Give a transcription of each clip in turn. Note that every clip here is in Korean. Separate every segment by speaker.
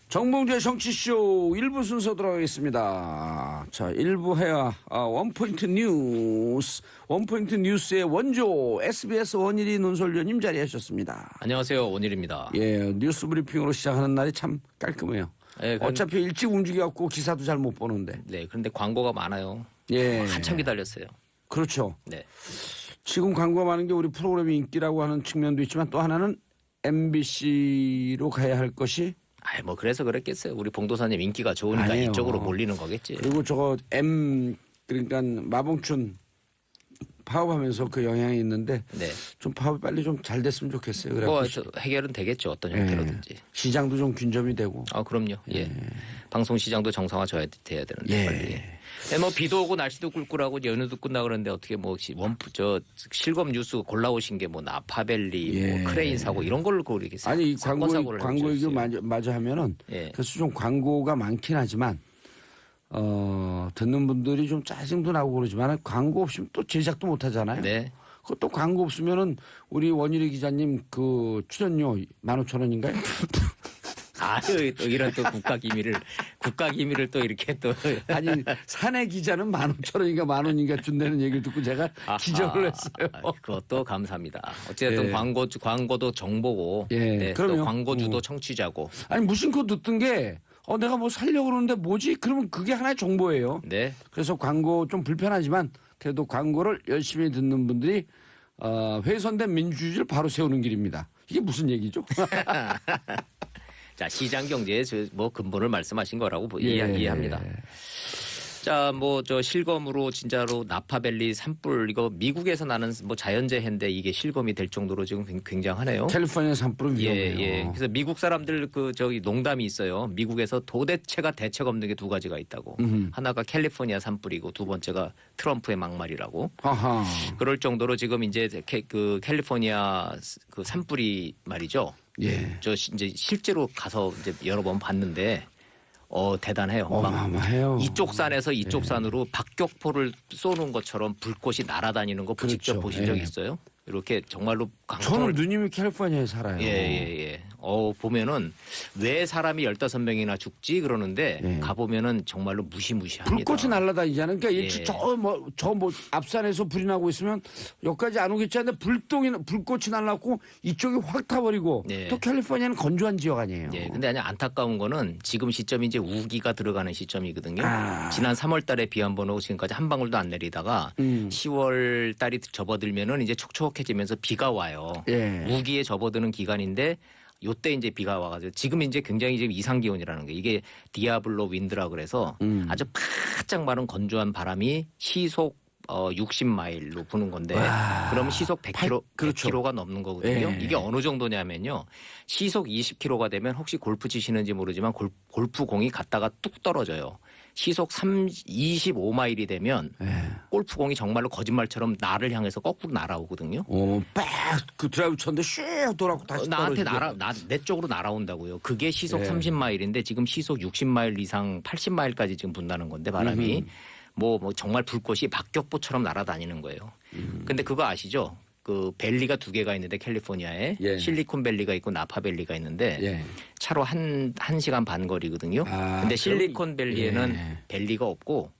Speaker 1: 정봉재 정치쇼 1부 순서 들어가겠습니다. 자, 1부 해야 원포인트 뉴스. 원포인트 뉴스의 원조 SBS 원일이 논설위원님 자리하셨습니다.
Speaker 2: 안녕하세요. 원일입니다.
Speaker 1: 예, 뉴스 브리핑으로 시작하는 날이 참 깔끔해요. 네, 어차피 일찍 움직여갖고 기사도 잘 못 보는데.
Speaker 2: 네, 그런데 광고가 많아요.
Speaker 1: 예.
Speaker 2: 한참 기다렸어요.
Speaker 1: 그렇죠.
Speaker 2: 네.
Speaker 1: 지금 광고가 많은 게 우리 프로그램이 인기라고 하는 측면도 있지만 또 하나는 MBC로 가야 할 것이
Speaker 2: 뭐 그래서 그랬겠어요. 우리 봉도사님 인기가 좋으니까
Speaker 1: 아니에요.
Speaker 2: 이쪽으로 몰리는 거겠지.
Speaker 1: 그리고 저거 그러니까 마봉춘 파업하면서 그 영향이 있는데
Speaker 2: 네.
Speaker 1: 좀 파업이 빨리 좀 잘 됐으면 좋겠어요.
Speaker 2: 뭐 해결은 되겠죠. 어떤 형태로든지.
Speaker 1: 시장도 좀 균점이 되고.
Speaker 2: 그럼요. 예. 방송 시장도 정상화 돼야 되는데
Speaker 1: 예.
Speaker 2: 빨리. 뭐 비도 오고 날씨도 꿀꿀하고 연휴도 끝나 그러는데 어떻게 뭐 실검 뉴스 골라오신 게 뭐 나파밸리, 뭐 크레인 사고 이런 걸로 이렇게
Speaker 1: 아니 이 광고 얘기 마저 하면은
Speaker 2: 예.
Speaker 1: 그래서 좀 광고가 많긴 하지만 듣는 분들이 좀 짜증도 나고 그러지만 광고 없으면 또 제작도 못 하잖아요.
Speaker 2: 네.
Speaker 1: 그것도 광고 없으면은 우리 원일이 기자님 그 출연료 15,000원인가요?
Speaker 2: 또 이런 또 국가 기밀을 또 이렇게 또.
Speaker 1: 아니, 사내 기자는 15,000원인가 10,000원인가 준다는 얘기를 듣고 제가 기절을 했어요.
Speaker 2: 그것도 감사합니다. 어쨌든
Speaker 1: 예.
Speaker 2: 광고도 정보고.
Speaker 1: 예.
Speaker 2: 네, 또 광고주도 청취자고.
Speaker 1: 아니, 무심코 듣던 게 내가 뭐 살려고 그러는데 뭐지? 그러면 그게 하나의 정보예요.
Speaker 2: 네.
Speaker 1: 그래서 광고 좀 불편하지만 그래도 광고를 열심히 듣는 분들이 훼손된 민주주의를 바로 세우는 길입니다. 이게 무슨 얘기죠?
Speaker 2: 자, 시장 경제의 뭐 근본을 말씀하신 거라고 이해합니다. 자, 뭐 실검으로 진짜로 나파밸리 산불 이거 미국에서 나는 뭐 자연재해인데 이게 실검이 될 정도로 지금 굉장하네요.
Speaker 1: 캘리포니아 산불은 위험해요.
Speaker 2: 예. 그래서 미국 사람들 농담이 있어요. 미국에서 도대체가 대책 없는 게 두 가지가 있다고. 하나가 캘리포니아 산불이고 두 번째가 트럼프의 막말이라고.
Speaker 1: 아하.
Speaker 2: 그럴 정도로 지금 이제 그 캘리포니아 그 산불이 말이죠.
Speaker 1: 예.
Speaker 2: 이제 실제로 가서 이제 여러 번 봤는데 대단해요.
Speaker 1: 어마어마해요.
Speaker 2: 이쪽 산에서 이쪽 산으로 박격포를 쏘는 것처럼 불꽃이 날아다니는 거
Speaker 1: 그렇죠.
Speaker 2: 직접 보신 적 있어요? 이렇게 정말로
Speaker 1: 저는 누님이 캘리포니아에 살아요.
Speaker 2: 예. 보면은 왜 사람이 15명이나 죽지 그러는데 가보면은 정말로 무시무시합니다.
Speaker 1: 불꽃이 날아다니잖아요. 그러니까 저 앞산에서 불이 나고 있으면 여기까지 안 오겠지 하는데 불꽃이 날아고 이쪽이 확 타버리고 또 캘리포니아는 건조한 지역 아니에요.
Speaker 2: 예. 근데 안타까운 거는 지금 시점이 이제 우기가 들어가는 시점이거든요. 지난 3월 달에 비 한 번 오고 지금까지 한 방울도 안 내리다가 10월 달이 접어들면은 이제 촉촉해지면서 비가 와요.
Speaker 1: 예.
Speaker 2: 우기에 접어드는 기간인데 요때 이제 비가 와가지고 지금 이제 굉장히 지금 이상 기온이라는 게 이게 디아블로 윈드라 그래서 아주 바짝 마른 건조한 바람이 시속 60마일로 부는 건데 그러면 시속 100km,
Speaker 1: 그렇죠.
Speaker 2: 100km가 넘는 거거든요.
Speaker 1: 예.
Speaker 2: 이게 어느 정도냐면요. 시속 20km가 되면 혹시 골프 치시는지 모르지만 골프공이 갔다가 뚝 떨어져요. 시속 25마일이 되면 골프공이 정말로 거짓말처럼 나를 향해서 거꾸로 날아오거든요.
Speaker 1: 그 드라이브 쳤는데 슉 돌아고 다시
Speaker 2: 나한테 내 쪽으로 날아온다고요. 그게 시속 30마일인데 지금 시속 60마일 이상 80마일까지 지금 분다는 건데 바람이 뭐 정말 불꽃이 박격포처럼 날아다니는 거예요. 근데 그거 아시죠? 그 밸리가 두 개가 있는데 캘리포니아에 실리콘밸리가 있고 나파밸리가 있는데 차로 한 시간 반 거리거든요. 근데 실리콘밸리에는 밸리가 없고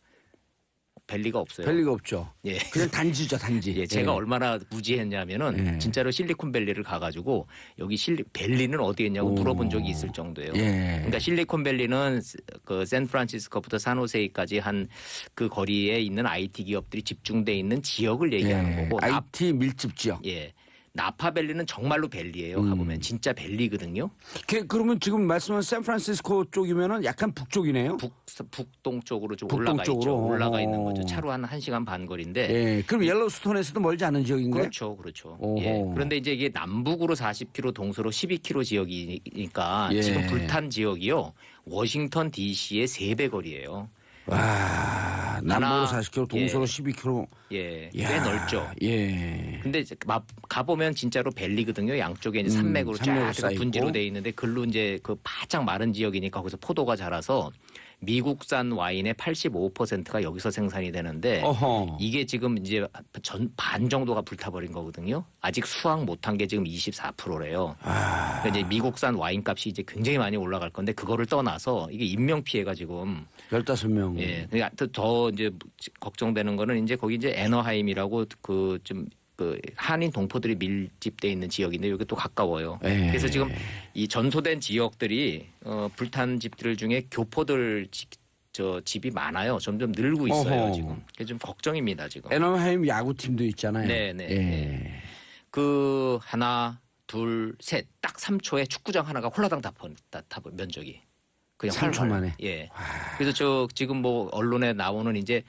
Speaker 2: 밸리가 없어요.
Speaker 1: 밸리가 없죠.
Speaker 2: 예.
Speaker 1: 그냥 단지죠, 단지.
Speaker 2: 제가 얼마나 무지했냐면은 진짜로 실리콘밸리를 가가지고 여기 밸리는 어디에 있냐고 물어본 적이 있을 정도예요. 그러니까 실리콘밸리는 그 샌프란시스코부터 산호세까지 한 그 거리에 있는 IT 기업들이 집중돼 있는 지역을 얘기하는 거고.
Speaker 1: IT 밀집 지역.
Speaker 2: 나파밸리는 정말로 밸리예요. 가보면 진짜 밸리거든요.
Speaker 1: 그러면 지금 말씀한 샌프란시스코 쪽이면은 약간 북쪽이네요.
Speaker 2: 북동쪽으로 좀
Speaker 1: 북동쪽으로.
Speaker 2: 올라가 있는 거죠. 차로 한 1시간 반 거리인데.
Speaker 1: 그럼 옐로우스톤에서도 멀지 않은 지역인가요?
Speaker 2: 그렇죠. 그런데 이제 이게 남북으로 40km 동서로 12km 지역이니까 지금 불탄 지역이요. 워싱턴 DC의 3배 거리예요.
Speaker 1: 와, 남북으로 40km, 동서로 12km.
Speaker 2: 꽤 넓죠.
Speaker 1: 근데
Speaker 2: 이제 가보면 진짜로 밸리거든요. 양쪽에 이제 산맥으로 쫙 분지로 돼 있는데 글로 이제 그 바짝 마른 지역이니까 거기서 포도가 자라서 미국산 와인의 85%가 여기서 생산이 되는데
Speaker 1: 어허.
Speaker 2: 이게 지금 이제 반 정도가 불타버린 거거든요. 아직 수확 못한 게 지금 24%래요. 그러니까 이제 미국산 와인 값이 이제 굉장히 많이 올라갈 건데 그거를 떠나서 이게 인명 피해가 지금
Speaker 1: 15명.
Speaker 2: 예. 그러니까 더 이제 걱정되는 거는 이제 거기 이제 애너하임이라고 그 한인 동포들이 밀집돼 있는 지역인데 여기 또 가까워요. 그래서 지금 이 전소된 지역들이 불탄 집들 중에 교포들 집이 많아요. 점점 늘고 있어요.
Speaker 1: 어허.
Speaker 2: 지금. 그게 좀 걱정입니다. 지금.
Speaker 1: 애너하임 야구팀도 있잖아요.
Speaker 2: 네네.
Speaker 1: 예.
Speaker 2: 그 하나, 둘, 셋 딱 3초에 축구장 하나가 홀라당 다 면적이. 그냥
Speaker 1: 3초 만에.
Speaker 2: 예. 그래서 지금 뭐 언론에 나오는 이제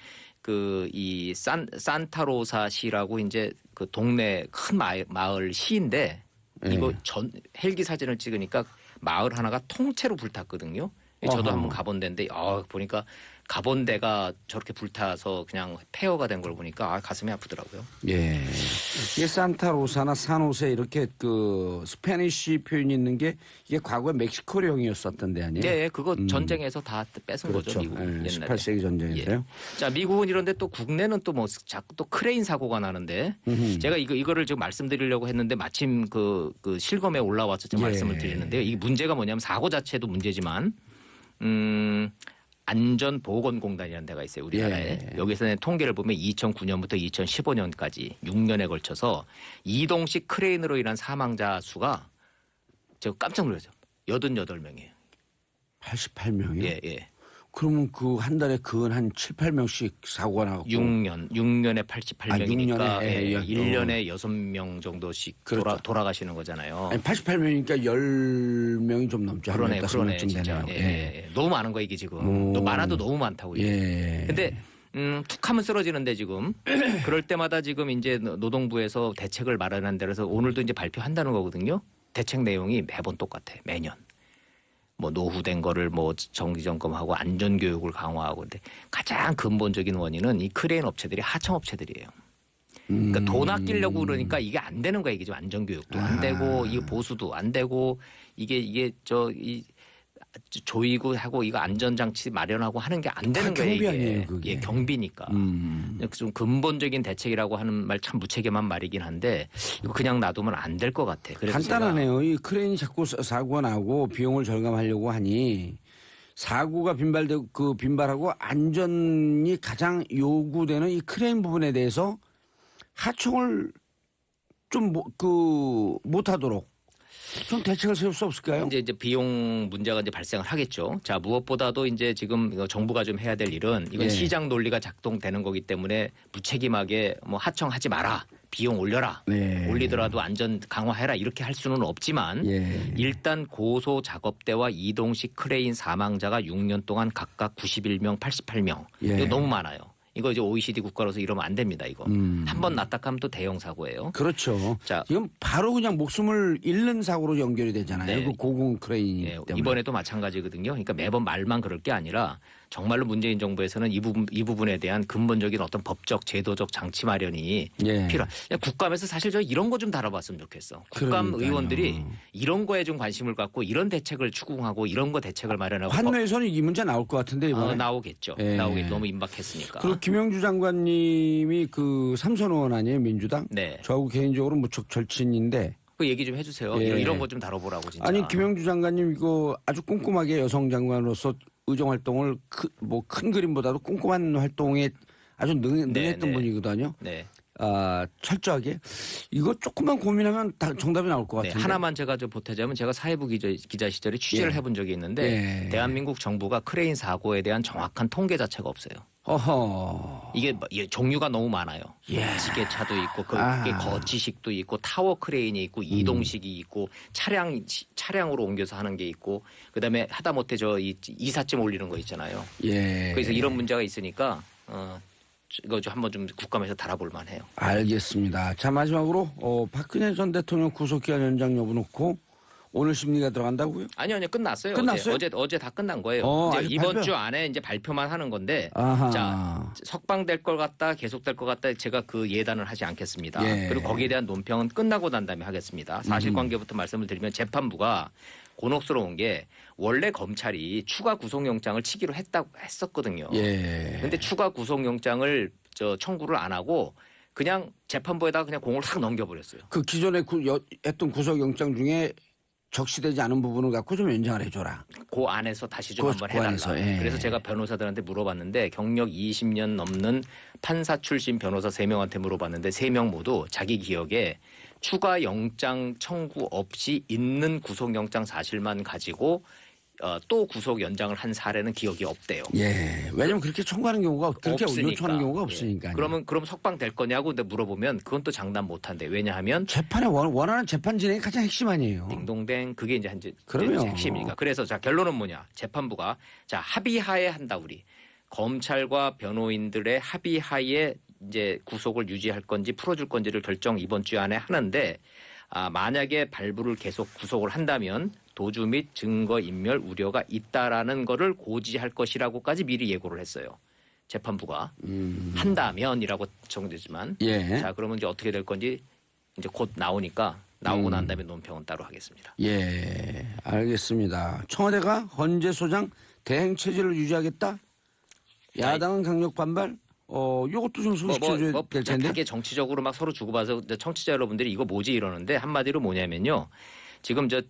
Speaker 2: 이 산타로사시라고 이제 그 동네 큰 마을 시인데 이거 헬기 사진을 찍으니까 마을 하나가 통째로 불탔거든요. 저도
Speaker 1: 어허.
Speaker 2: 한번 가본 데인데 보니까 가본 데가 저렇게 불타서 그냥 폐허가 된 걸 보니까 가슴이 아프더라고요.
Speaker 1: 예. 이게 산타로사나 산호세 이렇게 그 스페니쉬 표현이 있는 게 이게 과거에 멕시코령이었었던 데 아니에요?
Speaker 2: 네, 그거 전쟁에서 다 뺏은
Speaker 1: 그렇죠.
Speaker 2: 거죠, 미국 옛날에.
Speaker 1: 18세기 전쟁에서요.
Speaker 2: 예. 자, 미국은 이런데 또 국내는 또 뭐 자꾸 또 크레인 사고가 나는데 제가 이거를 지금 말씀드리려고 했는데 마침 그 실검에 올라와서 좀
Speaker 1: 예.
Speaker 2: 말씀을 드리는데요. 이 문제가 뭐냐면 사고 자체도 문제지만 안전보건공단이라는 데가 있어요. 우리나라에.
Speaker 1: 예.
Speaker 2: 여기서는 통계를 보면 2009년부터 2015년까지 6년에 걸쳐서 이동식 크레인으로 인한 사망자 수가 제가 깜짝 놀랐죠. 88명이에요.
Speaker 1: 88명이요?
Speaker 2: 예, 예.
Speaker 1: 그러면 그 한 달에 근 한 7, 8명씩 사고가 나고
Speaker 2: 6년에 88명이니까
Speaker 1: 6년에, 예,
Speaker 2: 1년에 6명 정도씩
Speaker 1: 그렇죠.
Speaker 2: 돌아가시는 거잖아요.
Speaker 1: 아니 88명이니까 10명이 좀 넘죠.
Speaker 2: 그러네, 그러네,
Speaker 1: 15명쯤
Speaker 2: 진짜.
Speaker 1: 되네요.
Speaker 2: 예. 너무 많은 거예요, 이게 지금. 또 많아도 너무 많다고.
Speaker 1: 예.
Speaker 2: 근데 툭하면 쓰러지는데 지금 그럴 때마다 지금 이제 노동부에서 대책을 마련한 데라서 오늘도 이제 발표한다는 거거든요. 대책 내용이 매번 똑같아, 매년. 뭐 노후된 거를 뭐 정기 점검하고 안전 교육을 강화하고 근데 가장 근본적인 원인은 이 크레인 업체들이 하청 업체들이에요. 그러니까 돈 아끼려고 그러니까 이게 안 되는 거야. 이게 좀 안전 교육도 안 되고 이거 보수도 안 되고 이게 조이고 하고 이거 안전장치 마련하고 하는 게 안 되는 거예요.
Speaker 1: 경비
Speaker 2: 이게.
Speaker 1: 아니에요, 그게.
Speaker 2: 예, 경비니까. 좀 근본적인 대책이라고 하는 말 참 무책임한 말이긴 한데 이거 그냥 놔두면 안 될 것 같아. 그래서
Speaker 1: 간단하네요. 이 크레인이 자꾸 사고가 나고 비용을 절감하려고 하니 사고가 빈발하고 안전이 가장 요구되는 이 크레인 부분에 대해서 하청을 좀 못하도록 좀 대책을 세울 수 없을까요?
Speaker 2: 이제 비용 문제가 이제 발생을 하겠죠. 자, 무엇보다도 이제 지금 정부가 좀 해야 될 일은 이건
Speaker 1: 예.
Speaker 2: 시장 논리가 작동되는 거기 때문에 무책임하게 뭐 하청하지 마라. 비용 올려라.
Speaker 1: 네.
Speaker 2: 올리더라도 안전 강화해라. 이렇게 할 수는 없지만
Speaker 1: 예.
Speaker 2: 일단 고소 작업대와 이동식 크레인 사망자가 6년 동안 각각 91명, 88명.
Speaker 1: 예.
Speaker 2: 이거 너무 많아요. 이거 이제 OECD 국가로서 이러면 안 됩니다. 이거. 한 번 납작하면 또 대형 사고예요.
Speaker 1: 그렇죠.
Speaker 2: 자,
Speaker 1: 지금 바로 그냥 목숨을 잃는 사고로 연결이 되잖아요.
Speaker 2: 네.
Speaker 1: 그 고공 크레인이
Speaker 2: 예,
Speaker 1: 때문에.
Speaker 2: 이번에도 마찬가지거든요. 그러니까 매번 말만 그럴 게 아니라 정말로 문재인 정부에서는 이 부분에 대한 근본적인 어떤 법적 제도적 장치 마련이
Speaker 1: 예.
Speaker 2: 필요한. 국감에서 사실 저 이런 거 좀 다뤄봤으면 좋겠어. 국감
Speaker 1: 그러니까요.
Speaker 2: 의원들이 이런 거에 좀 관심을 갖고 이런 대책을 추궁하고 이런 거 대책을 마련하고
Speaker 1: 환노에서는 이 문제 나올 것 같은데 이번에.
Speaker 2: 나오겠죠.
Speaker 1: 예.
Speaker 2: 나오겠 너무 임박했으니까.
Speaker 1: 그리고 김영주 장관님이 그 삼선 의원 아니에요, 민주당?
Speaker 2: 네.
Speaker 1: 저하고 개인적으로 무척 절친인데.
Speaker 2: 그 얘기 좀 해주세요.
Speaker 1: 예.
Speaker 2: 이런 거 좀 다뤄보라고 진짜.
Speaker 1: 아니 김영주 장관님 이거 아주 꼼꼼하게 여성 장관으로서 의정 활동을 큰 그림보다도 꼼꼼한 활동에 아주 능했던
Speaker 2: 네.
Speaker 1: 분이거든요.
Speaker 2: 네.
Speaker 1: 철저하게 이거 조금만 고민하면 다 정답이 나올 것
Speaker 2: 네,
Speaker 1: 같은데.
Speaker 2: 하나만 제가 좀 보태자면 제가 사회부 기자 시절에 취재를
Speaker 1: 예.
Speaker 2: 해본 적이 있는데
Speaker 1: 예.
Speaker 2: 대한민국 정부가 크레인 사고에 대한 정확한 통계 자체가 없어요.
Speaker 1: 어허.
Speaker 2: 이게 종류가 너무 많아요.
Speaker 1: 예.
Speaker 2: 지게차도 있고 그게 거치식도 있고 타워 크레인이 있고 이동식이 있고 차량으로 옮겨서 하는 게 있고 그다음에 하다못해 이삿짐 올리는 거 있잖아요.
Speaker 1: 예.
Speaker 2: 그래서 이런 문제가 있으니까 이거 좀 한번 좀 국감에서 다뤄볼 만해요.
Speaker 1: 알겠습니다. 자 마지막으로 박근혜 전 대통령 구속기한 연장 여부 놓고 오늘 심리가 들어간다고요?
Speaker 2: 아니요, 끝났어요.
Speaker 1: 끝났어요?
Speaker 2: 어제 다 끝난 거예요. 이제
Speaker 1: 아직
Speaker 2: 이번
Speaker 1: 발표?
Speaker 2: 주 안에 이제 발표만 하는 건데,
Speaker 1: 아하.
Speaker 2: 자 석방될 것 같다, 계속될 것 같다, 제가 그 예단을 하지 않겠습니다.
Speaker 1: 예.
Speaker 2: 그리고 거기에 대한 논평은 끝나고 난 다음에 하겠습니다. 사실관계부터 말씀을 드리면 재판부가 곤혹스러운 게 원래 검찰이 추가 구속영장을 치기로 했었거든요.
Speaker 1: 예.
Speaker 2: 근데 추가 구속영장을 청구를 안 하고 그냥 재판부에다가 그냥 공을 싹 넘겨버렸어요.
Speaker 1: 그 기존에 했던 구속영장 중에 적시되지 않은 부분을 갖고 좀 연장을 해줘라.
Speaker 2: 그 안에서 다시 좀 한번
Speaker 1: 그
Speaker 2: 해달라.
Speaker 1: 안에서, 예.
Speaker 2: 그래서 제가 변호사들한테 물어봤는데 경력 20년 넘는 판사 출신 변호사 3명한테 물어봤는데 3명 모두 자기 기억에 추가 영장 청구 없이 있는 구속영장 사실만 가지고 또 구속 연장을 한 사례는 기억이 없대요.
Speaker 1: 예. 왜냐면 그렇게 청구하는 경우가 그렇게 요청하는 경우가 없으니까.
Speaker 2: 예. 그럼 석방 될 거냐고 근데 물어보면 그건 또 장담 못 한대. 왜냐하면
Speaker 1: 재판에 원하는 재판 진행이 가장 핵심 아니에요.
Speaker 2: 딩동댕 그게 이제
Speaker 1: 그럼요.
Speaker 2: 핵심이니까. 그래서 자 결론은 뭐냐? 재판부가 자 합의하에 한다 우리. 검찰과 변호인들의 합의하에 이제 구속을 유지할 건지 풀어줄 건지를 결정 이번 주 안에 하는데 만약에 발부를 계속 구속을 한다면 도주 및 증거 인멸 우려가 있다라는 거를 고지할 것이라고까지 미리 예고를 했어요. 재판부가 한다면이라고 정되지만
Speaker 1: 예.
Speaker 2: 자 그러면 이제 어떻게 될 건지 이제 곧 나오니까 나오고 난 다음에 논평은 따로 하겠습니다.
Speaker 1: 예, 알겠습니다. 청와대가 헌재 소장 대행 체제를 유지하겠다. 야당은 강력 반발. 요것도 좀 소식해줘야 될 텐데.
Speaker 2: 복잡하게 정치적으로 막 서로 주고받아서 청취자 여러분들이 이거 뭐지 이러는데 한마디로 뭐냐면요. 지금 저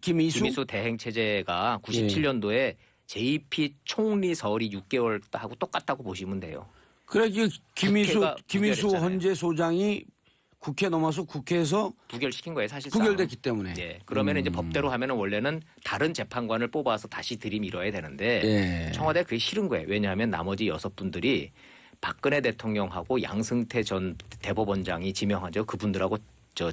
Speaker 2: 김희수 대행 체제가 97년도에 JP 총리설이 6개월 하고 똑같다고 보시면 돼요.
Speaker 1: 그래, 김희수
Speaker 2: 부결했잖아요.
Speaker 1: 헌재 소장이 국회 넘어서 국회에서
Speaker 2: 부결시킨 거예요, 사실상.
Speaker 1: 부결됐기 때문에.
Speaker 2: 예. 그러면 이제 법대로 하면은 원래는 다른 재판관을 뽑아서 다시 들이밀어야 되는데
Speaker 1: 예.
Speaker 2: 청와대 그게 싫은 거예요. 왜냐하면 나머지 6분들이 박근혜 대통령하고 양승태 전 대법원장이 지명하죠. 그분들하고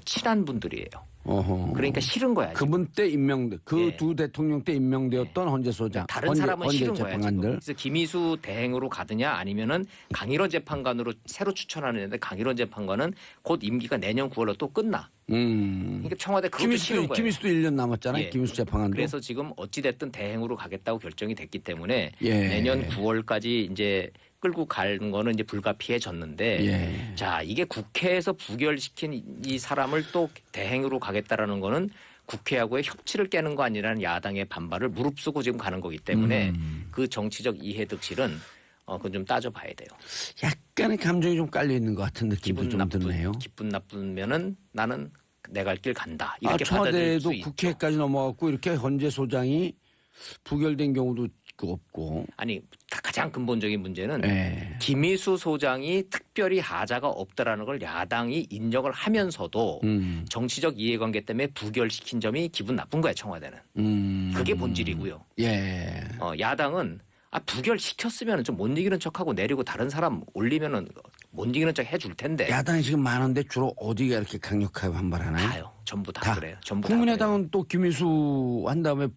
Speaker 2: 친한 분들이에요.
Speaker 1: 어허.
Speaker 2: 그러니까 싫은 거야.
Speaker 1: 그분 때 임명돼 그 두
Speaker 2: 예.
Speaker 1: 대통령 때 임명되었던 헌재 소장,
Speaker 2: 다른 사람은 싫은 거야. 지금.
Speaker 1: 재판관들.
Speaker 2: 그래서 김희수 대행으로 가느냐 아니면은 강일원 재판관으로 새로 추천하는데 강일원 재판관은 곧 임기가 내년 9월로 또 끝나. 그러니까 청와대 그것도 싫은 거예요.
Speaker 1: 김희수도 1년 남았잖아요.
Speaker 2: 예.
Speaker 1: 김희수 재판관도.
Speaker 2: 그래서 지금 어찌 됐든 대행으로 가겠다고 결정이 됐기 때문에
Speaker 1: 예.
Speaker 2: 내년 9월까지 이제 끌고 가는 거는 이제 불가피해졌는데
Speaker 1: 예.
Speaker 2: 자 이게 국회에서 부결시킨 이 사람을 또 대행으로 가겠다라는 거는 국회하고의 협치를 깨는 거 아니라는 야당의 반발을 무릅쓰고 지금 가는 거기 때문에 그 정치적 이해득실은 그건 좀 따져봐야 돼요.
Speaker 1: 약간의 감정이 좀 깔려 있는 것 같은 느낌도 좀 드네요.
Speaker 2: 기분 나쁘면은 나는 내 갈 길 간다. 이렇게 받아들일 수
Speaker 1: 청와대도
Speaker 2: 있죠.
Speaker 1: 국회까지 넘어갔고 이렇게 헌재 소장이 부결된 경우도 없고.
Speaker 2: 아니 가장 근본적인 문제는
Speaker 1: 예.
Speaker 2: 김희수 소장이 특별히 하자가 없다라는 걸 야당이 인정을 하면서도 정치적 이해관계 때문에 부결시킨 점이 기분 나쁜 거야 청와대는. 그게 본질이고요.
Speaker 1: 예.
Speaker 2: 야당은 부결시켰으면 좀 못 이기는 척하고 내리고 다른 사람 올리면은 못 이기는 척 해줄 텐데.
Speaker 1: 야당이 지금 많은데 주로 어디가 이렇게 강력하게 반발하나요?
Speaker 2: 다요. 전부 다 그래요. 전부 다
Speaker 1: 국민의당은 또 김희수 한 다음에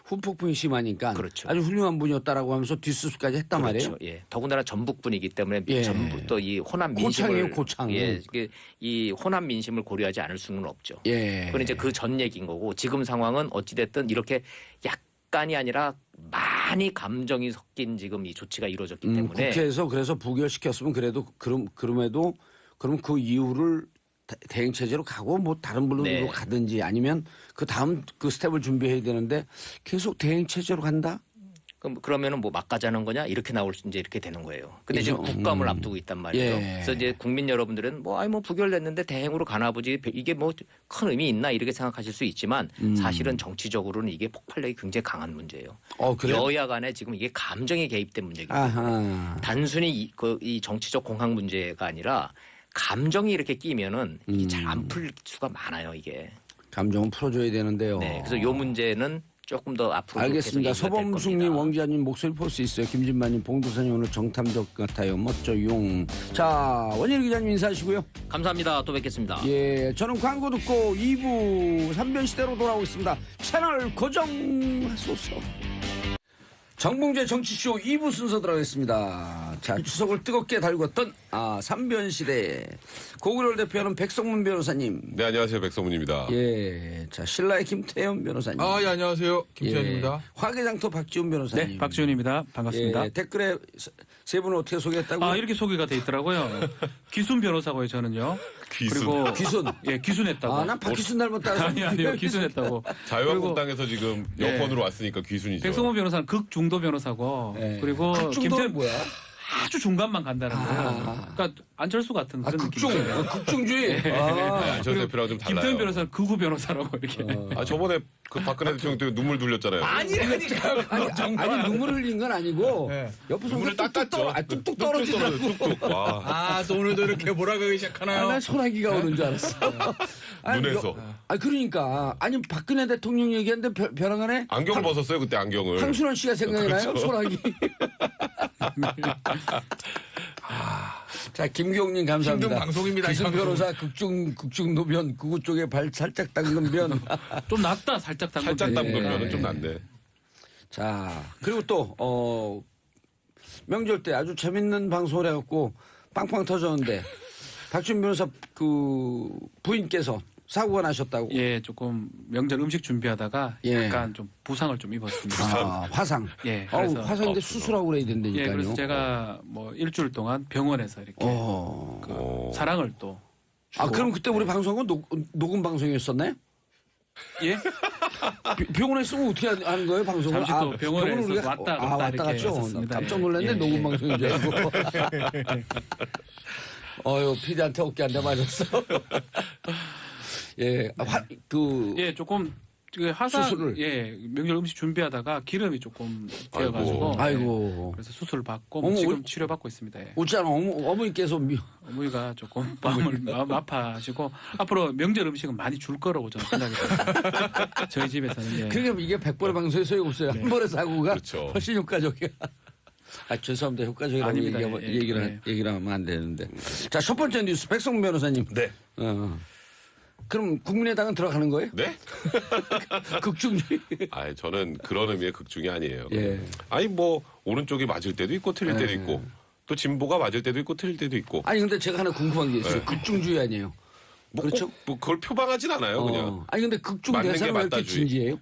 Speaker 1: 후폭풍이 심하니까
Speaker 2: 그렇죠.
Speaker 1: 아주 훌륭한 분이었다라고 하면서 뒷수습까지 했단
Speaker 2: 그렇죠.
Speaker 1: 말이에요.
Speaker 2: 예. 더군다나 전북분이기 때문에
Speaker 1: 예.
Speaker 2: 전부 또 이 호남 민심을
Speaker 1: 고창이에요, 고창.
Speaker 2: 예, 이 호남 민심을 고려하지 않을 수는 없죠.
Speaker 1: 예.
Speaker 2: 그건 이제 그 전 얘기인 거고 지금 상황은 어찌 됐든 이렇게 약간이 아니라 많이 감정이 섞인 지금 이 조치가 이루어졌기 때문에
Speaker 1: 국회에서 그래서 부결시켰으면 그래도 그럼에도 그럼 그 이유를 대행 체제로 가고 뭐 다른 분으로
Speaker 2: 네.
Speaker 1: 가든지 아니면 그 다음 그 스텝을 준비해야 되는데 계속 대행 체제로 간다?
Speaker 2: 그러면은 뭐 막 가자는 거냐 이렇게 나올 수 이제 이렇게 되는 거예요. 근데
Speaker 1: 그죠?
Speaker 2: 지금 국감을 앞두고 있단 말이에요.
Speaker 1: 예.
Speaker 2: 그래서 이제 국민 여러분들은 뭐 부결됐는데 대행으로 가나 보지 이게 뭐 큰 의미 있나 이렇게 생각하실 수 있지만 사실은 정치적으로는 이게 폭발력이 굉장히 강한 문제예요.
Speaker 1: 그래요?
Speaker 2: 여야 간에 지금 이게 감정이 개입된 문제이기 때문에
Speaker 1: 아하.
Speaker 2: 단순히 이 정치적 공학 문제가 아니라 감정이 이렇게 끼면은 이게 잘 안 풀 수가 많아요 이게.
Speaker 1: 감정은 풀어줘야 되는데요.
Speaker 2: 네, 그래서 이 문제는 조금 더 앞으로
Speaker 1: 알겠습니다.
Speaker 2: 계속 얘기가 될
Speaker 1: 서범숙님,
Speaker 2: 겁니다.
Speaker 1: 왕기자님 목소리 볼 수 있어요. 김진만님, 봉도사님 오늘 정탐적 같아요. 멋져용. 자, 원일 기자님 인사하시고요.
Speaker 2: 감사합니다. 또 뵙겠습니다.
Speaker 1: 예, 저는 광고 듣고 2부 3변 시대로 돌아오겠습니다. 채널 고정하소서. 정봉재 정치쇼 2부 순서 들어가겠습니다. 자, 추석을 뜨겁게 달궜던 3변 시대 고구려를 대표하는 백성문 변호사님.
Speaker 3: 네, 안녕하세요. 백성문입니다.
Speaker 1: 예, 자 신라의 김태현 변호사님.
Speaker 4: 예, 안녕하세요. 김태현입니다.
Speaker 1: 예, 화개장터 박지훈 변호사님.
Speaker 5: 네, 박지훈입니다. 반갑습니다.
Speaker 1: 예, 댓글에 세 분을 어떻게 소개했다고요?
Speaker 5: 이렇게 소개가 돼 있더라고요.
Speaker 3: 귀순 변호사고요, 저는요.
Speaker 5: 귀순.
Speaker 3: 그리고
Speaker 1: 귀순.
Speaker 3: 예, 귀순했다고.
Speaker 1: 아, 난 박기순 닮았다.
Speaker 3: 아니요, 귀순했다고.
Speaker 5: 자유한국당에서 지금
Speaker 3: 예.
Speaker 5: 여권으로 왔으니까 귀순이죠.
Speaker 3: 백성호 변호사는 극중도 변호사고
Speaker 1: 네.
Speaker 3: 그리고
Speaker 1: 극중도는 뭐야?
Speaker 3: 아주 중간만 간다는 거예요. 그러니까 안철수 같은 그런
Speaker 1: 극중.
Speaker 3: 느낌이죠.
Speaker 1: 극중주의.
Speaker 5: 네,
Speaker 1: 아.
Speaker 5: 안철수 대표랑 좀 달라요.
Speaker 3: 김태현 변호사는 극우 변호사라고 이렇게.
Speaker 5: 아 저번에 그 박근혜 대통령 때문에 눈물 둘렸잖아요.
Speaker 1: 아니라니까. 아니, 눈물 흘린 건 아니고 옆에서
Speaker 5: 눈물을 닦았죠.
Speaker 1: 뚝뚝 떨어지더라고.
Speaker 5: 뚝뚝. 와.
Speaker 4: 아, 또 오늘도 이렇게 몰아가기 시작하나요?
Speaker 1: 난 소나기가 오는 줄 알았어. 아니,
Speaker 5: 눈에서.
Speaker 1: 그러니까 아니 박근혜 대통령 얘기하는데 벼랑간에
Speaker 5: 안경을 벗었어요 그때 안경을.
Speaker 1: 황순원 씨가 생각이 나요?
Speaker 5: 그렇죠.
Speaker 1: 소나기. 자, 김경님 감사합니다.
Speaker 4: 힘든 방송입니다, 이
Speaker 1: 기순
Speaker 4: 방송.
Speaker 1: 변호사 극중 노변 그구 쪽에 발 살짝 닦는 변.
Speaker 3: 좀 낫다, 살짝 담근.
Speaker 5: 살짝
Speaker 3: 예.
Speaker 5: 담그면은 좀 낫네.
Speaker 1: 자, 그리고 또 명절 때 아주 재밌는 방송을 해갖고 빵빵 터졌는데 박준 변호사 그 부인께서 사고가 나셨다고.
Speaker 3: 예, 조금 명절 음식 준비하다가
Speaker 1: 예.
Speaker 3: 약간 좀 부상을 좀 입었습니다.
Speaker 1: 아, 화상.
Speaker 3: 예, 그래서
Speaker 1: 화상인데 수술하고 그래야 된다니까요.
Speaker 3: 예, 그래서 제가 뭐 일주일 동안 병원에서 이렇게 그 사랑을 또.
Speaker 1: 아,
Speaker 3: 주고.
Speaker 1: 그럼 그때 우리 방송은 녹음 방송이었었나요?
Speaker 3: 예?
Speaker 1: 병원에 있으면 어떻게 하는 거예요, 방송을?
Speaker 3: 잠시 또 병원에서
Speaker 1: 병원을 우리가
Speaker 3: 왔다 갔다
Speaker 1: 왔다
Speaker 3: 이렇게
Speaker 1: 갔죠.
Speaker 3: 했었습니다.
Speaker 1: 깜짝
Speaker 3: 예.
Speaker 1: 놀랐네,
Speaker 3: 예,
Speaker 1: 녹음
Speaker 3: 예.
Speaker 1: 방송인 줄 알고. 피디한테 어깨 한 대 맞았어. 예,
Speaker 3: 예, 조금 그 화상
Speaker 1: 수술을.
Speaker 3: 예, 명절 음식 준비하다가 기름이 조금 되어가지고
Speaker 1: 아이고.
Speaker 3: 예, 그래서 수술 받고
Speaker 1: 어머,
Speaker 3: 지금 치료 받고 있습니다. 예.
Speaker 1: 웃잖아, 어머니께서
Speaker 3: 어머니가 조금 마음 아파하시고 앞으로 명절 음식은 많이 줄 거라고 저는 생각이 듭니다. 저희 집에서는 예.
Speaker 1: 그러니까 이게 100번의 방송에 소용없어요. 한 번의 사고가
Speaker 5: 그렇죠.
Speaker 1: 훨씬 효과적이야. 아, 죄송합니다. 효과적이라고
Speaker 3: 아닙니다.
Speaker 1: 얘기를 하면 안 되는데. 자, 첫 번째 뉴스, 백성문 변호사님.
Speaker 5: 네.
Speaker 1: 그럼 국민의당은 들어가는 거예요?
Speaker 5: 네?
Speaker 1: 극중주의.
Speaker 5: 아 저는 그런 의미의 극중이 아니에요.
Speaker 1: 예.
Speaker 5: 아니 뭐 오른쪽이 맞을 때도 있고 틀릴 때도 있고 또 진보가 맞을 때도 있고 틀릴 때도 있고.
Speaker 1: 아니, 근데 제가 하나 궁금한 게 있어요. 극중주의 아니에요?
Speaker 5: 뭐
Speaker 1: 그렇죠?
Speaker 5: 꼭 뭐 그걸 표방하진 않아요 그냥.
Speaker 1: 아니, 근데 극중
Speaker 5: 맞는 게
Speaker 1: 대사는 왜 이렇게
Speaker 5: 맞다주의.
Speaker 1: 진지해요?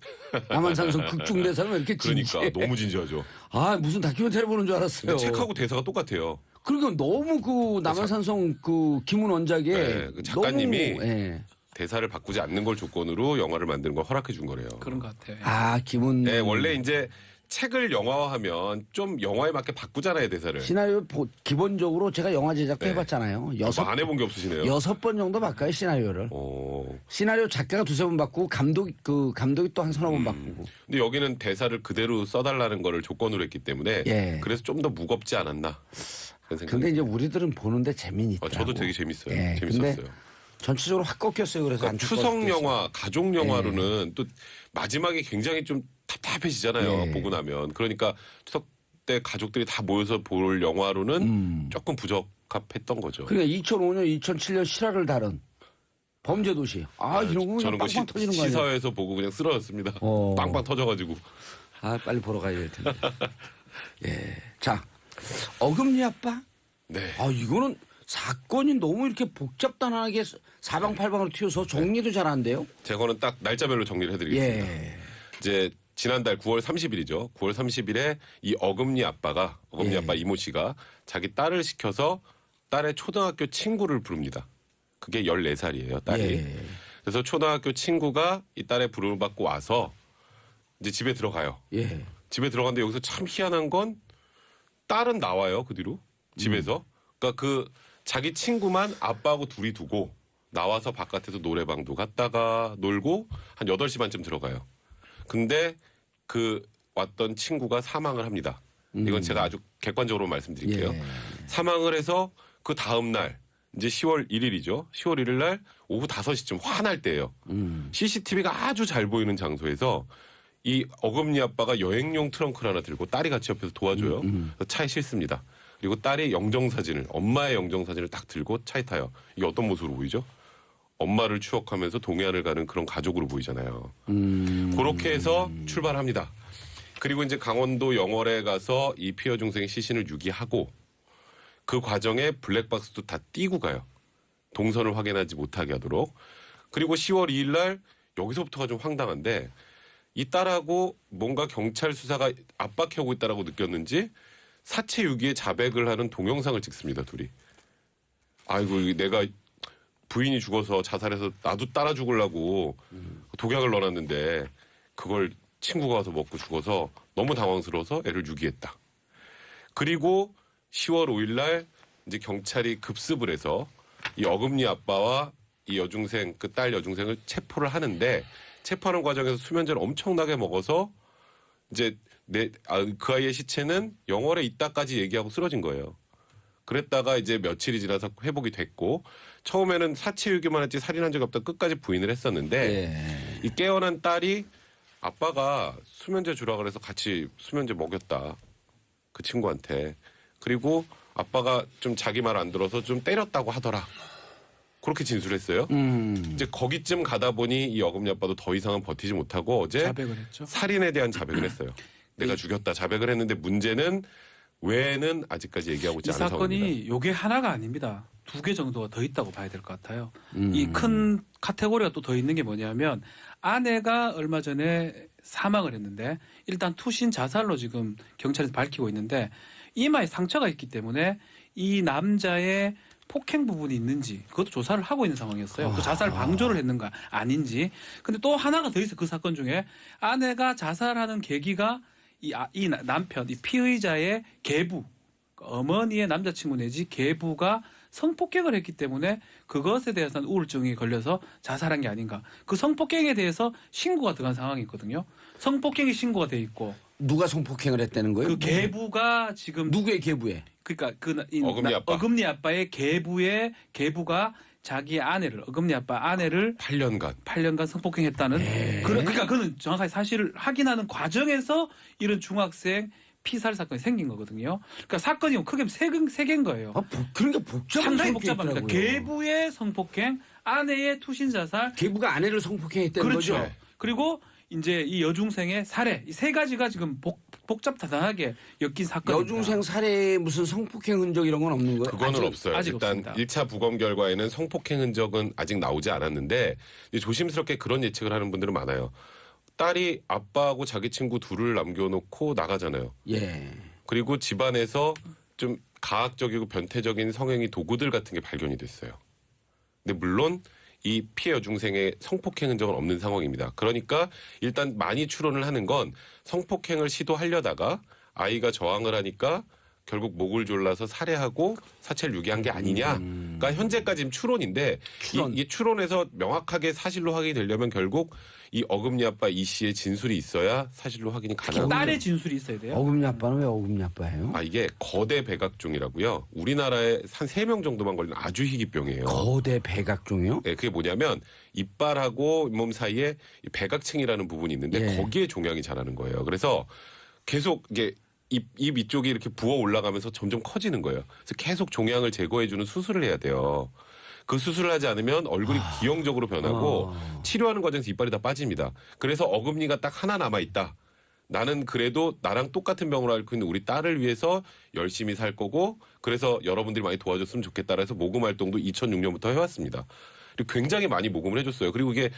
Speaker 1: 남한산성 극중 대사는 왜 이렇게 진지해?
Speaker 5: 그러니까 너무 진지하죠.
Speaker 1: 아, 무슨 다큐멘터리 보는 줄 알았어요.
Speaker 5: 책하고 대사가 똑같아요.
Speaker 1: 그러니까 너무 그 남한산성 그 김훈 원작에
Speaker 5: 네, 그 작가님이
Speaker 1: 너무, 예.
Speaker 5: 대사를 바꾸지 않는 걸 조건으로 영화를 만드는 걸 허락해 준 거래요.
Speaker 3: 그런 것 같아요. 예.
Speaker 1: 아, 김훈.
Speaker 5: 네, 원래 이제 책을 영화화하면 좀 영화에 맞게 바꾸잖아요 대사를.
Speaker 1: 시나리오 기본적으로 제가 영화 제작도
Speaker 5: 네.
Speaker 1: 해봤잖아요.
Speaker 5: 안 해본 게 없으시네요.
Speaker 1: 6번 정도 바꿔요, 시나리오를. 시나리오 작가가 두세 번 바꾸고 감독이 또 한 서너 번 바꾸고.
Speaker 5: 근데 여기는 대사를 그대로 써달라는 거를 조건으로 했기 때문에
Speaker 1: 예.
Speaker 5: 그래서 좀 더 무겁지 않았나. 그런 생각이
Speaker 1: 근데 이제 우리들은 보는데 재미는 있더라고.
Speaker 5: 저도 되게 재밌어요.
Speaker 1: 예,
Speaker 5: 재밌었어요.
Speaker 1: 근데 전체적으로 확 꺾였어요. 그래서 안
Speaker 5: 그러니까
Speaker 1: 줄
Speaker 5: 추석
Speaker 1: 것 같았어요.
Speaker 5: 영화, 가족 영화로는 또 마지막에 굉장히 좀 답답해지잖아요.
Speaker 1: 예.
Speaker 5: 보고 나면. 그러니까 추석 때 가족들이 다 모여서 볼 영화로는 조금 부적합했던 거죠.
Speaker 1: 그러니까 2005년, 2007년 실화를 다룬 범죄도시. 이런 거
Speaker 5: 저는
Speaker 1: 그냥
Speaker 5: 그
Speaker 1: 빵빵 터지는 거 아니에요?
Speaker 5: 시사회에서 보고 그냥 쓰러졌습니다.
Speaker 1: 어.
Speaker 5: 빵빵 터져가지고.
Speaker 1: 빨리 보러 가야 될 텐데. 예. 자, 어금니 아빠?
Speaker 5: 네.
Speaker 1: 이거는 사건이 너무 이렇게 복잡단하게 사방팔방으로 튀어서 정리도 잘 안 돼요?
Speaker 5: 제거는 딱 날짜별로 정리를 해드리겠습니다.
Speaker 1: 예.
Speaker 5: 이제 지난달 9월 30일이죠. 9월 30일에 이 어금니 아빠 이모 씨가 자기 딸을 시켜서 딸의 초등학교 친구를 부릅니다. 그게 14살이에요, 딸이.
Speaker 1: 예.
Speaker 5: 그래서 초등학교 친구가 이 딸의 부름을 받고 와서 이제 집에 들어가요.
Speaker 1: 예.
Speaker 5: 집에 들어갔는데 여기서 참 희한한 건 딸은 나와요, 그 뒤로. 집에서. 그러니까 그 자기 친구만 아빠하고 둘이 두고 나와서 바깥에서 노래방도 갔다가 놀고 한 8시 반쯤 들어가요. 근데 그 왔던 친구가 사망을 합니다. 이건 제가 아주 객관적으로 말씀드릴게요.
Speaker 1: 예.
Speaker 5: 사망을 해서 그 다음 날 이제 10월 1일이죠. 10월 1일 날 오후 5시쯤 화날 때예요. CCTV가 아주 잘 보이는 장소에서 이 어금니 아빠가 여행용 트렁크를 하나 들고 딸이 같이 옆에서 도와줘요. 그래서 차에 실습니다. 그리고 딸이 영정사진을 엄마의 영정사진을 딱 들고 차에 타요. 이게 어떤 모습으로 보이죠? 엄마를 추억하면서 동해안을 가는 그런 가족으로 보이잖아요. 그렇게 해서 출발합니다. 그리고 이제 강원도 영월에 가서 이 피해 중생의 시신을 유기하고 그 과정에 블랙박스도 다 띄고 가요. 동선을 확인하지 못하게 하도록. 그리고 10월 2일 날 여기서부터가 좀 황당한데 이 딸하고 뭔가 경찰 수사가 압박해오고 있다라고 느꼈는지 사체 유기에 자백을 하는 동영상을 찍습니다, 둘이. 아이고 내가 부인이 죽어서 자살해서 나도 따라 죽으려고 독약을 넣어놨는데 그걸 친구가 와서 먹고 죽어서 너무 당황스러워서 애를 유기했다. 그리고 10월 5일 날 이제 경찰이 급습을 해서 이 어금니 아빠와 이 여중생 그 딸 여중생을 체포를 하는데 체포하는 과정에서 수면제를 엄청나게 먹어서 이제 그 아이의 시체는 영월에 있다까지 얘기하고 쓰러진 거예요. 그랬다가 이제 며칠이 지나서 회복이 됐고 처음에는 사체유기만 했지 살인한 적이 없다 끝까지 부인을 했었는데 이 깨어난 딸이 아빠가 수면제 주라 그래서 같이 수면제 먹였다. 그 친구한테. 그리고 아빠가 좀 자기 말 안 들어서 좀 때렸다고 하더라. 그렇게 진술했어요. 이제 거기쯤 가다 보니 이 어금니 아빠도 더 이상은 버티지 못하고 어제
Speaker 3: 자백을 했죠.
Speaker 5: 살인에 대한 자백을 했어요. 내가 죽였다 자백을 했는데 문제는 왜는 아직까지 얘기하고 있지
Speaker 3: 이
Speaker 5: 않은 상황입니다.
Speaker 3: 사건이 요게 하나가 아닙니다. 2개 정도가 더 있다고 봐야 될 것 같아요. 이 큰 카테고리가 또 더 있는 게 뭐냐면 아내가 얼마 전에 사망을 했는데 일단 투신 자살로 지금 경찰에서 밝히고 있는데 이마에 상처가 있기 때문에 이 남자의 폭행 부분이 있는지 그것도 조사를 하고 있는 상황이었어요. 또 자살 방조를 했는가 아닌지. 근데 또 하나가 더 있어요. 그 사건 중에 아내가 자살하는 계기가 이 남편, 이 피의자의 계부, 어머니의 남자친구 내지 계부가 성폭행을 했기 때문에 그것에 대해서는 우울증이 걸려서 자살한 게 아닌가. 그 성폭행에 대해서 신고가 들어간 상황이 있거든요. 성폭행이 신고가 돼 있고.
Speaker 1: 누가 성폭행을 했다는 거예요?
Speaker 3: 그 계부가 지금
Speaker 1: 누구의 계부에?
Speaker 3: 그러니까
Speaker 5: 어금니 아빠.
Speaker 3: 아빠의 계부가 자기 아내를 어금니 아빠 아내를
Speaker 5: 8년간
Speaker 3: 성폭행했다는 그러니까 그는 정확하게 사실을 확인하는 과정에서 이런 중학생 피살 사건이 생긴 거거든요. 그러니까 사건이 크게 세 개인 거예요.
Speaker 1: 그러니까 복잡한
Speaker 3: 상당히
Speaker 1: 성폭행이
Speaker 3: 복잡합니다.
Speaker 1: 있더라고요.
Speaker 3: 계부의 성폭행, 아내의 투신 자살,
Speaker 1: 계부가 아내를 성폭행했다는
Speaker 3: 그렇죠.
Speaker 1: 거죠.
Speaker 3: 그리고 이제 이 여중생의 살해, 이 세 가지가 지금 복잡다단하게 엮인 사건입니다.
Speaker 1: 여중생 살해에 무슨 성폭행 흔적 이런 건 없는 거예요?
Speaker 5: 그거는 없어요.
Speaker 3: 아직
Speaker 5: 일단
Speaker 3: 없습니다.
Speaker 5: 1차 부검 결과에는 성폭행 흔적은 아직 나오지 않았는데 이제 조심스럽게 그런 예측을 하는 분들은 많아요. 딸이 아빠하고 자기 친구 둘을 남겨놓고 나가잖아요.
Speaker 1: 예.
Speaker 5: 그리고 집안에서 좀 가학적이고 변태적인 성행위 도구들 같은 게 발견이 됐어요. 근데 물론 이 피해 여중생의 성폭행 흔적은 없는 상황입니다. 그러니까 일단 많이 추론을 하는 건 성폭행을 시도하려다가 아이가 저항을 하니까 결국 목을 졸라서 살해하고 사체를 유기한 게 아니냐가 현재까지는 추론인데 이 추론에서 명확하게 사실로 확인이 되려면 결국 이 어금니 아빠 이 씨의 진술이 있어야 사실로 확인이 가능합니다.
Speaker 3: 딸의 진술이 있어야 돼요.
Speaker 1: 어금니 아빠는 왜 어금니 아빠예요?
Speaker 5: 이게 거대 백악종이라고요. 우리나라에 한 3명 정도만 걸리는 아주 희귀병이에요.
Speaker 1: 거대 백악종이요?
Speaker 5: 네, 그게 뭐냐면 이빨하고 잇몸 사이에 이 백악층이라는 부분이 있는데
Speaker 1: 예.
Speaker 5: 거기에 종양이 자라는 거예요. 그래서 계속 이게 입 이쪽이 이렇게 부어 올라가면서 점점 커지는 거예요. 그래서 계속 종양을 제거해주는 수술을 해야 돼요. 그 수술을 하지 않으면 얼굴이 기형적으로 변하고 치료하는 과정에서 이빨이 다 빠집니다. 그래서 어금니가 딱 하나 남아있다. 나는 그래도 나랑 똑같은 병으로 앓고 있는 우리 딸을 위해서 열심히 살 거고 그래서 여러분들이 많이 도와줬으면 좋겠다 해서 모금 활동도 2006년부터 해왔습니다. 그리고 굉장히 많이 모금을 해줬어요. 그리고 이게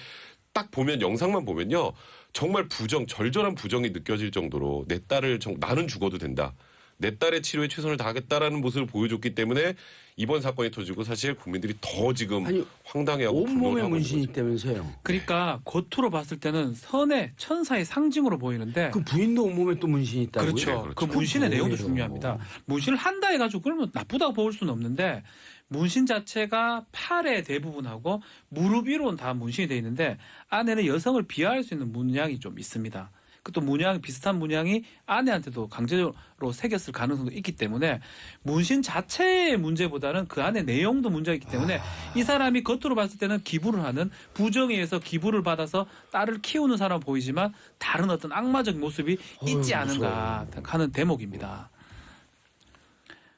Speaker 5: 딱 보면 영상만 보면요. 정말 절절한 부정이 느껴질 정도로 내 딸을 나는 죽어도 된다. 내 딸의 치료에 최선을 다하겠다라는 모습을 보여줬기 때문에 이번 사건이 터지고 사실 국민들이 더 지금 황당해하고
Speaker 1: 온몸에
Speaker 5: 분노하고
Speaker 1: 문신이
Speaker 5: 있는 거죠.
Speaker 1: 있다면서요.
Speaker 3: 그러니까 겉으로 봤을 때는 선의 천사의 상징으로 보이는데
Speaker 1: 그 부인도 온몸에 또 문신이 있다고요?
Speaker 3: 그렇죠. 그
Speaker 5: 그렇죠.
Speaker 3: 문신의 내용도
Speaker 1: 뭐예요?
Speaker 3: 중요합니다. 문신을 한다 해가지고 그러면 나쁘다고 볼 수는 없는데 문신 자체가 팔의 대부분하고 무릎 위로는 다 문신이 돼 있는데 안에는 여성을 비하할 수 있는 문양이 좀 있습니다. 또 비슷한 문양이 아내한테도 강제로 새겼을 가능성도 있기 때문에 문신 자체의 문제보다는 그 안에 내용도 문제가 있기 때문에 이 사람이 겉으로 봤을 때는 기부를 하는 부정에 의해서 기부를 받아서 딸을 키우는 사람 보이지만 다른 어떤 악마적 모습이 있지 않은가 하는 대목입니다.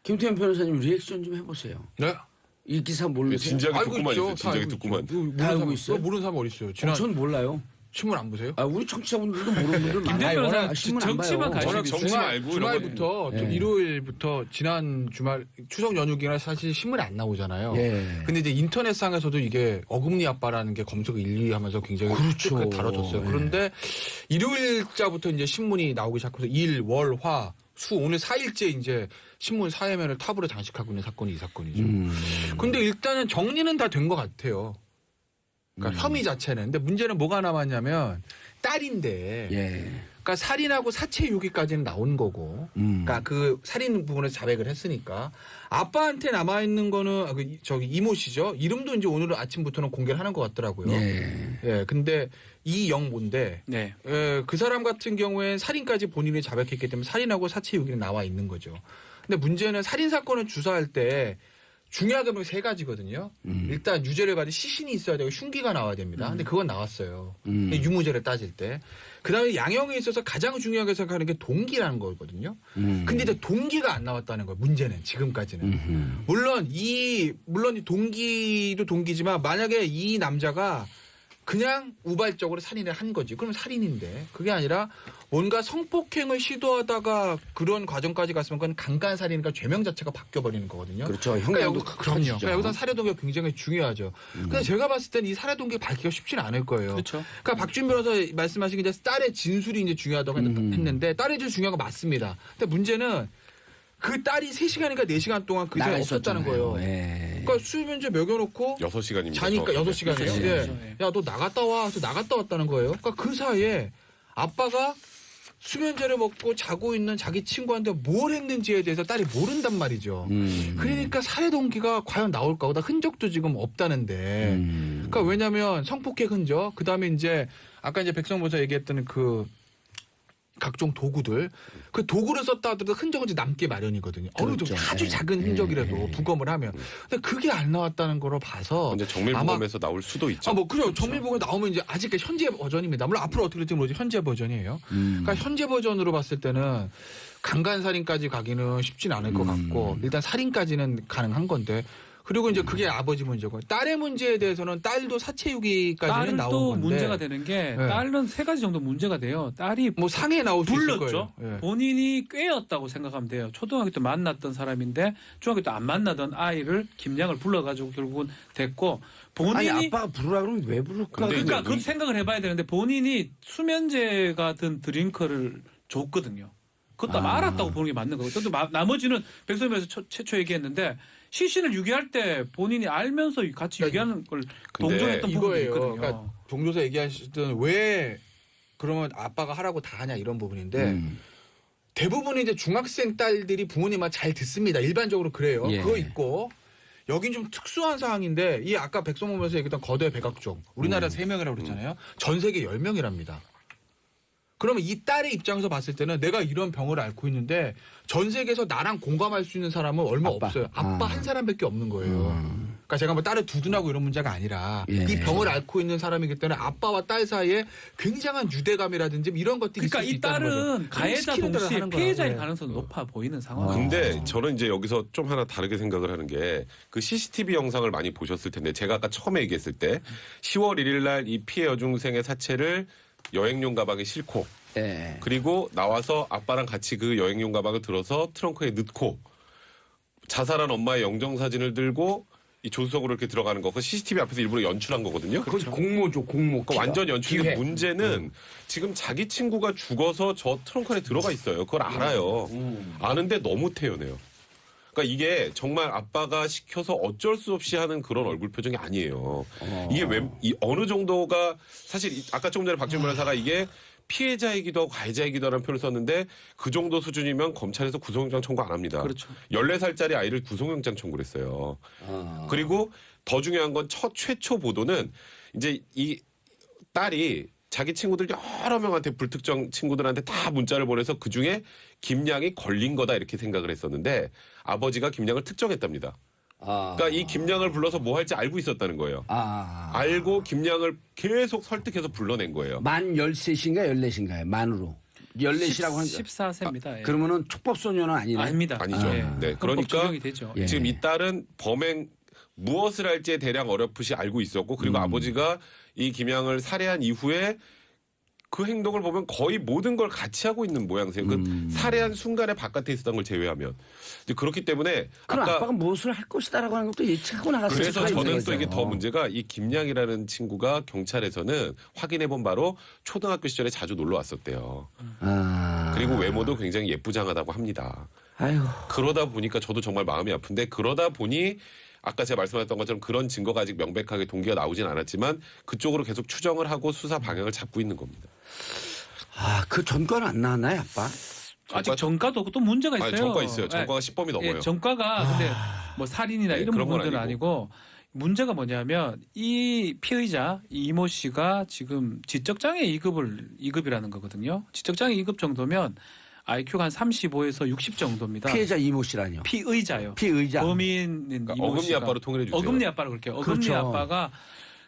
Speaker 1: 김태현 변호사님 리액션 좀 해보세요.
Speaker 4: 네?
Speaker 1: 이 기사 모르세요?
Speaker 5: 진작에
Speaker 4: 알고
Speaker 5: 듣고만
Speaker 4: 있죠.
Speaker 5: 있어요. 진작에 듣고만.
Speaker 1: 다 알고 있어요?
Speaker 4: 모르는 사람 어디 있어요? 지난
Speaker 1: 전 몰라요.
Speaker 4: 신문 안 보세요?
Speaker 1: 우리 청취자분들도 모르는 분들 많아요.
Speaker 3: 김태현 변호사
Speaker 1: 신문 안
Speaker 3: 정치만
Speaker 1: 봐요.
Speaker 3: 관심
Speaker 4: 저는
Speaker 3: 있어요.
Speaker 5: 정치 말고
Speaker 4: 주말부터
Speaker 1: 네.
Speaker 4: 좀 일요일부터 지난 주말 추석 연휴기나 사실 신문에 안 나오잖아요.
Speaker 1: 예.
Speaker 4: 근데 이제 인터넷상에서도 이게 어금니 아빠라는 게 검색 1, 2 하면서 굉장히
Speaker 1: 그렇죠.
Speaker 4: 다뤄졌어요.
Speaker 1: 예.
Speaker 4: 그런데 일요일자부터 이제 신문이 나오기 시작해서 일, 월, 화 오늘 4일째 이제 신문 사회면을 탑으로 장식하고 있는 사건이 이 사건이죠. 근데 일단은 정리는 다 된 것 같아요. 그러니까 혐의 자체는. 근데 문제는 뭐가 남았냐면 딸인데.
Speaker 1: 예.
Speaker 4: 그러니까 살인하고 사체 유기까지는 나온 거고. 그러니까 그 살인 부분에서 자백을 했으니까. 아빠한테 남아 있는 거는 저기 이모 씨죠. 이름도 이제 오늘 아침부터는 공개를 하는 것 같더라고요.
Speaker 1: 예.
Speaker 4: 예. 근데 이영모인데
Speaker 3: 네.
Speaker 4: 예, 그 사람 같은 경우엔 살인까지 본인이 자백했기 때문에 살인하고 사체 유기는 나와 있는 거죠. 근데 문제는 살인 사건을 주사할 때 중요하게 보면 세 가지거든요. 일단 유죄를 받은 시신이 있어야 되고 흉기가 나와야 됩니다. 근데 그건 나왔어요. 유무죄를 따질 때. 그다음에 양형에 있어서 가장 중요하게 생각하는 게 동기라는 거거든요. 근데 이제 동기가 안 나왔다는 거예요. 문제는 지금까지는. 물론 이 동기도 동기지만 만약에 이 남자가 그냥 우발적으로 살인을 한 거지. 그러면 살인인데 그게 아니라 뭔가 성폭행을 시도하다가 그런 과정까지 갔으면 그건 강간살인이니까 죄명 자체가 바뀌어버리는 거거든요.
Speaker 1: 그렇죠.
Speaker 4: 그러니까
Speaker 1: 형량도
Speaker 4: 그럼요.
Speaker 1: 커지죠.
Speaker 4: 그러니까 여기서 살해 동기가 굉장히 중요하죠. 근데 제가 봤을 때는 이 살해 동기 밝기가 쉽지는 않을 거예요.
Speaker 3: 그렇죠.
Speaker 4: 그러니까 박준 변호사 말씀하신 게 이제 딸의 진술이 이제 중요하다고 했는데 딸의 진술 중요한 거 맞습니다. 근데 문제는 그 딸이 3시간인가 4시간 동안 그 자리에 없었다는 거예요.
Speaker 1: 예.
Speaker 4: 그러니까 수면제 먹여놓고
Speaker 5: 6시간입니다.
Speaker 4: 자니까 6시간이에요.
Speaker 3: 시간이죠.
Speaker 4: 예. 야, 너 나갔다 와. 저 나갔다 왔다는 거예요. 그러니까 그 사이에 아빠가 수면제를 먹고 자고 있는 자기 친구한테 뭘 했는지에 대해서 딸이 모른단 말이죠. 그러니까 살해 동기가 과연 나올까? 나 흔적도 지금 없다는데. 그러니까 왜냐면 성폭행 흔적, 그 다음에 이제 아까 이제 백성모사 얘기했던 그 각종 도구들, 그 도구를 썼다 하더라도 흔적은 남게 마련이거든요. 어느 정도
Speaker 1: 그렇죠.
Speaker 4: 아주 작은 흔적이라도 부검을 하면. 근데 그게 안 나왔다는 거로 봐서.
Speaker 5: 이제 정밀부검에서 나올 수도 있죠.
Speaker 4: 그죠. 정밀보고 나오면 이제 아직 현재 버전입니다. 물론 앞으로 어떻게 될지 모르지 현재 버전이에요. 그러니까 현재 버전으로 봤을 때는 강간살인까지 가기는 쉽진 않을 것 같고 일단 살인까지는 가능한 건데 그리고 이제 그게 아버지 문제고 딸의 문제에 대해서는 딸도 사체유기까지는
Speaker 3: 딸은
Speaker 4: 나온
Speaker 3: 또
Speaker 4: 건데
Speaker 3: 문제가 되는 게
Speaker 4: 네.
Speaker 3: 딸은 3가지 정도 문제가 돼요. 딸이
Speaker 4: 뭐 상해 나올 수 있을
Speaker 3: 불렀죠.
Speaker 4: 거예요. 예.
Speaker 3: 본인이 꾀였다고 생각하면 돼요. 초등학교 때 만났던 사람인데 중학교 때 안 만나던 아이를 김양을 불러가지고 결국은 됐고 본인이
Speaker 1: 아니 아빠가 부르라 그러면 왜 부를까?
Speaker 5: 근데
Speaker 3: 그러니까
Speaker 5: 이제
Speaker 3: 그 생각을 해봐야 되는데 본인이 수면제 같은 드링크를 줬거든요. 그것도 아마 알았다고 보는 게 맞는 거고. 또 나머지는 백성면에서 최초 얘기했는데 시신을 유기할 때 본인이 알면서 같이 유기하는 걸
Speaker 5: 근데
Speaker 3: 동조했던 부분이
Speaker 4: 이거예요.
Speaker 3: 있거든요.
Speaker 4: 그러니까 종조사 얘기하시던 왜 그러면 아빠가 하라고 다 하냐 이런 부분인데 대부분의 이제 중학생 딸들이 부모님만 잘 듣습니다. 일반적으로 그래요.
Speaker 1: 예.
Speaker 4: 그거 있고 여긴 좀 특수한 상황인데 이 아까 백성모면서 얘기했던 거대 백악종 우리나라 3명이라고 그랬잖아요. 전 세계 10명이랍니다. 그러면 이 딸의 입장에서 봤을 때는 내가 이런 병을 앓고 있는데 전 세계에서 나랑 공감할 수 있는 사람은 얼마
Speaker 1: 아빠.
Speaker 4: 없어요. 아빠 한 사람밖에 없는 거예요. 그러니까 제가 뭐 딸을 두둔하고 이런 문제가 아니라
Speaker 1: 예.
Speaker 4: 이 병을 앓고 있는 사람이기 때문에 아빠와 딸 사이에 굉장한 유대감이라든지 이런 것들이
Speaker 3: 그러니까
Speaker 4: 있을 수
Speaker 3: 이
Speaker 4: 있다는 거죠.
Speaker 3: 딸은 가해자
Speaker 4: 시키는 대로
Speaker 3: 동시에
Speaker 4: 하는 거야.
Speaker 3: 피해자일
Speaker 4: 네.
Speaker 3: 가능성이 높아 보이는 상황.
Speaker 5: 근데 저는 이제 여기서 좀 하나 다르게 생각을 하는 게 그 CCTV 영상을 많이 보셨을 텐데 제가 아까 처음에 얘기했을 때 10월 1일 날 이 피해 여중생의 사체를 여행용 가방에 싣고
Speaker 1: 예.
Speaker 5: 그리고 나와서 아빠랑 같이 그 여행용 가방을 들어서 트렁크에 넣고 자살한 엄마의 영정사진을 들고 이 조수석으로 이렇게 들어가는 거. 그 CCTV 앞에서 일부러 연출한 거거든요.
Speaker 1: 그 공모죠, 공모.
Speaker 5: 그 완전 연출인데
Speaker 1: 기획.
Speaker 5: 문제는 지금 자기 친구가 죽어서 저 트렁크 안에 들어가 있어요. 그걸 알아요. 아는데 너무 태연해요. 그러니까 이게 정말 아빠가 시켜서 어쩔 수 없이 하는 그런 얼굴 표정이 아니에요. 이게 어느 정도가 사실 아까 조금 전에 박준 변호사가 이게 피해자이기도 하고 가해자이기도 하는 표현을 썼는데 그 정도 수준이면 검찰에서 구속영장 청구 안 합니다.
Speaker 3: 그렇죠.
Speaker 5: 14살짜리 아이를 구속영장 청구를 했어요. 그리고 더 중요한 건 최초 보도는 이제 이 딸이 자기 친구들 여러 명한테 불특정 친구들한테 다 문자를 보내서 그중에 김양이 걸린 거다 이렇게 생각을 했었는데 아버지가 김양을 특정했답니다. 그러니까 이 김양을 불러서 뭐 할지 알고 있었다는 거예요. 알고 김양을 계속 설득해서 불러낸 거예요.
Speaker 1: 만 13인가 14인가요? 만으로. 14시라고 하는
Speaker 3: 14세입니다.
Speaker 1: 그러면 촉법소년은 아니네.
Speaker 3: 아닙니다.
Speaker 5: 아니죠.
Speaker 3: 예.
Speaker 5: 네,
Speaker 3: 헌법
Speaker 5: 그러니까
Speaker 3: 적용이 되죠.
Speaker 1: 예.
Speaker 5: 지금 이 딸은 범행 무엇을 할지에 대략 어렴풋이 알고 있었고 그리고 아버지가 이 김양을 살해한 이후에 그 행동을 보면 거의 모든 걸 같이 하고 있는 모양새예요. 그 살해한 순간에 바깥에 있었던 걸 제외하면. 이제 그렇기 때문에
Speaker 1: 그럼
Speaker 5: 아까
Speaker 1: 아빠가 무엇을 할 것이다라고 하는 것도 예측하고 나갔을
Speaker 5: 그래서
Speaker 1: 수가 있는
Speaker 5: 저는
Speaker 1: 거죠.
Speaker 5: 또 이게 더 문제가 이 김양이라는 친구가 경찰에서는 확인해 본 바로 초등학교 시절에 자주 놀러 왔었대요.
Speaker 1: 아.
Speaker 5: 그리고 외모도 굉장히 예쁘장하다고 합니다.
Speaker 1: 아유.
Speaker 5: 그러다 보니까 저도 정말 마음이 아픈데 그러다 보니 아까 제가 말씀하셨던 것처럼 그런 증거가 아직 명백하게 동기가 나오진 않았지만 그쪽으로 계속 추정을 하고 수사 방향을 잡고 있는 겁니다.
Speaker 1: 아, 그 전과는 안 나왔나요, 아빠?
Speaker 3: 아직 전과도 없고 또 문제가 있어요.
Speaker 5: 아니, 전과 있어요. 전과가 10범이 넘어요.
Speaker 3: 예, 전과가 근데 뭐 살인이나
Speaker 5: 네,
Speaker 3: 이런
Speaker 5: 그런 건
Speaker 3: 부분들은 아니고 문제가 뭐냐면 이 피의자 이모 씨가 지금 지적장애 2급이라는 거거든요. 지적장애 2급 정도면 IQ가 한 35에서 60 정도입니다.
Speaker 1: 피해자 이모 씨라뇨.
Speaker 3: 피의자요.
Speaker 1: 피의자.
Speaker 3: 범인은
Speaker 5: 그러니까
Speaker 3: 이모
Speaker 5: 어금니
Speaker 3: 씨가.
Speaker 5: 아빠로 통일해 주세요.
Speaker 3: 어금니 아빠로 그렇게 어금니
Speaker 1: 그렇죠.
Speaker 3: 아빠가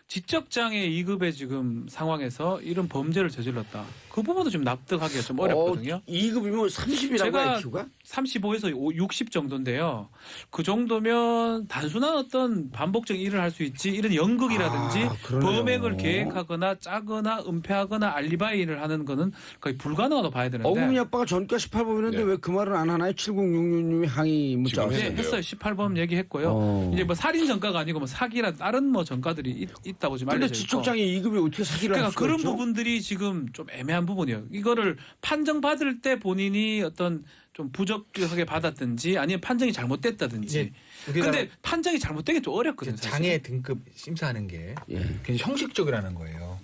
Speaker 3: 지적장애 2급의 지금 상황에서 이런 범죄를 저질렀다. 그 부분도 좀 납득하기가 좀 어렵거든요.
Speaker 1: 2급이면 30이라고
Speaker 3: 제가
Speaker 1: IQ가?
Speaker 3: 35에서 60 정도인데요. 그 정도면 단순한 어떤 반복적 일을 할 수 있지 이런 연극이라든지
Speaker 1: 아, 그러네요.
Speaker 3: 범행을 계획하거나 짜거나 은폐하거나 알리바이를 하는 거는 거의 불가능하다고 봐야 되는데
Speaker 1: 어금니 아빠가 전과 18범이는데
Speaker 5: 네.
Speaker 1: 왜 그 말은 안 하나요? 7066님이 항의 문자
Speaker 5: 지금
Speaker 1: 왔어요.
Speaker 3: 네, 했어요. 18범 얘기했고요.
Speaker 1: 어.
Speaker 3: 이제 뭐 살인 전과가 아니고 뭐 사기나 다른 뭐 전과들이 있다고 지금
Speaker 1: 근데
Speaker 3: 알려져 있고.
Speaker 1: 지적장애 2급이 어떻게 사기를 할
Speaker 3: 그러니까
Speaker 1: 수가
Speaker 3: 그런
Speaker 1: 있죠?
Speaker 3: 부분들이 지금 좀 애매한 부분이에요. 이거를 판정받을 때 본인이 어떤 좀 부적하게 받았든지 아니면 판정이 잘못됐다든지.
Speaker 4: 이제 우리나라
Speaker 3: 근데 판정이 잘못되기 좀 어렵거든요. 사실.
Speaker 4: 장애 등급 심사하는 게
Speaker 1: 예.
Speaker 4: 굉장히 형식적이라는 거예요.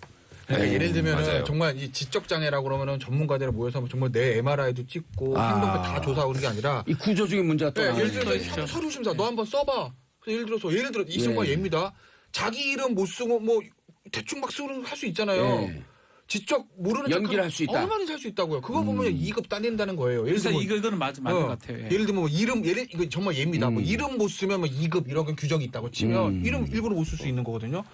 Speaker 4: 그러니까
Speaker 1: 네,
Speaker 4: 예를 들면은
Speaker 5: 맞아요.
Speaker 4: 정말 이 지적 장애라고 그러면은 전문가들이 모여서 정말 내 MRI도 찍고
Speaker 1: 아.
Speaker 4: 행동도 다 조사하고 그런 게 아니라
Speaker 1: 이 구조적인 문제가 또
Speaker 4: 네,
Speaker 1: 나오네.
Speaker 4: 예를 들어서
Speaker 3: 있죠.
Speaker 4: 서류 심사 너 한번 써봐. 그래서 예를 들어 이승과
Speaker 1: 예.
Speaker 4: 얘입니다. 자기 이름 못 쓰고 뭐 대충 막 쓰는 할 수 있잖아요.
Speaker 1: 예.
Speaker 4: 지적 모르는
Speaker 1: 연기를
Speaker 4: 척
Speaker 1: 할 수 있다.
Speaker 4: 얼마나 할 수 있다고요. 그거 보면 2급 따낸다는 거예요. 예를
Speaker 3: 그래서
Speaker 4: 들면
Speaker 3: 이거는 맞는 것 같아요. 예.
Speaker 4: 예를 들면 뭐 이름 이거 정말 얘입니다. 뭐 이름 못 쓰면 뭐 2급 이런 건 규정이 있다고 치면 이름 일부러 못 쓸 수 있는 거거든요.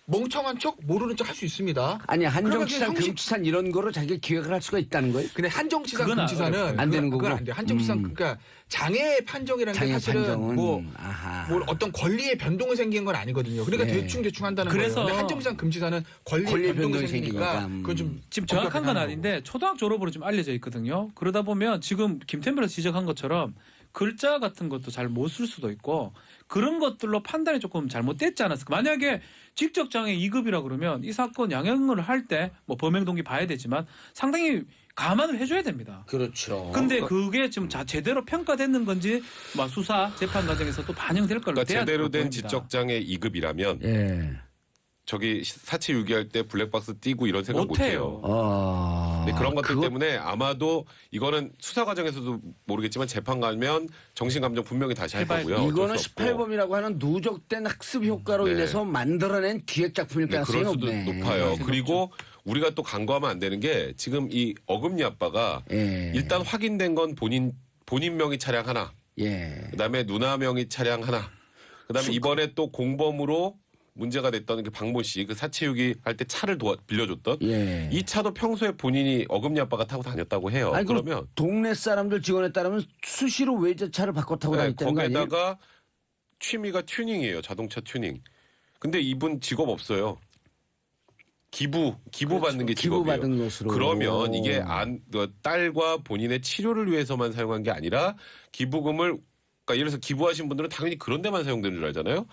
Speaker 4: 멍청한 척 모르는 척 할 수 있습니다.
Speaker 1: 아니 한정치산,
Speaker 4: 그러면
Speaker 1: 금치산 이런 거로 자기가 기획을 할 수가 있다는 거예요?
Speaker 4: 근데 한정치산
Speaker 3: 그건
Speaker 4: 금치산은
Speaker 1: 안 되는
Speaker 4: 그건
Speaker 1: 거고.
Speaker 4: 안 돼요. 한정치산 그러니까 장애 판정이라는 게
Speaker 1: 장애
Speaker 4: 사실은
Speaker 1: 판정은
Speaker 4: 뭐
Speaker 1: 아하.
Speaker 4: 뭘 어떤 권리의 변동이 생긴 건 아니거든요. 그러니까
Speaker 1: 네.
Speaker 4: 대충 한다는
Speaker 3: 그래서
Speaker 4: 거예요. 근데 한정치산 금치산은 권리의
Speaker 1: 권리의
Speaker 4: 변동이
Speaker 1: 변동이
Speaker 4: 생기니까
Speaker 1: 생기니까.
Speaker 4: 그건 좀
Speaker 3: 지금 정확한 건
Speaker 4: 엄격하게
Speaker 3: 아닌데 초등학 졸업으로 좀 알려져 있거든요. 그러다 보면 지금 김태민에서 지적한 것처럼 글자 같은 것도 잘 못 쓸 수도 있고 그런 것들로 판단이 조금 잘못됐지 않았을까. 만약에 직접장애 2급이라 그러면 이 사건 양형을 할 때 뭐 범행 동기 봐야 되지만 상당히 감안을 해줘야 됩니다.
Speaker 1: 그렇죠.
Speaker 3: 근데 그게 지금 제대로 평가됐는 건지 막 수사 재판 과정에서 또 반영될 걸로
Speaker 5: 그러니까
Speaker 3: 돼야
Speaker 5: 제대로 된
Speaker 3: 보입니다.
Speaker 5: 지적장애 2급이라면
Speaker 1: 예.
Speaker 5: 저기 사치 유기할 때 블랙박스 띄고 이런 생각
Speaker 3: 못해요.
Speaker 5: 못해요.
Speaker 1: 아.
Speaker 5: 근데 그런 것들
Speaker 1: 그거-
Speaker 5: 때문에 아마도 이거는 수사 과정에서도 모르겠지만 재판 가면 정신감정 분명히 다시 할
Speaker 3: 해봐야
Speaker 5: 거고요.
Speaker 1: 이거는
Speaker 5: 어쩔 수 없고.
Speaker 1: 18범이라고 하는 누적된 학습 효과로
Speaker 5: 네.
Speaker 1: 인해서 만들어낸 기획 작품일
Speaker 5: 네,
Speaker 1: 가능성이
Speaker 5: 그럴 수도
Speaker 1: 높네.
Speaker 5: 높아요.
Speaker 3: 네,
Speaker 5: 그리고 우리가 또 간과하면 안 되는 게 지금 이 어금니 아빠가
Speaker 1: 예.
Speaker 5: 일단 확인된 건 본인 명의 차량 하나,
Speaker 1: 예.
Speaker 5: 그다음에 누나 명의 차량 하나, 그다음에 이번에 또 공범으로 문제가 됐던 그 박모 씨, 그 사체유기 할 때 차를 빌려줬던
Speaker 1: 예.
Speaker 5: 이 차도 평소에 본인이 어금니 아빠가 타고 다녔다고 해요.
Speaker 1: 아니, 그럼
Speaker 5: 그러면
Speaker 1: 동네 사람들 직원에 따르면 수시로 외제차를 바꿔 타고
Speaker 5: 네,
Speaker 1: 다녔다는 거 아니에요?
Speaker 5: 거기에다가 취미가 튜닝이에요. 자동차 튜닝. 근데 이분 직업 없어요. 기부 받는 게 직업이에요.
Speaker 1: 기부받은 것으로.
Speaker 5: 그러면 이게 딸과 본인의 치료를 위해서만 사용한 게 아니라 기부금을 그러니까 예를 들어서 기부하신 분들은 당연히 그런 데만 사용되는 줄 알잖아요.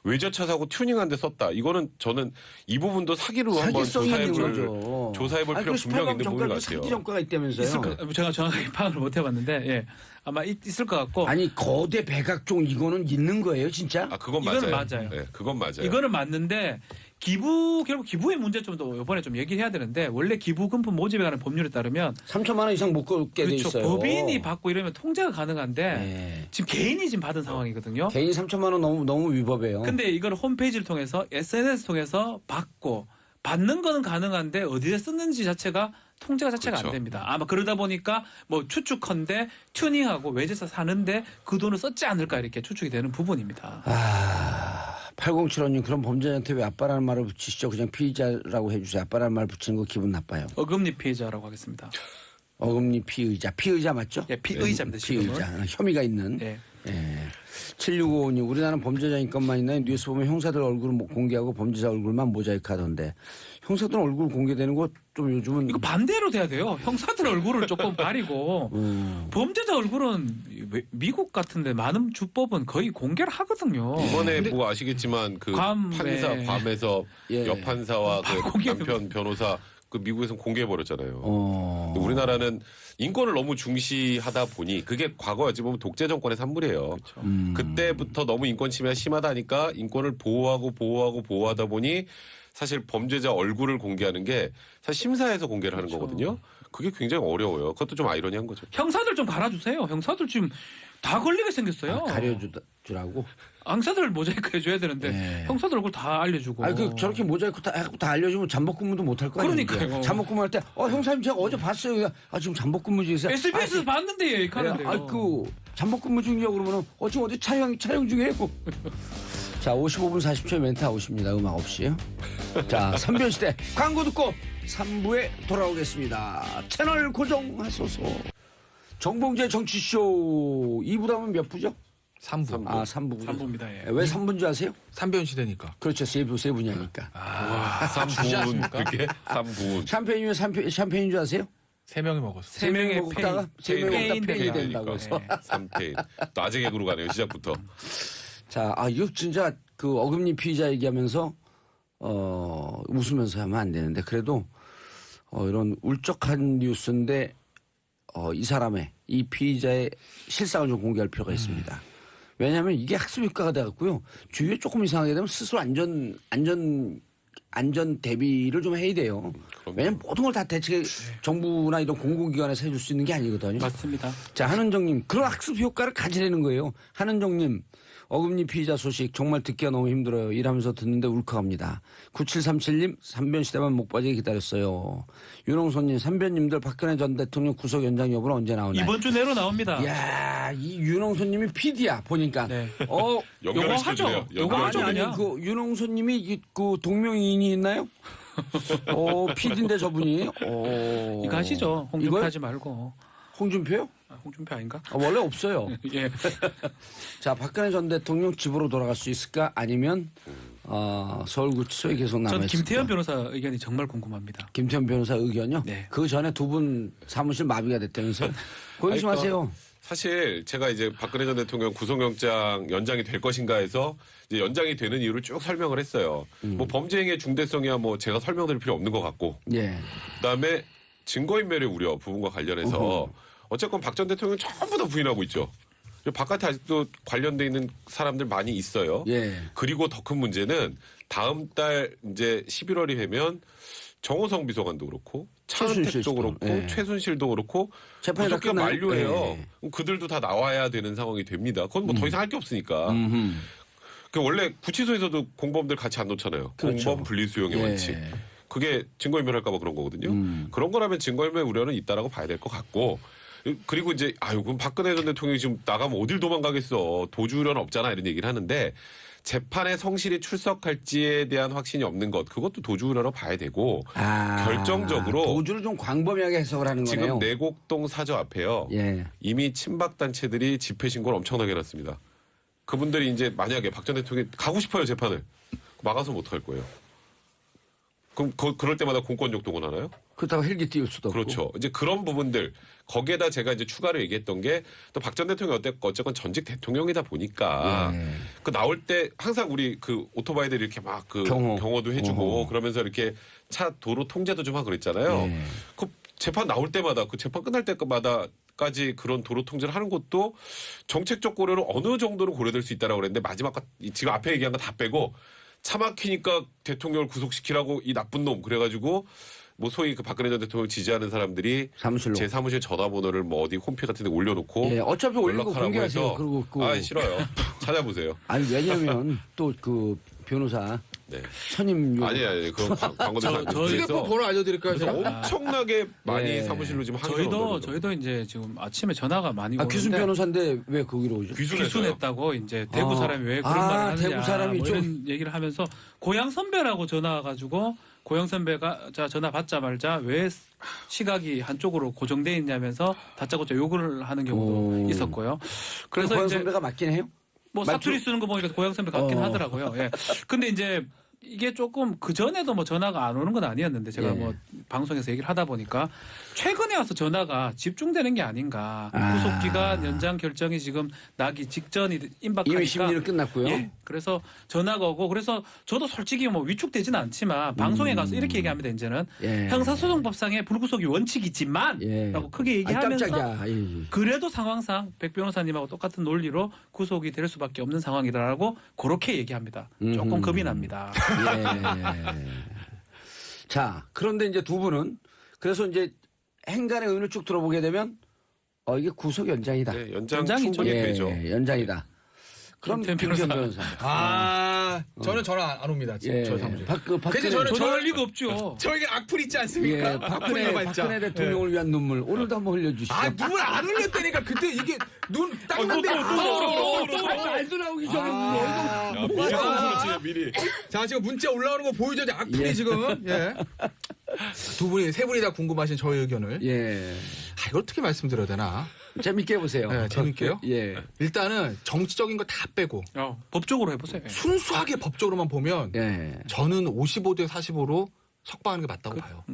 Speaker 5: 외제차 사고 튜닝한 데 썼다. 이거는 저는 이 부분도 사기로 한번
Speaker 1: 사기성이 있는 거죠.
Speaker 5: 조사해볼 필요 분명히 있는 부분 같아요.
Speaker 1: 사기 전과가 있다면서요?
Speaker 3: 있을 거, 제가 정확하게 파악을 못 해봤는데 예. 아마 있을 것 같고
Speaker 1: 아니 거대 백악종 이거는 있는 거예요 진짜?
Speaker 5: 아 그건
Speaker 3: 이거는
Speaker 5: 맞아요.
Speaker 3: 맞아요.
Speaker 5: 네, 그건 맞아요.
Speaker 3: 이거는 맞는데 결국 기부의 문제점도 이번에 좀 얘기를 해야 되는데 원래 기부금품 모집에 관한 법률에 따르면
Speaker 1: 3천만 원 이상 못 걷게 돼
Speaker 3: 그렇죠.
Speaker 1: 있어요.
Speaker 3: 법인이 받고 이러면 통제가 가능한데
Speaker 1: 네.
Speaker 3: 지금 개인이 지금 받은 상황이거든요.
Speaker 1: 개인 3천만 원 너무 위법해요.
Speaker 3: 근데 이걸 홈페이지를 통해서 SNS 통해서 받고 받는 거는 가능한데 어디에 썼는지 자체가 통제가 자체가
Speaker 5: 그렇죠.
Speaker 3: 안 됩니다. 아마 그러다 보니까 뭐 추측컨대 튜닝하고 외제차 사는데 그 돈을 썼지 않을까 이렇게 추측이 되는 부분입니다.
Speaker 1: 8075님 그럼 범죄자한테 왜 아빠라는 말을 붙이시죠? 그냥 피의자라고 해주세요. 아빠라는 말 붙이는 거 기분 나빠요.
Speaker 3: 어금니 피해자라고 하겠습니다.
Speaker 1: 어금니 피의자. 피의자 맞죠?
Speaker 3: 예, 피의자입니다. 지금은.
Speaker 1: 피의자. 혐의가 있는.
Speaker 3: 예.
Speaker 1: 예. 7655님, 우리나라는 범죄자 인권만 있나요? 뉴스 보면 형사들 얼굴을 공개하고 범죄자 얼굴만 모자이크 하던데. 형사들 얼굴 공개되는 거 좀 요즘은.
Speaker 3: 이거 반대로 돼야 돼요. 형사들 얼굴을 조금 가리고 범죄자 얼굴은 미국 같은데 많은 주법은 거의 공개를 하거든요.
Speaker 5: 이번에 뭐 아시겠지만 그 판사 괌에서
Speaker 1: 예.
Speaker 5: 여판사와 그 남편 변호사 그 미국에서 공개해 버렸잖아요. 우리나라는 인권을 너무 중시하다 보니 그게 과거 어찌 보면 독재 정권의 산물이에요. 그때부터 너무 인권 침해가 심하다니까 인권을 보호하다 보니 사실 범죄자 얼굴을 공개하는 게 사실 심사에서 공개를 하는 거거든요. 그게 굉장히 어려워요. 그것도 좀 아이러니한 거죠.
Speaker 3: 형사들 좀 갈아주세요. 형사들 지금 다 걸리게 생겼어요.
Speaker 1: 가려주라고?
Speaker 3: 형사들 모자이크 해줘야 되는데
Speaker 1: 네.
Speaker 3: 형사들 얼굴 다 알려주고.
Speaker 1: 아니, 저렇게 모자이크 다 알려주면 잠복근무도 못 할 거 아니에요.
Speaker 3: 그러니까요.
Speaker 1: 잠복근무 할 때, 형사님 제가 어제 봤어요. 지금 잠복근무 중이세요.
Speaker 3: SBS에서 봤는데 얘기하는데요.
Speaker 1: 잠복근무 중이라고 그러면은, 지금 어디 촬영 중이에요. 자, 55분 40초에 멘트 나오십니다. 음악 없이요. 자, 3변시대 광고 듣고 3부에 돌아오겠습니다. 채널 고정하소서. 정봉재 정치쇼 2부 다음은 몇 부죠?
Speaker 4: 3부.
Speaker 1: 3부군요.
Speaker 3: 3부입니다. 예.
Speaker 1: 왜 3부인 줄 아세요?
Speaker 4: 3변 시대니까.
Speaker 1: 그렇죠. 세 분야니까.
Speaker 5: 3분 그게 3분.
Speaker 1: 샴페인이면 샴페인인 줄 아세요?
Speaker 4: 3명이 먹었어.
Speaker 1: 3명이 먹다가 3명이 먹다 페인이 된다고 해서.
Speaker 5: 3페인. 또 아재 개그로 가네요. 시작부터.
Speaker 1: 자, 이거 진짜 그 어금니 피의자 얘기하면서 웃으면서 하면 안 되는데 그래도 이런 울적한 뉴스인데 이 사람의 이 피의자의 실상을 좀 공개할 필요가 있습니다. 왜냐하면 이게 학습 효과가 돼갖고요. 주위에 조금 이상하게 되면 스스로 안전 대비를 좀 해야 돼요. 왜냐하면 모든 걸 다 대체 정부나 이런 공공기관에서 해줄 수 있는 게 아니거든요.
Speaker 3: 맞습니다.
Speaker 1: 자, 한은정님, 그런 학습 효과를 가지려는 거예요. 한은정님, 어금니 피의자 소식 정말 듣기가 너무 힘들어요. 일하면서 듣는데 울컥합니다. 9737님, 3변 시대만 목 빠지게 기다렸어요. 윤홍선님, 3변님들 박근혜 전 대통령 구속 연장 여부는 언제 나오나요?
Speaker 3: 이번 주 내로 나옵니다.
Speaker 1: 이야, 이 윤홍선님이 PD야, 보니까.
Speaker 3: 네.
Speaker 5: 연결을 시켜주네요.
Speaker 3: 요거 하죠.
Speaker 1: 아니,
Speaker 3: 그냥.
Speaker 1: 그 윤홍선님이 그 동명이인이 있나요? PD인데 저분이.
Speaker 3: 이거 하시죠. 홍준표
Speaker 1: 이거요?
Speaker 3: 하지 말고.
Speaker 1: 홍준표요?
Speaker 3: 홍준표 아닌가?
Speaker 1: 원래 없어요.
Speaker 3: 예.
Speaker 1: 자, 박근혜 전 대통령 집으로 돌아갈 수 있을까? 아니면 서울구치소에 계속
Speaker 3: 전
Speaker 1: 남아있을까?
Speaker 3: 김태현 변호사 의견이 정말 궁금합니다.
Speaker 1: 김태현 변호사 의견요?
Speaker 3: 네.
Speaker 1: 그 전에 두 분 사무실 마비가 됐다면서요? 거기 좀 하세요.
Speaker 5: 사실 제가 이제 박근혜 전 대통령 구속영장 연장이 될 것인가 해서 이제 연장이 되는 이유를 쭉 설명을 했어요. 뭐 범죄행위의 중대성이야 뭐 제가 설명드릴 필요 없는 것 같고.
Speaker 1: 예.
Speaker 5: 그다음에 증거인멸의 우려 부분과 관련해서 어쨌건 박 전 대통령 전부 다 부인하고 있죠. 바깥에 아직도 관련돼 있는 사람들 많이 있어요.
Speaker 1: 예.
Speaker 5: 그리고 더 큰 문제는 다음 달 이제 11월이 되면 정호성 비서관도 그렇고 차은택도 그렇고
Speaker 1: 예.
Speaker 5: 최순실도 그렇고
Speaker 1: 재판이 다
Speaker 5: 구속기가
Speaker 1: 끝나요?
Speaker 5: 만료해요.
Speaker 1: 예.
Speaker 5: 그럼 그들도 다 나와야 되는 상황이 됩니다. 그건 뭐 더 이상 할 게 없으니까. 그 원래 구치소에서도 공범들 같이 안 놓잖아요.
Speaker 1: 그렇죠.
Speaker 5: 공범 분리수용의
Speaker 1: 예.
Speaker 5: 원칙. 그게 증거인멸할까봐 그런 거거든요. 그런 거라면 증거인멸 우려는 있다라고 봐야 될 것 같고. 그리고 이제 그럼 박근혜 전 대통령이 지금 나가면 어딜 도망가겠어. 도주 우려는 없잖아 이런 얘기를 하는데 재판에 성실히 출석할지에 대한 확신이 없는 것 그것도 도주 우려로 봐야 되고 결정적으로
Speaker 1: 도주를 좀 광범위하게 해석을 하는
Speaker 5: 지금
Speaker 1: 거네요.
Speaker 5: 내곡동 사저 앞에요.
Speaker 1: 예.
Speaker 5: 이미 친박 단체들이 집회 신고를 엄청나게 해놨습니다. 그분들이 이제 만약에 박 전 대통령이 가고 싶어요 재판을 막아서 못 할 거예요. 그럼 그럴 때마다 공권력 동원하나요?
Speaker 1: 그렇다고 헬기 띄울 수도 없고.
Speaker 5: 그렇죠. 이제 그런 부분들 거기에다 제가 이제 추가로 얘기했던 게 또 박 전 대통령이 어쨌건 전직 대통령이다 보니까
Speaker 1: 예.
Speaker 5: 그 나올 때 항상 우리 그 오토바이들이 이렇게 막 그 경호도 해주고 그러면서 이렇게 차 도로 통제도 좀 하고 그랬잖아요.
Speaker 1: 예.
Speaker 5: 그 재판 나올 때마다 그 재판 끝날 때마다까지 그런 도로 통제를 하는 것도 정책적 고려는 어느 정도는 고려될 수 있다라고 그랬는데 마지막 지금 앞에 얘기한 거 다 빼고 차 막히니까 대통령을 구속시키라고 이 나쁜 놈 그래가지고 뭐 소위 그 박근혜 전 대통령 지지하는 사람들이
Speaker 1: 사무실로.
Speaker 5: 제 사무실 전화번호를 뭐 어디 홈페이지 같은 데 올려놓고
Speaker 1: 예, 어차피 올리고
Speaker 5: 연락하라고
Speaker 1: 공개하세요.
Speaker 5: 해서
Speaker 1: 그리고
Speaker 5: 싫어요. 찾아보세요.
Speaker 1: 아니 왜냐면 또 그 변호사
Speaker 5: 네.
Speaker 1: 선임
Speaker 5: 아니 그런 광고들
Speaker 4: 휴대폰 번호 알려드릴까요? 제가?
Speaker 5: 엄청나게 많이
Speaker 1: 예.
Speaker 5: 사무실로 지금 항의를
Speaker 3: 저희도 이제 지금 아침에 전화가 많이 오는데
Speaker 1: 귀순 변호사인데 왜 거기로 오죠?
Speaker 3: 귀순했다고 이제 대구 사람이 왜 그런 말을 하느냐
Speaker 1: 대구 사람이
Speaker 3: 뭐
Speaker 1: 좀-
Speaker 3: 이런 얘기를 하면서 고향 선배라고 전화 와가지고 고영 선배가 자 전화 받자마자 왜 시각이 한쪽으로 고정돼 있냐면서 다짜고짜 욕을 하는 경우도 있었고요.
Speaker 1: 그래서 고영 선배가 맞긴 해요?
Speaker 3: 뭐
Speaker 1: 맞죠?
Speaker 3: 사투리 쓰는 거 보니까 고영 선배 같긴 하더라고요. 예. 근데 이제 이게 조금 그 전에도 뭐 전화가 안 오는 건 아니었는데 제가
Speaker 1: 예.
Speaker 3: 뭐 방송에서 얘기를 하다 보니까 최근에 와서 전화가 집중되는 게 아닌가.
Speaker 1: 아.
Speaker 3: 구속 기간 연장 결정이 지금 나기 직전이 임박하니까.
Speaker 1: 이미 심리는 끝났고요.
Speaker 3: 예. 그래서 전화가 오고 그래서 저도 솔직히 뭐 위축되지는 않지만 방송에 가서 이렇게 얘기합니다. 이제는
Speaker 1: 예.
Speaker 3: 형사소송법상의 불구속이 원칙이지만
Speaker 1: 예.
Speaker 3: 라고 크게
Speaker 1: 아이,
Speaker 3: 얘기하면서
Speaker 1: 깜짝이야. 예.
Speaker 3: 그래도 상황상 백 변호사님하고 똑같은 논리로 구속이 될 수밖에 없는 상황이다라고 그렇게 얘기합니다. 조금 겁이 납니다.
Speaker 1: 예. 자, 그런데 이제 두 분은 그래서 이제 행간의 의견을 쭉 들어보게 되면 이게 구속 연장이다.
Speaker 5: 네, 연장
Speaker 3: 연장이죠.
Speaker 5: 충분히
Speaker 1: 예,
Speaker 5: 되죠.
Speaker 1: 연장이다. 그럼
Speaker 3: 김태현
Speaker 1: 김태현
Speaker 3: 변호사.
Speaker 1: 변호사.
Speaker 4: 저는 전화 안 옵니다. 지금
Speaker 1: 예.
Speaker 4: 저 사무실.
Speaker 1: 박근혜
Speaker 4: 저는
Speaker 3: 전화할 리가 없죠.
Speaker 4: 저에게 악플 있지 않습니까?
Speaker 1: 예, 박근혜 대통령을 위한 눈물 오늘도 한번 흘려주시죠.
Speaker 4: 눈을 안 흘렸다니까. 그때 이게 눈 닦는데
Speaker 1: 말도 나오기 전에
Speaker 5: 야, 미리 선수로 치네, 미리.
Speaker 4: 자, 지금 문자 올라오는 거 보이죠? 악플이
Speaker 1: 예.
Speaker 4: 지금. 예. 세 분이 다 궁금하신 저의 의견을.
Speaker 1: 예.
Speaker 4: 이거 어떻게 말씀드려야 되나?
Speaker 1: 재밌게 해보세요.
Speaker 4: 네, 재밌게요?
Speaker 1: 예.
Speaker 4: 일단은 정치적인 거 다 빼고
Speaker 3: 법적으로 해보세요.
Speaker 4: 순수하게 법적으로만 보면
Speaker 1: 예.
Speaker 4: 저는 55대 45로 석방하는 게 맞다고 봐요.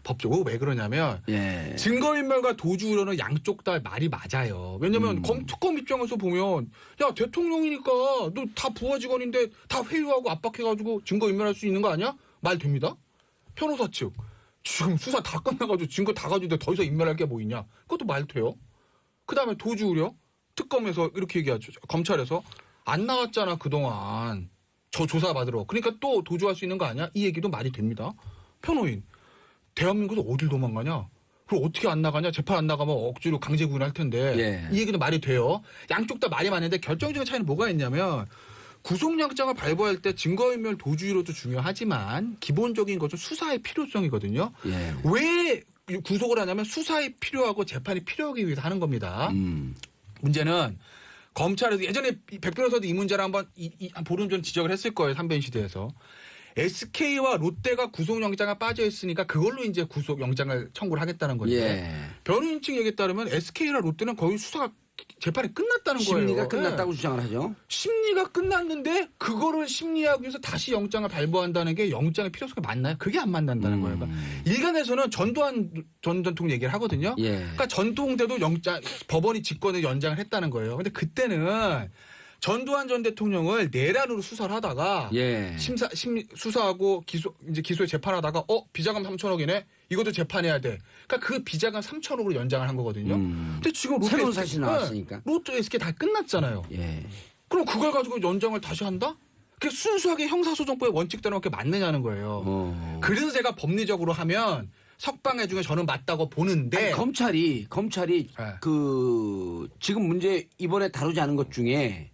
Speaker 4: 법적으로. 왜 그러냐면
Speaker 1: 예.
Speaker 4: 증거인멸과 도주 우려는 양쪽 다 말이 맞아요. 왜냐면 특검 입장에서 보면 야 대통령이니까 너 다 부하 직원인데 다 회유하고 압박해가지고 증거인멸할 수 있는 거 아니야? 말 됩니다. 변호사 측 지금 수사 다 끝나가지고 증거 다 가지고 더 이상 인멸할 게 뭐 있냐? 그것도 말 돼요. 그다음에 도주 우려 특검에서 이렇게 얘기하죠. 검찰에서 안 나갔잖아 그동안 저 조사 받으러. 그러니까 또 도주할 수 있는 거 아니야? 이 얘기도 말이 됩니다. 변호인 대한민국에서 어딜 도망가냐? 그럼 어떻게 안 나가냐? 재판 안 나가면 억지로 강제 구인할 텐데
Speaker 1: 예.
Speaker 4: 이 얘기도 말이 돼요. 양쪽 다 말이 많은데 결정적인 차이는 뭐가 있냐면 구속영장을 발부할 때 증거인멸 도주의료도 중요하지만 기본적인 것은 수사의 필요성이거든요.
Speaker 1: 예.
Speaker 4: 왜 구속을 하냐면 수사에 필요하고 재판이 필요하기 위해서 하는 겁니다. 문제는 검찰에서 예전에 백 변호사도 이 문제를 한번 한 보름 전 지적을 했을 거예요. 삼변 시대에서. SK와 롯데가 구속영장에 빠져 있으니까 그걸로 이제 구속영장을 청구를 하겠다는 건데
Speaker 1: 예.
Speaker 4: 변호인 측 얘기에 따르면 SK나 롯데는 거의 수사가 재판이 끝났다는 거예요.
Speaker 1: 심리가 끝났다고
Speaker 4: 네.
Speaker 1: 주장을 하죠.
Speaker 4: 심리가 끝났는데 그거를 심리하기 위해서 다시 영장을 발부한다는 게 영장의 필요성이 맞나요? 그게 안 맞는다는 거예요. 그러니까 일간에서는 전두환 전 대통령 얘기를 하거든요.
Speaker 1: 예.
Speaker 4: 그러니까 전통대도 법원이 직권에 연장을 했다는 거예요. 근데 그때는 전두환 전 대통령을 내란으로 수사를 하다가
Speaker 1: 예.
Speaker 4: 수사하고 기소에 재판하다가 비자금 3천억이네. 이것도 재판해야 돼. 그러니까 그 비자금 3천억으로 연장을 한 거거든요. 근데 지금 롯데
Speaker 1: 새로운
Speaker 4: SK,
Speaker 1: 사실이 나왔으니까.
Speaker 4: 롯데 SK 다 끝났잖아요.
Speaker 1: 예.
Speaker 4: 그럼 그걸 가지고 연장을 다시 한다? 그게 순수하게 형사소송법의 원칙대로밖에 맞느냐는 거예요. 그래서 제가 법리적으로 하면 석방해 중에 저는 맞다고 보는데
Speaker 1: 아니, 검찰이
Speaker 4: 네.
Speaker 1: 그 지금 문제 이번에 다루지 않은 것 중에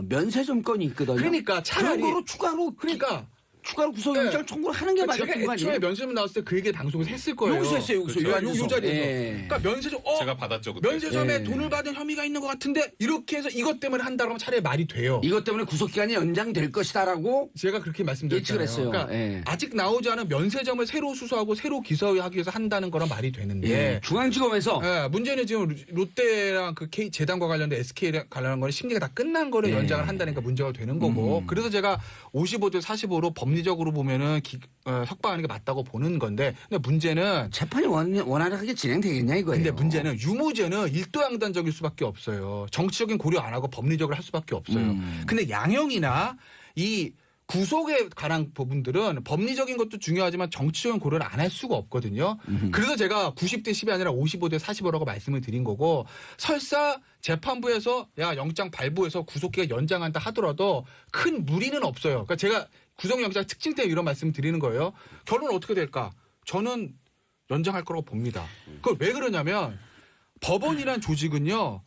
Speaker 1: 면세점권이 있거든요.
Speaker 4: 그러니까 차라리
Speaker 1: 그런 거로 추가로 구속영장 청구를 하는 게 맞을
Speaker 4: 제가
Speaker 1: 거
Speaker 4: 애초에
Speaker 1: 아니에요?
Speaker 4: 면세점 나왔을 때 그 얘기 방송에서 했을 거예요.
Speaker 1: 여기서 했어요. 여기서
Speaker 5: 그렇죠.
Speaker 4: 요 자리에서.
Speaker 1: 예.
Speaker 4: 그러니까 면세점
Speaker 5: 제가 받았죠, 그때.
Speaker 4: 면세점에
Speaker 1: 예.
Speaker 4: 돈을 받은 혐의가 있는 것 같은데 이렇게 해서 이것 때문에 한다고 하면 차라리 말이 돼요.
Speaker 1: 이것 때문에 구속기간이 연장될 것이다라고
Speaker 4: 제가 그렇게 말씀드렸잖아요.
Speaker 1: 예측을 했어요.
Speaker 4: 그러니까
Speaker 1: 예.
Speaker 4: 아직 나오지 않은 면세점을 새로 수사하고 새로 기소하기 위해서 한다는 거랑 말이 되는데
Speaker 1: 예. 중앙지검에서
Speaker 4: 예, 문제는 지금 롯데랑 그 재단과 관련된 SK랑 관련한 거는 심리가 다 끝난 거를
Speaker 1: 예.
Speaker 4: 연장을 한다니까 문제가 되는 거고 그래서 제가 55대 45로 법리적으로 보면은 석방하는 게 맞다고 보는 건데 근데 문제는
Speaker 1: 재판이 원활하게 진행되겠냐 이거예요.
Speaker 4: 근데 문제는 유무죄는 일도양단적일 수밖에 없어요. 정치적인 고려 안 하고 법리적으로 할 수밖에 없어요. 근데 양형이나 이 구속에 관한 부분들은 법리적인 것도 중요하지만 정치적인 고려를 안 할 수가 없거든요. 그래서 제가 90대 10이 아니라 55대 45라고 말씀을 드린 거고 설사 재판부에서 야 영장 발부해서 구속기가 연장한다 하더라도 큰 무리는 없어요. 그러니까 제가 구속영장 특징 때문에 이런 말씀을 드리는 거예요. 결론은 어떻게 될까? 저는 연장할 거라고 봅니다. 그걸 왜 그러냐면 법원이란 조직은요.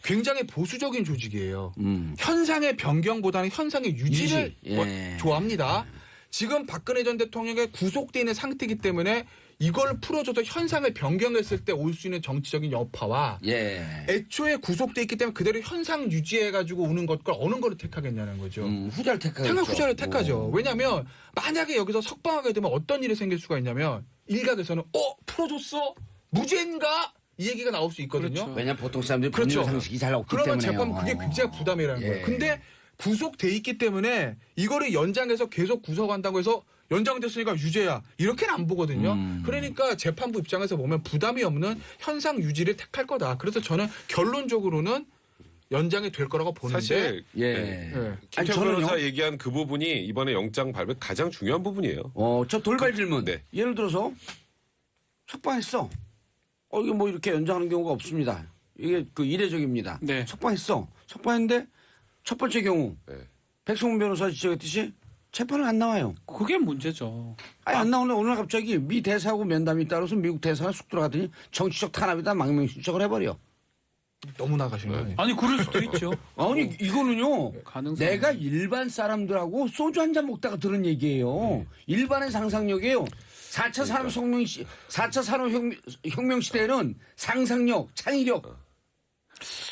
Speaker 4: 굉장히 보수적인 조직이에요. 현상의 변경보다는 현상의 유지를
Speaker 1: 예.
Speaker 4: 좋아합니다. 지금 박근혜 전 대통령이 구속돼 있는 상태이기 때문에 이걸 풀어줘서 현상을 변경했을 때 올 수 있는 정치적인 여파와
Speaker 1: 예.
Speaker 4: 애초에 구속돼 있기 때문에 그대로 현상 유지해가지고 오는 것과 어느 거를 택하겠냐는 거죠.
Speaker 1: 후자를 택하겠죠.
Speaker 4: 당연히 후자를 택하죠. 왜냐하면 만약에 여기서 석방하게 되면 어떤 일이 생길 수가 있냐면 일각에서는 풀어줬어? 무죄인가? 이 얘기가 나올 수 있거든요.
Speaker 3: 그렇죠.
Speaker 1: 왜냐면 보통 사람들이
Speaker 4: 그렇죠.
Speaker 1: 법률 상식이 잘 없기
Speaker 4: 그러면
Speaker 1: 때문에요.
Speaker 4: 재판 그게 굉장히 부담이라는
Speaker 1: 예.
Speaker 4: 거예요. 근데 구속돼 있기 때문에 이거를 연장해서 계속 구속한다고 해서 연장됐으니까 유죄야. 이렇게는 안 보거든요. 그러니까 재판부 입장에서 보면 부담이 없는 현상 유지를 택할 거다. 그래서 저는 결론적으로는 연장이 될 거라고 보는데
Speaker 5: 사실
Speaker 1: 예.
Speaker 4: 네.
Speaker 1: 아니,
Speaker 5: 김태형
Speaker 1: 저는요.
Speaker 5: 변호사 얘기한 그 부분이 이번에 영장 발부 가장 중요한 부분이에요.
Speaker 1: 저 돌발 질문.
Speaker 5: 네.
Speaker 1: 예를 들어서 석방했어. 이게 뭐 이렇게 연장하는 경우가 없습니다. 이게 그 이례적입니다.
Speaker 3: 네.
Speaker 1: 석방했어. 석방했는데 첫 번째 경우
Speaker 5: 네.
Speaker 1: 백성문 변호사 지적했듯이 재판은 안 나와요.
Speaker 3: 그게 문제죠.
Speaker 1: 아니 안 나오는데 오늘 갑자기 미 대사하고 면담이 따라서 미국 대사가 쑥 들어가더니 정치적 탄압이다 망명신청을 해버려.
Speaker 4: 너무 나가시는 거예요.
Speaker 3: 아니 그럴 수도 있죠.
Speaker 1: 아니 이거는요.
Speaker 3: 가능성.
Speaker 1: 내가 일반 사람들하고 소주 한 잔 먹다가 들은 얘기예요. 일반의 상상력이에요. 4차 산업혁명 시대에는 상상력, 창의력.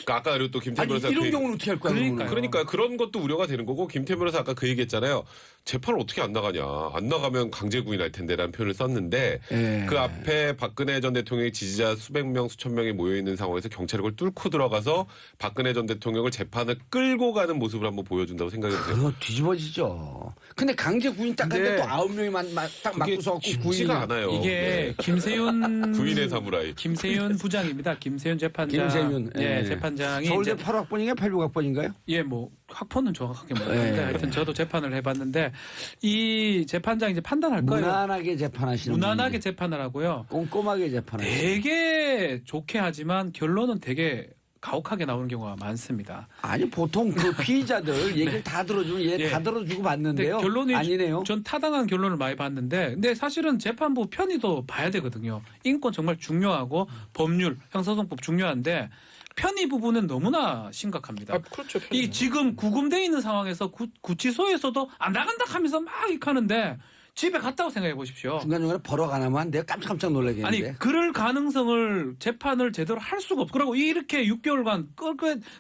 Speaker 5: 그러니까 아까 그리고 또 김태형
Speaker 1: 아니
Speaker 5: 변호사
Speaker 1: 이런 경우는 어떻게 할 거야?
Speaker 3: 그러니까요.
Speaker 5: 그러니까 그런 것도 우려가 되는 거고 김태형 변호사 아까 그 얘기했잖아요. 재판을 어떻게 안 나가냐. 안 나가면 강제 구인할 텐데라는 표현을 썼는데
Speaker 1: 예.
Speaker 5: 그 앞에 박근혜 전 대통령의 지지자 수백 명 수천 명이 모여 있는 상황에서 경찰이 그걸 뚫고 들어가서 박근혜 전 대통령을 재판을 끌고 가는 모습을 한번 보여준다고 생각이 들어요.
Speaker 1: 그거 뒤집어지죠. 근데 강제 구인 딱 하는데
Speaker 3: 근데
Speaker 1: 또 9명이 딱
Speaker 5: 그게
Speaker 1: 맞고서
Speaker 5: 쉽지가
Speaker 1: 구인이
Speaker 5: 않아요.
Speaker 3: 이게
Speaker 5: 네.
Speaker 3: 김세윤
Speaker 5: 구인의 사무라이.
Speaker 3: 김세윤 부장입니다. 김세윤 재판장.
Speaker 1: 김세윤.
Speaker 3: 예, 재판장이
Speaker 1: 서울대
Speaker 3: 이제
Speaker 1: 8학번인가요? 86학번인가요?
Speaker 3: 예, 뭐 학번은 정확하게 모르는데
Speaker 1: 예.
Speaker 3: 하여튼 저도 재판을 해봤는데 이 재판장이 이제 판단할 거예요.
Speaker 1: 무난하게 재판하시는
Speaker 3: 무난하게
Speaker 1: 분이지.
Speaker 3: 재판을 하고요.
Speaker 1: 꼼꼼하게 재판하시는
Speaker 3: 되게 좋게 하지만 결론은 되게 가혹하게 나오는 경우가 많습니다.
Speaker 1: 아니 보통 그 피의자들 얘기를 다 들어주면 얘
Speaker 3: 예.
Speaker 1: 다 들어주고
Speaker 3: 근데
Speaker 1: 봤는데요.
Speaker 3: 결론이
Speaker 1: 아니네요.
Speaker 3: 전 타당한 결론을 많이 봤는데 근데 사실은 재판부 편의도 봐야 되거든요. 인권 정말 중요하고 법률, 형사소송법 중요한데 편의 부분은 너무나 심각합니다.
Speaker 4: 그렇죠.
Speaker 3: 이 지금 구금돼 있는 상황에서 구치소에서도 안 나간다 하면서 막 익하는데 집에 갔다고 생각해 보십시오.
Speaker 1: 중간중간에 버럭 안 하면 내가 깜짝깜짝 놀라겠는데.
Speaker 3: 아니 그럴 가능성을 재판을 제대로 할 수가 없고 그리고 이렇게 6개월간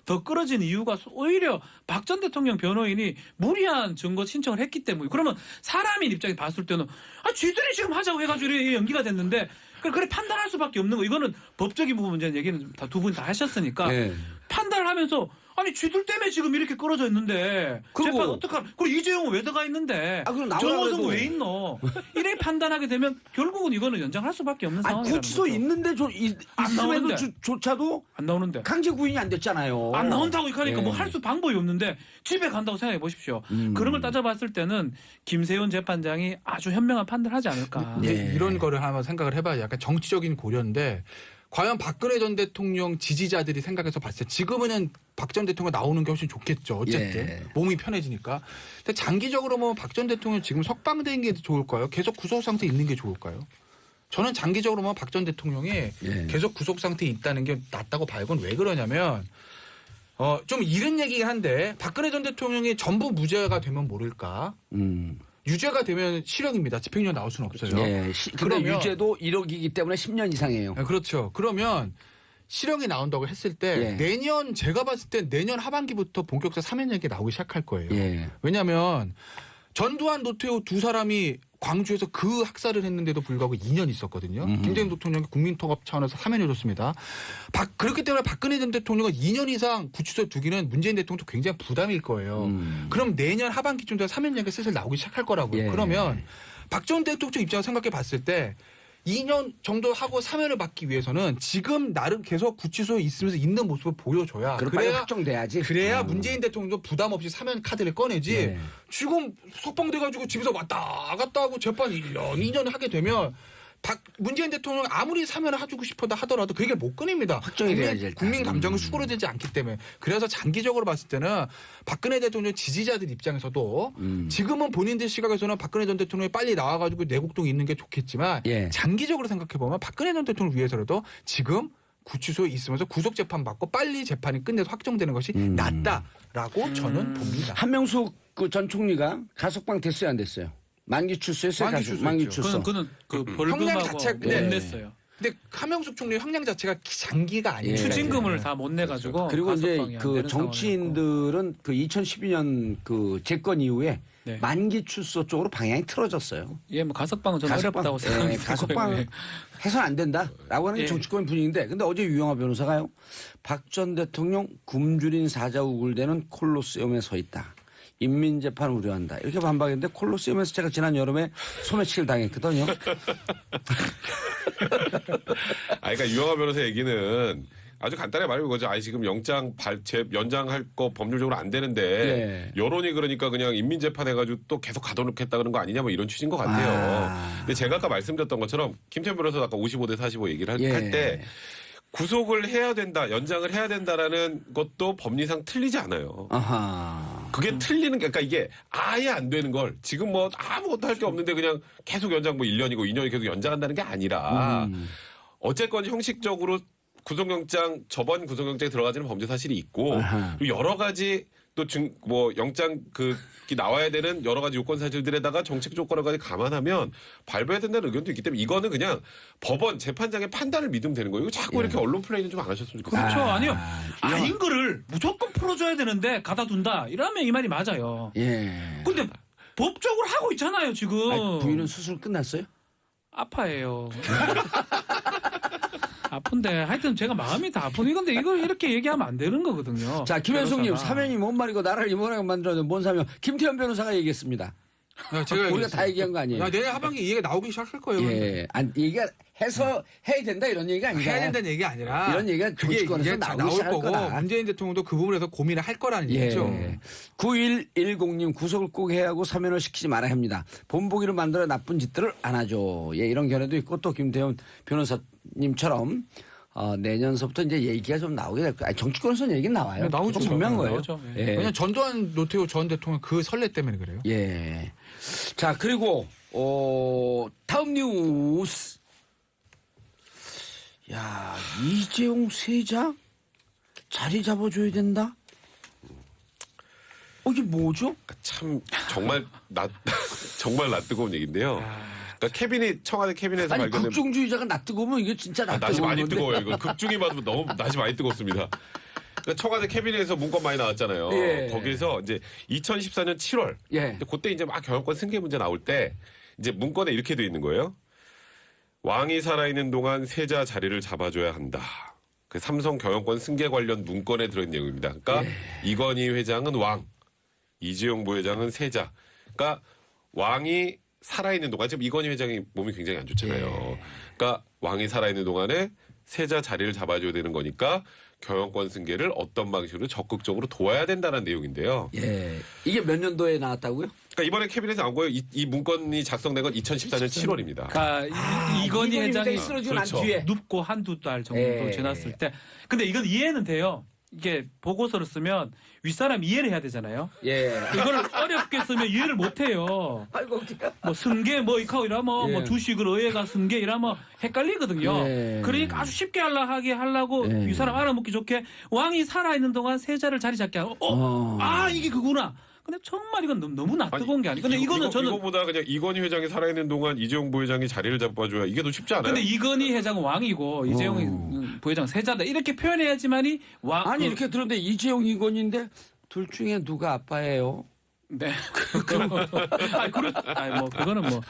Speaker 3: 더 끌어진 이유가 오히려 박 전 대통령 변호인이 무리한 증거 신청을 했기 때문에 그러면 사람인 입장에 봤을 때는 쥐들이 지금 하자고 해가지고 이렇게 연기가 됐는데 그래 판단할 수밖에 없는 거 이거는 법적인 부분 문제는 얘기는 다 두 분 다 하셨으니까
Speaker 1: 예.
Speaker 3: 판단을 하면서 아니 쥐들 때문에 지금 이렇게 끌어져 있는데
Speaker 1: 그리고-
Speaker 3: 재판 어떡하나 그리고 이재용은 왜 들어가 있는데
Speaker 1: 그럼 나오라
Speaker 3: 정호성은
Speaker 1: 그래도.
Speaker 3: 왜 있노 이래 판단하게 되면 결국은 이거는 연장할 수밖에 없는
Speaker 1: 아니
Speaker 3: 상황이라는
Speaker 1: 구치소
Speaker 3: 거죠.
Speaker 1: 있는데
Speaker 3: 안
Speaker 1: 있음에도
Speaker 3: 나오는데.
Speaker 1: 조차도
Speaker 3: 안 나오는데
Speaker 1: 강제 구인이 안 됐잖아요.
Speaker 3: 안 나온다고 하니까
Speaker 1: 예.
Speaker 3: 뭐 할 수 방법이 없는데 집에 간다고 생각해 보십시오. 그런 걸 따져봤을 때는 김세윤 재판장이 아주 현명한 판단을 하지 않을까.
Speaker 1: 예.
Speaker 4: 이런 거를 한번 생각을 해봐야 약간 정치적인 고려인데 과연 박근혜 전 대통령 지지자들이 생각해서 봤을 때 지금은 박 전 대통령 나오는 게 훨씬 좋겠죠. 어쨌든
Speaker 1: 예.
Speaker 4: 몸이 편해지니까. 근데 장기적으로 뭐 박 전 대통령 지금 석방된 게 좋을까요? 계속 구속 상태에 있는 게 좋을까요? 저는 장기적으로 뭐 박 전 대통령이
Speaker 1: 예.
Speaker 4: 계속 구속 상태에 있다는 게 낫다고 봐요. 그건 왜 그러냐면 좀 이른 얘기긴 한데 박근혜 전 대통령이 전부 무죄가 되면 모를까? 유죄가 되면 실형입니다. 집행유예 나올 수는 없어요.
Speaker 1: 예. 근데
Speaker 4: 그러면-
Speaker 1: 유죄도 1억이기 때문에 10년 이상이에요.
Speaker 4: 네, 그렇죠. 그러면 실형이 나온다고 했을 때
Speaker 1: 예.
Speaker 4: 내년 제가 봤을 때 내년 하반기부터 본격적으로 사면연기 나오기 시작할 거예요.
Speaker 1: 예.
Speaker 4: 왜냐하면 전두환 노태우 두 사람이 광주에서 그 학살을 했는데도 불구하고 2년 있었거든요. 김대중 대통령이 국민통합 차원에서 사면해줬습니다. 그렇기 때문에 박근혜 전 대통령은 2년 이상 구치소에 두기는 문재인 대통령도 굉장히 부담일 거예요. 그럼 내년 하반기쯤 되면 사면연기 슬슬 나오기 시작할 거라고요.
Speaker 1: 예.
Speaker 4: 그러면 박 전 대통령 입장에서 생각해 봤을 때 2년 정도 하고 사면을 받기 위해서는 지금 나름 계속 구치소에 있으면서 있는 모습을 보여줘야
Speaker 1: 그럼 빨리 확정돼야지.
Speaker 4: 그래야 문재인 대통령도 부담 없이 사면 카드를 꺼내지.
Speaker 1: 네.
Speaker 4: 지금 석방돼가지고 집에서 왔다 갔다 하고 재판 1년, 2년 하게 되면 문재인 대통령 아무리 사면을 해주고 싶어도 하더라도 그게 못 꺼냅니다.
Speaker 1: 확정이 돼야지, 일단.
Speaker 4: 국민 감정은 수그러들지 않기 때문에. 그래서 장기적으로 봤을 때는 박근혜 대통령 지지자들 입장에서도 지금은 본인들 시각에서는 박근혜 전 대통령이 빨리 나와가지고 내곡동에 있는 게 좋겠지만
Speaker 1: 예.
Speaker 4: 장기적으로 생각해보면 박근혜 전 대통령을 위해서라도 지금 구치소에 있으면서 구속재판 받고 빨리 재판이 끝내서 확정되는 것이 낫다라고 저는 봅니다.
Speaker 1: 한명숙 전 총리가 가석방 됐어요, 안 됐어요? 만기 출소했어요.
Speaker 4: 만기
Speaker 1: 가수?
Speaker 4: 출소했죠.
Speaker 1: 만기 출소.
Speaker 3: 그는 그
Speaker 4: 형량
Speaker 3: 벌금하고
Speaker 4: 자체-
Speaker 3: 못
Speaker 4: 네.
Speaker 3: 냈어요.
Speaker 4: 근데 하명숙 총리 형량 자체가 장기가 아니에요.
Speaker 1: 예.
Speaker 3: 추징금을 다 못 내가지고
Speaker 1: 그리고 이제
Speaker 3: 가석방이 안
Speaker 1: 그
Speaker 3: 되는
Speaker 1: 정치인들은 그 2012년 그 재건 이후에
Speaker 3: 네.
Speaker 1: 만기 출소 쪽으로 방향이 틀어졌어요.
Speaker 3: 예, 뭐 가석방은 좀 어렵다고
Speaker 1: 예,
Speaker 3: 생각해요.
Speaker 1: 가석방 해서는 안 된다라고 하는 게
Speaker 3: 예.
Speaker 1: 정치권 분위기인데, 근데 어제 유영하 변호사가요, 박 전 대통령 굶주린 사자 우글대는 콜로세움에 서 있다. 인민재판 우려한다. 이렇게 반박했는데, 콜로세움에서 제가 지난 여름에 소매치기를 당했거든요.
Speaker 5: 그러니까 유영하 변호사 얘기는 아주 간단하게 말하면 이거죠. 지금 영장 연장할 거 법률적으로 안 되는데 여론이 그러니까 그냥 인민재판 해가지고 또 계속 가둬놓겠다 그런 거 아니냐 뭐 이런 취지인 것 같아요. 근데 제가 아까 말씀드렸던 것처럼 김태현 변호사가 아까 55대 45 얘기를 할 때 구속을 해야 된다, 연장을 해야 된다라는 것도 법리상 틀리지 않아요.
Speaker 1: 아하.
Speaker 5: 그게 틀리는 게, 그러니까 이게 아예 안 되는 걸 지금 뭐 아무것도 할 게 없는데 그냥 계속 연장 뭐 1년이고 2년이 계속 연장한다는 게 아니라 어쨌건 형식적으로 구속영장, 저번 구속영장에 들어가지는 범죄 사실이 있고 그리고 여러 가지 또 영장 나와야 되는 여러 가지 요건 사실들에다가 정책 조건까지 감안하면 발부해야 된다는 의견도 있기 때문에 이거는 그냥 법원 재판장의 판단을 믿으면 되는 거예요. 이거 자꾸 이렇게 언론 플레이는 좀 안 하셨으면 좋겠어요.
Speaker 3: 그렇죠. 아니요. 아닌 거를 무조건 풀어줘야 되는데 가다 둔다. 이러면 이 말이 맞아요.
Speaker 1: 예.
Speaker 3: 근데 법적으로 하고 있잖아요, 지금.
Speaker 1: 아니, 부인은 수술 끝났어요?
Speaker 3: 아파해요. 아픈데 하여튼 제가 마음이 다 아픈 이건데 이걸 이렇게 얘기하면 안 되는 거거든요.
Speaker 1: 자, 김현숙님,
Speaker 3: 변호사가.
Speaker 1: 사면이 뭔 말이고 나라를 이모라고 만들어준 뭔 사면? 김태현 변호사가 얘기했습니다.
Speaker 4: 제가
Speaker 1: 우리가 다 얘기한 거 아니에요?
Speaker 4: 내년 하반기 이 얘기가 나오기 시작할 거예요.
Speaker 1: 예. 얘기가 해야 된다 이런 얘기가 아니라.
Speaker 4: 해야 된다는 얘기가 아니라
Speaker 1: 이런 얘기가
Speaker 4: 그게
Speaker 1: 정치권에서
Speaker 4: 이제
Speaker 1: 나오기
Speaker 4: 나올
Speaker 1: 시작할
Speaker 4: 거고
Speaker 1: 거다.
Speaker 4: 문재인 대통령도 그 부분에서 고민을 할 거라는 얘기죠.
Speaker 1: 9110님 구속을 꼭 해야 하고 사면을 시키지 말아야 합니다. 본보기를 만들어 나쁜 짓들을 안 하죠. 예, 이런 견해도 있고 또 김태훈 변호사님처럼 내년서부터 이제 얘기가 좀 나오게 될 거예요. 정치권에서는 얘기는 나와요.
Speaker 4: 나오죠.
Speaker 1: 그건 분명한 거예요.
Speaker 3: 나오죠.
Speaker 1: 예.
Speaker 4: 왜냐면 전두환 노태우 전 대통령 그 설례 때문에 그래요.
Speaker 1: 예. 자, 그리고 다음 뉴스. 야, 이재용 세자 자리 잡아줘야 된다. 이게 뭐죠?
Speaker 5: 참 정말 정말 낯뜨거운 얘기인데요. 그러니까 청와대 캐비넷에서
Speaker 1: 아니,
Speaker 5: 발견된
Speaker 1: 국중주의자가 낯뜨거우면 이게 진짜 낯뜨거운
Speaker 5: 낯이 많이
Speaker 1: 건데.
Speaker 5: 뜨거워요. 이거 극중이 봐도 너무 낯이 많이 뜨겁습니다. 그러니까 청와대 캐비넷에서 문건 많이 나왔잖아요.
Speaker 1: 예.
Speaker 5: 거기서 이제 2014년 7월
Speaker 1: 예.
Speaker 5: 그때 이제 막 경영권 승계 문제 나올 때 이제 문건에 이렇게 돼 있는 거예요. 왕이 살아있는 동안 세자 자리를 잡아줘야 한다. 그 삼성 경영권 승계 관련 문건에 들어있는 내용입니다. 그러니까 이건희 회장은 왕, 이재용 부회장은 세자. 그러니까 왕이 살아있는 동안 지금 이건희 회장이 몸이 굉장히 안 좋잖아요. 그러니까 왕이 살아있는 동안에 세자 자리를 잡아줘야 되는 거니까 경영권 승계를 어떤 방식으로 적극적으로 도와야 된다는 내용인데요.
Speaker 1: 예. 이게 몇 년도에 나왔다고요?
Speaker 5: 그러니까 이번에 캐비넷에 나온 거예요. 이 문건이 작성된 건 2014년 7월입니다.
Speaker 3: 그러니까 이건희 회장이
Speaker 1: 쓰러지고
Speaker 5: 그렇죠.
Speaker 1: 난 뒤에.
Speaker 3: 눕고 한두 달 정도
Speaker 1: 예.
Speaker 3: 지났을 때. 근데 이건 이해는 돼요. 이게 보고서를 쓰면 윗사람 이해를 해야 되잖아요.
Speaker 1: 예.
Speaker 3: 이걸 어렵게 쓰면 이해를 못 해요.
Speaker 1: 아이고, 어떡해.
Speaker 3: 뭐 승계 뭐 이카고 이러면
Speaker 1: 예.
Speaker 3: 뭐 주식을 의회가 승계 이러면 헷갈리거든요.
Speaker 1: 예.
Speaker 3: 그러니까 아주 쉽게 하려고
Speaker 1: 예.
Speaker 3: 이 사람 알아먹기 좋게 왕이 살아있는 동안 세자를 자리 잡게 하고 이게 그구나. 근데 정말 이건 너무 낯뜨거운 게 아니고. 근데 이거는 저는
Speaker 5: 이거보다 그냥 이건희 회장이 살아있는 동안 이재용 부회장이 자리를 잡아줘야 이게 더 쉽지 않아요?
Speaker 3: 근데 이건희 회장은 왕이고 이재용 부회장 세자다 이렇게 표현해야지만이 왕
Speaker 1: 아니, 이렇게 들었는데 이재용 이건인데 둘 중에 누가 아빠예요?
Speaker 3: 네. 뭐 그거는 뭐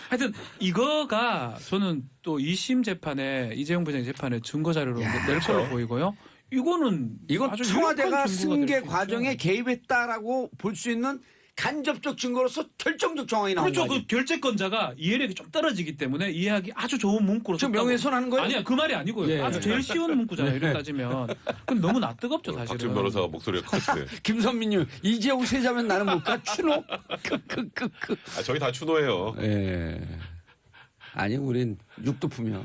Speaker 3: 하여튼 이거가 저는 또 2심 재판에 이재용 부회장 재판에 증거 자료로 낼 걸로 보이고요. 이건 아주
Speaker 1: 청와대가
Speaker 3: 유력한 증거가
Speaker 1: 승계
Speaker 3: 될수 있죠.
Speaker 1: 과정에 개입했다라고 볼 수 있는 간접적 증거로서 결정적 정황이 나온
Speaker 3: 그렇죠.
Speaker 1: 거지.
Speaker 3: 그 결재권자가 이해력이 좀 떨어지기 때문에 이해하기 아주 좋은 문구로
Speaker 1: 지금
Speaker 3: 썼다고.
Speaker 1: 명예훼손하는 거예요?
Speaker 3: 아니야 그 말이 아니고요.
Speaker 1: 예.
Speaker 3: 아주 제일 쉬운 문구잖아요. 이렇게 따지면. 그럼 너무 낯뜨겁죠 사실은.
Speaker 5: 박지훈 변호사가 목소리가 커지네.
Speaker 1: 김선민님, 이재용 세자면 나는 뭘까? 추노?
Speaker 5: 저희 다 추노예요.
Speaker 1: 예. 아니, 우린 육두품이요.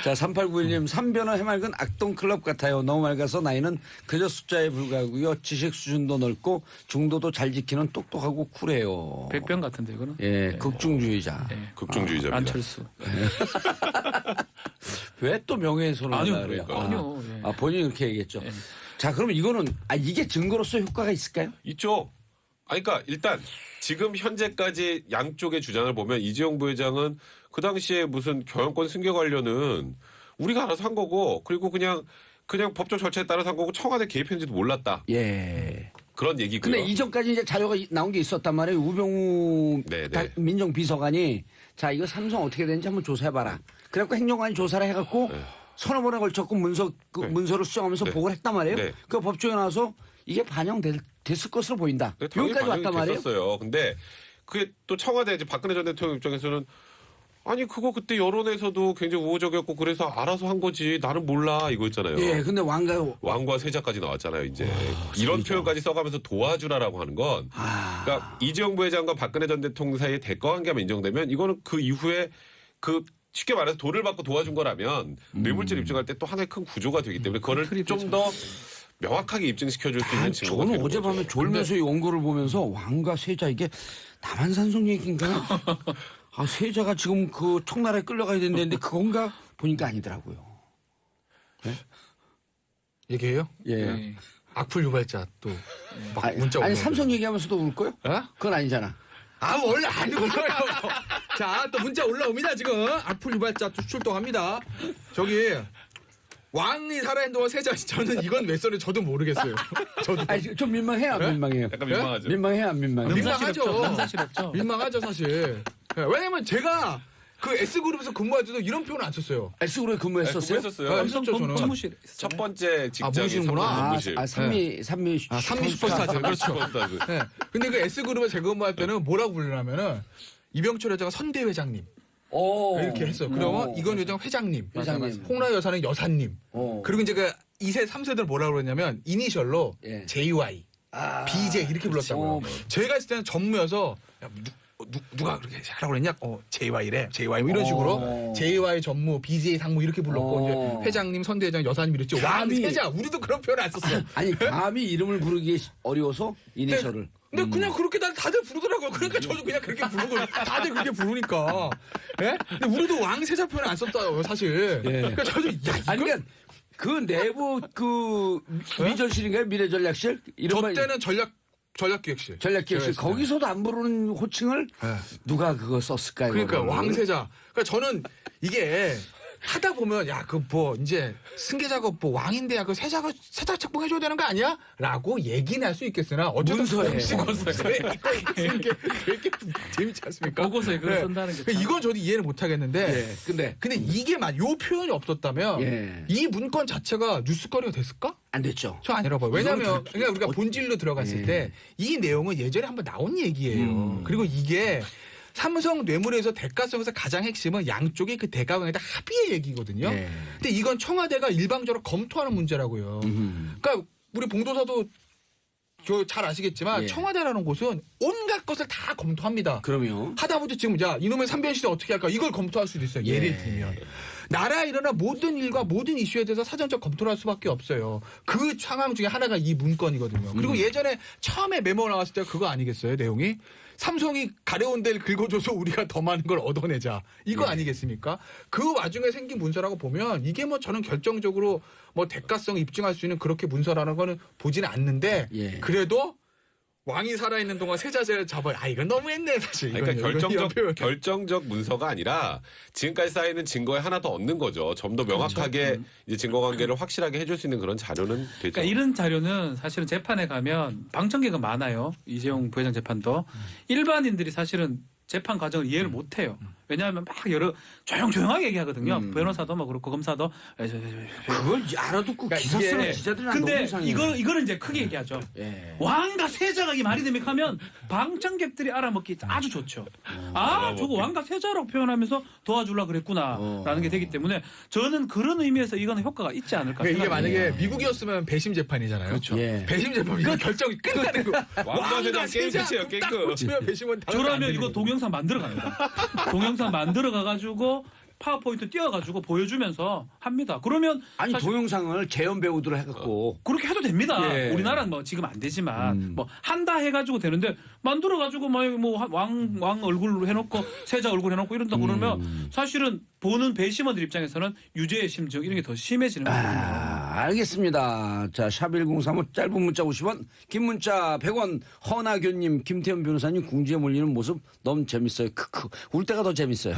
Speaker 1: 자, 3891님, 삼변호 해맑은 악동클럽 같아요. 너무 맑아서 나이는 그저 숫자에 불과하고요. 지식 수준도 넓고 중도도 잘 지키는 똑똑하고 쿨해요.
Speaker 3: 백병 같은데 이거는.
Speaker 1: 예, 극중주의자.
Speaker 5: 극중주의자입니다.
Speaker 3: 안철수.
Speaker 1: 왜 또 명예훼손을
Speaker 3: 아니요,
Speaker 1: 한다 그래요?
Speaker 3: 그러니까. 아니요, 예.
Speaker 1: 본인이 그렇게 얘기했죠.
Speaker 3: 예.
Speaker 1: 자, 그럼 이거는 이게 증거로서 효과가 있을까요?
Speaker 5: 있죠. 그러니까 일단 지금 현재까지 양쪽의 주장을 보면 이재용 부회장은 그 당시에 무슨 경영권 승계 관련은 우리가 알아서 한 거고 그리고 그냥 법적 절차에 따라서 한 거고 청와대 개입했는지도 몰랐다.
Speaker 1: 예.
Speaker 5: 그런 얘기고요.
Speaker 1: 근데 이전까지 이제 자료가 나온 게 있었단 말이에요. 우병우
Speaker 5: 네네.
Speaker 1: 민정비서관이 자 이거 삼성 어떻게 되는지 한번 조사해봐라. 그래갖고 행정관이 조사를 해갖고 서너 번에 걸쳤고 문서를 수정하면서
Speaker 5: 네.
Speaker 1: 보고를 했단 말이에요.
Speaker 5: 네.
Speaker 1: 그 법조에 나와서 이게 반영됐을 것으로 보인다.
Speaker 5: 네, 당연히
Speaker 1: 여기까지 왔단 말이에요.
Speaker 5: 됐었어요. 근데 그게 또 청와대 이제 박근혜 전 대통령 입장에서는 아니 그거 그때 여론에서도 굉장히 우호적이었고 그래서 알아서 한 거지 나는 몰라 이거 있잖아요.
Speaker 1: 예, 근데
Speaker 5: 왕과 세자까지 나왔잖아요. 이제 이런 표현까지 써가면서 도와주라라고 하는 건 그러니까 이재용 부회장과 박근혜 전 대통령 사이의 대가 관계가 인정되면 이거는 그 이후에 그 쉽게 말해서 돈을 받고 도와준 거라면 뇌물죄를 입증할 때 또 하나의 큰 구조가 되기 때문에 그거를 좀 더 명확하게 입증시켜줄 수 있는 증거가
Speaker 1: 저는
Speaker 5: 되는
Speaker 1: 어젯밤에
Speaker 5: 거죠.
Speaker 1: 졸면서 이 원고를 보면서 왕과 세자 이게 남한산성 얘기인가? 아, 세자가 지금 그 청나라에 끌려가야 된다는데 그건가? 보니까 아니더라고요.
Speaker 4: 얘기해요?
Speaker 1: 예.
Speaker 4: 악플 유발자 또 막
Speaker 1: 아니,
Speaker 4: 문자
Speaker 1: 아니
Speaker 4: 오고.
Speaker 1: 삼성 얘기하면서도 울 거요?
Speaker 4: 어?
Speaker 1: 그건 아니잖아.
Speaker 4: 원래 안 울어요. 자, 또 문자 올라옵니다, 지금. 악플 유발자 또 출동합니다. 저기, 왕이 살아있는 동안 세자, 저는 이건 왜 써는지 저도 모르겠어요. 저도.
Speaker 1: 아니, 좀 민망해요, 안 민망해요?
Speaker 5: 약간 민망하죠.
Speaker 1: 민망해요, 안 민망해요?
Speaker 4: 민망하죠.
Speaker 3: 남사실 없죠.
Speaker 4: 민망하죠, 사실. 네, 왜냐면 제가 그 S그룹에서 근무할 때도 이런 표현 안 썼어요.
Speaker 1: S그룹에 근무했었어요?
Speaker 5: 했었어요.
Speaker 4: 아, 했었죠, 저는.
Speaker 3: 법무실
Speaker 5: 첫 번째 직장이
Speaker 4: 모시는구나.
Speaker 5: 삼성
Speaker 1: 삼미
Speaker 4: 삼미 슈퍼스타죠. 그렇죠.
Speaker 5: 슈퍼스타즈.
Speaker 4: 네. 근데 그 S그룹에 제가 근무할 때는 뭐라고 부르냐면은 이병철 회장은 선대 회장님.
Speaker 1: 오.
Speaker 4: 이렇게 했어요. 그러면 이건 회장 회장님.
Speaker 1: 회장님.
Speaker 4: 홍라 여사는 여사님.
Speaker 1: 오.
Speaker 4: 그리고 이제 그 2세, 3세들 뭐라고 그러냐면 이니셜로
Speaker 1: 예.
Speaker 4: JY, BJ 이렇게 불렀다고요. 제가 있을 때는 전무여서 야, 누가 그렇게 하라고 그랬냐? JY래. JY 뭐 이런 식으로 JY 전무, BJ 상무 이렇게 불렀고 이제 회장님, 선대회장, 여사님 이랬죠. 왕,
Speaker 1: 감히-
Speaker 4: 세자. 우리도 그런 표현 안 썼어.
Speaker 1: 아니, 감히 이름을 부르기 어려워서 이니셜을.
Speaker 4: 근데 그냥 그렇게 다들 부르더라고요. 그러니까 저도 그냥 그렇게 부르고 다들 그렇게 부르니까. 예? 근데 우리도 왕 세자 표현 안 썼다요, 사실. 그러니까 저도 야,
Speaker 1: 아니,
Speaker 4: 이건
Speaker 1: 그러니까 그 내부 그 미전실인가요? 미래전략실?
Speaker 4: 저
Speaker 1: 이런
Speaker 4: 때는 전략기획실.
Speaker 1: 전략기획실.
Speaker 4: 제가
Speaker 1: 거기서도 안 부르는 호칭을
Speaker 4: 예.
Speaker 1: 누가 그거 썼을까요?
Speaker 4: 그러니까
Speaker 1: 그거를?
Speaker 4: 왕세자. 그러니까 저는 이게 하다 보면 야 그 뭐 이제 승계자가 뭐 왕인데 야 그 세자가 세자 책봉해줘야 되는 거 아니야? 라고 얘기는 할 수 있겠으나 어쨌든
Speaker 1: 문서에.
Speaker 4: 문서에 이거 쓰는 게 되게 재밌지 않습니까?
Speaker 3: 보고서에 그걸
Speaker 4: 네.
Speaker 3: 쓴다는 게.
Speaker 4: 그러니까 이건 저도 이해를 못 하겠는데
Speaker 1: 예. 근데
Speaker 4: 이게 요 표현이 없었다면
Speaker 1: 예.
Speaker 4: 이 문건 자체가 뉴스거리가 됐을까?
Speaker 1: 안 됐죠.
Speaker 4: 저 아니라고 봐요. 왜냐하면 그러니까 우리가 본질로 들어갔을
Speaker 1: 예.
Speaker 4: 때 이 내용은 예전에 한번 나온 얘기예요. 그리고 이게 삼성 뇌물에서 대가성에서 가장 핵심은 양쪽의 그 대가관계에 합의의 얘기거든요.
Speaker 1: 예.
Speaker 4: 근데 이건 청와대가 일방적으로 검토하는 문제라고요. 그러니까 우리 봉도사도 잘 아시겠지만
Speaker 1: 예.
Speaker 4: 청와대라는 곳은 온갖 것을 다 검토합니다.
Speaker 1: 그럼요.
Speaker 4: 하다못해 지금 야 이놈의 삼변 시대 어떻게 할까 이걸 검토할 수도 있어요. 예를 들면 나라에 일어난 모든 일과 모든 이슈에 대해서 사전적 검토를 할 수밖에 없어요. 그 상황 중에 하나가 이 문건이거든요. 그리고 예전에 처음에 메모 나왔을 때 그거 아니겠어요 내용이 삼성이 가려운 데를 긁어줘서 우리가 더 많은 걸 얻어내자 이거 아니겠습니까? 그 와중에 생긴 문서라고 보면 이게 뭐 저는 결정적으로 뭐 대가성 입증할 수 있는 그렇게 문서라는 거는 보지는 않는데
Speaker 1: 예.
Speaker 4: 그래도 왕이 살아있는 동안 세자제를 잡아요. 이건 너무했네 사실.
Speaker 5: 그러니까
Speaker 4: 이건 이런 표현.
Speaker 5: 결정적 문서가 아니라 지금까지 쌓이는 증거에 하나 더 얻는 거죠. 좀 더 명확하게 이제 증거 관계를 확실하게 해줄 수 있는 그런 자료는 되죠.
Speaker 3: 그러니까 이런 자료는 사실은 재판에 가면 방청객가 많아요. 이재용 부회장 재판도 일반인들이 사실은 재판 과정을 이해를 못 해요. 왜냐하면 막 여러 조용조용하게 얘기하거든요. 변호사도 뭐 그렇고 검사도.
Speaker 1: 그걸 알아듣고 기사
Speaker 4: 이게-
Speaker 1: 쓰는 기자들이 너무
Speaker 3: 근데
Speaker 1: 이상해요.
Speaker 3: 이거는 이제 크게 얘기하죠.
Speaker 1: 예.
Speaker 3: 왕과 세자가 이 말이 됩니까 하면 방청객들이 알아먹기 아주 좋죠. 저거 왕과 세자라고 표현하면서 도와주려고 그랬구나 라는 게 되기 때문에 저는 그런 의미에서 이거는 효과가 있지 않을까
Speaker 4: 그러니까 이게
Speaker 3: 생각해요.
Speaker 4: 만약에 미국이었으면 배심 재판이잖아요.
Speaker 3: 그렇죠.
Speaker 1: 예.
Speaker 4: 배심 재판 이거 결정이 끝나는 거.
Speaker 5: 왕과 세자 게임 끝이에요, 게임
Speaker 4: 딱
Speaker 5: 끝.
Speaker 4: 꽂히면 배심은 당연히 안
Speaker 3: 저라면 이거
Speaker 4: 되는
Speaker 3: 동영상 만들어 갑니다. 동영상 만들어 가가지고 파워포인트 띄워가지고 보여주면서 합니다. 그러면
Speaker 1: 아니
Speaker 3: 사실
Speaker 1: 동영상을 재연 배우들을 해갖고
Speaker 3: 그렇게 해도 됩니다.
Speaker 1: 예.
Speaker 3: 우리나라는 뭐 지금 안 되지만 뭐 한다 해가지고 되는데 만들어가지고 뭐왕 얼굴로 해놓고 세자 얼굴 해놓고 이런다 그러면 사실은 보는 배심원들 입장에서는 유죄의 심증 이런 게 더 심해지는 거거든요.
Speaker 1: 알겠습니다. 자, 샵1035 짧은 문자 50원, 긴 문자 100원. 허나교님, 김태현 변호사님 궁지에 몰리는 모습 너무 재밌어요. 크크. 울 때가 더 재밌어요.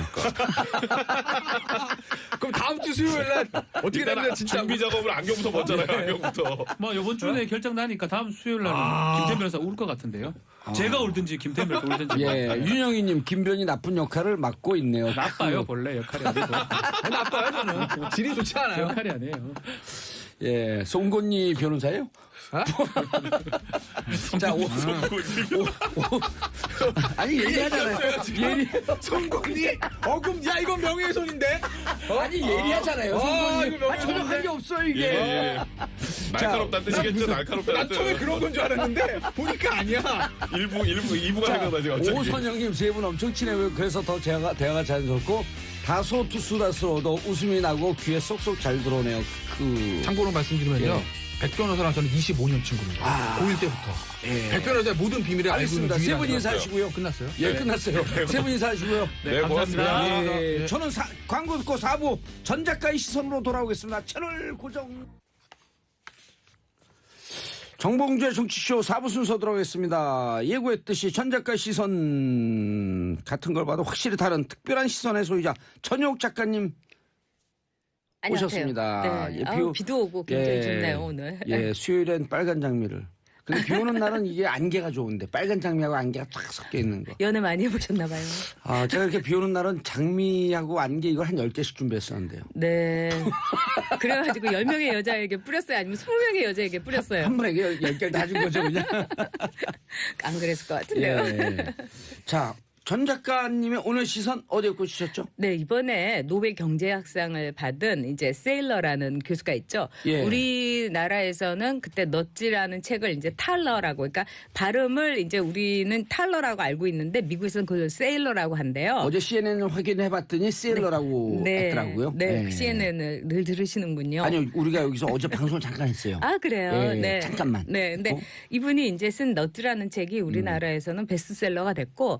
Speaker 4: 그럼 다음 주 수요일 날 어떻게 됩니까 진짜?
Speaker 5: 준비 작업을 안경부터 벗잖아요. 안경부터.
Speaker 3: 뭐 이번 주 내에 결정 나니까 다음 수요일 날은 김태현 변호사 울 것 같은데요. 제가 울든지 김태현 변호사 울든지.
Speaker 1: 예, 윤영희님, 김변이 나쁜 역할을 맡고 있네요.
Speaker 3: 나빠요 본래 역할이 아니고.
Speaker 4: 나빠요 저는. 질이 좋지 않아요.
Speaker 3: 역할이 아니에요.
Speaker 1: 예, 송곤니 변호사예요? 자, 아니 예리하잖아요.
Speaker 4: 송곳니 어금 야 이건 명예훼손인데.
Speaker 1: 아니 예리하잖아요. 송곳니.
Speaker 4: 이거
Speaker 1: 아니 전혀 관계 없어요 이게.
Speaker 5: 예. 날카롭다는 뜻이겠죠. 날카롭다는
Speaker 4: 난 처음에
Speaker 5: 뜻.
Speaker 4: 그런 건 줄 알았는데 보니까 아니야.
Speaker 5: 2부가 생각나지 갑자기.
Speaker 1: 오선영님 세 분 엄청 친해요. 그래서 더 대화가 자연스럽고 다소 투수다스러워도 웃음이 나고 귀에 쏙쏙 잘 들어오네요.
Speaker 4: 참고로 말씀드리면요. 백 변호사랑 저는 25년 친구입니다. 고1 때부터.
Speaker 1: 예.
Speaker 4: 백 변호사의 모든 비밀을 알고 있는
Speaker 1: 알겠습니다. 세 분
Speaker 4: 유일한
Speaker 1: 인사하시고요.
Speaker 4: 끝났어요?
Speaker 1: 예, 끝났어요. 세 분 인사하시고요.
Speaker 5: 네, 고맙습니다.
Speaker 1: 예, 저는 광고 듣고 4부 전 작가의 시선으로 돌아오겠습니다. 채널 고정. 정봉주의 정치쇼 4부 순서 들어가겠습니다. 예고했듯이 전 작가의 시선 같은 걸 봐도 확실히 다른 특별한 시선의 소유자 전효옥 작가님
Speaker 6: 안녕하세요.
Speaker 1: 오셨습니다.
Speaker 6: 네.
Speaker 1: 예,
Speaker 6: 비도 오고 굉장히 좋네요 오늘.
Speaker 1: 예, 수요일엔 빨간 장미를. 근데 비 오는 날은 이게 안개가 좋은데 빨간 장미하고 안개가 쫙 섞여 있는 거.
Speaker 6: 연애 많이 해보셨나 봐요.
Speaker 1: 아, 제가 이렇게 비 오는 날은 장미하고 안개 이걸 한 10개씩 준비했었는데요.
Speaker 6: 네. 그래가지고 10명의 여자에게 뿌렸어요? 아니면 20명의 여자에게 뿌렸어요?
Speaker 1: 한 분에게 10개를 다 준 거죠, 그냥.
Speaker 6: 안 그랬을 것 같은데요.
Speaker 1: 예. 자, 전 작가님의 오늘 시선 어디에 꽂히셨죠?
Speaker 6: 네, 이번에 노벨 경제학상을 받은 이제 세일러라는 교수가 있죠.
Speaker 1: 예.
Speaker 6: 우리나라에서는 그때 넛지라는 책을 이제 탈러라고, 그러니까 발음을 이제 우리는 탈러라고 알고 있는데 미국에서는 그걸 세일러라고 한대요.
Speaker 1: 어제 CNN을 확인해봤더니 세일러라고 했더라고요.
Speaker 6: 네,
Speaker 1: 예.
Speaker 6: CNN을 늘 들으시는군요.
Speaker 1: 아니요, 우리가 여기서 어제 방송을 잠깐 했어요.
Speaker 6: 아, 그래요?
Speaker 1: 예,
Speaker 6: 네.
Speaker 1: 잠깐만.
Speaker 6: 네. 근데 이분이 이제 쓴 너트라는 책이 우리나라에서는 베스트셀러가 됐고,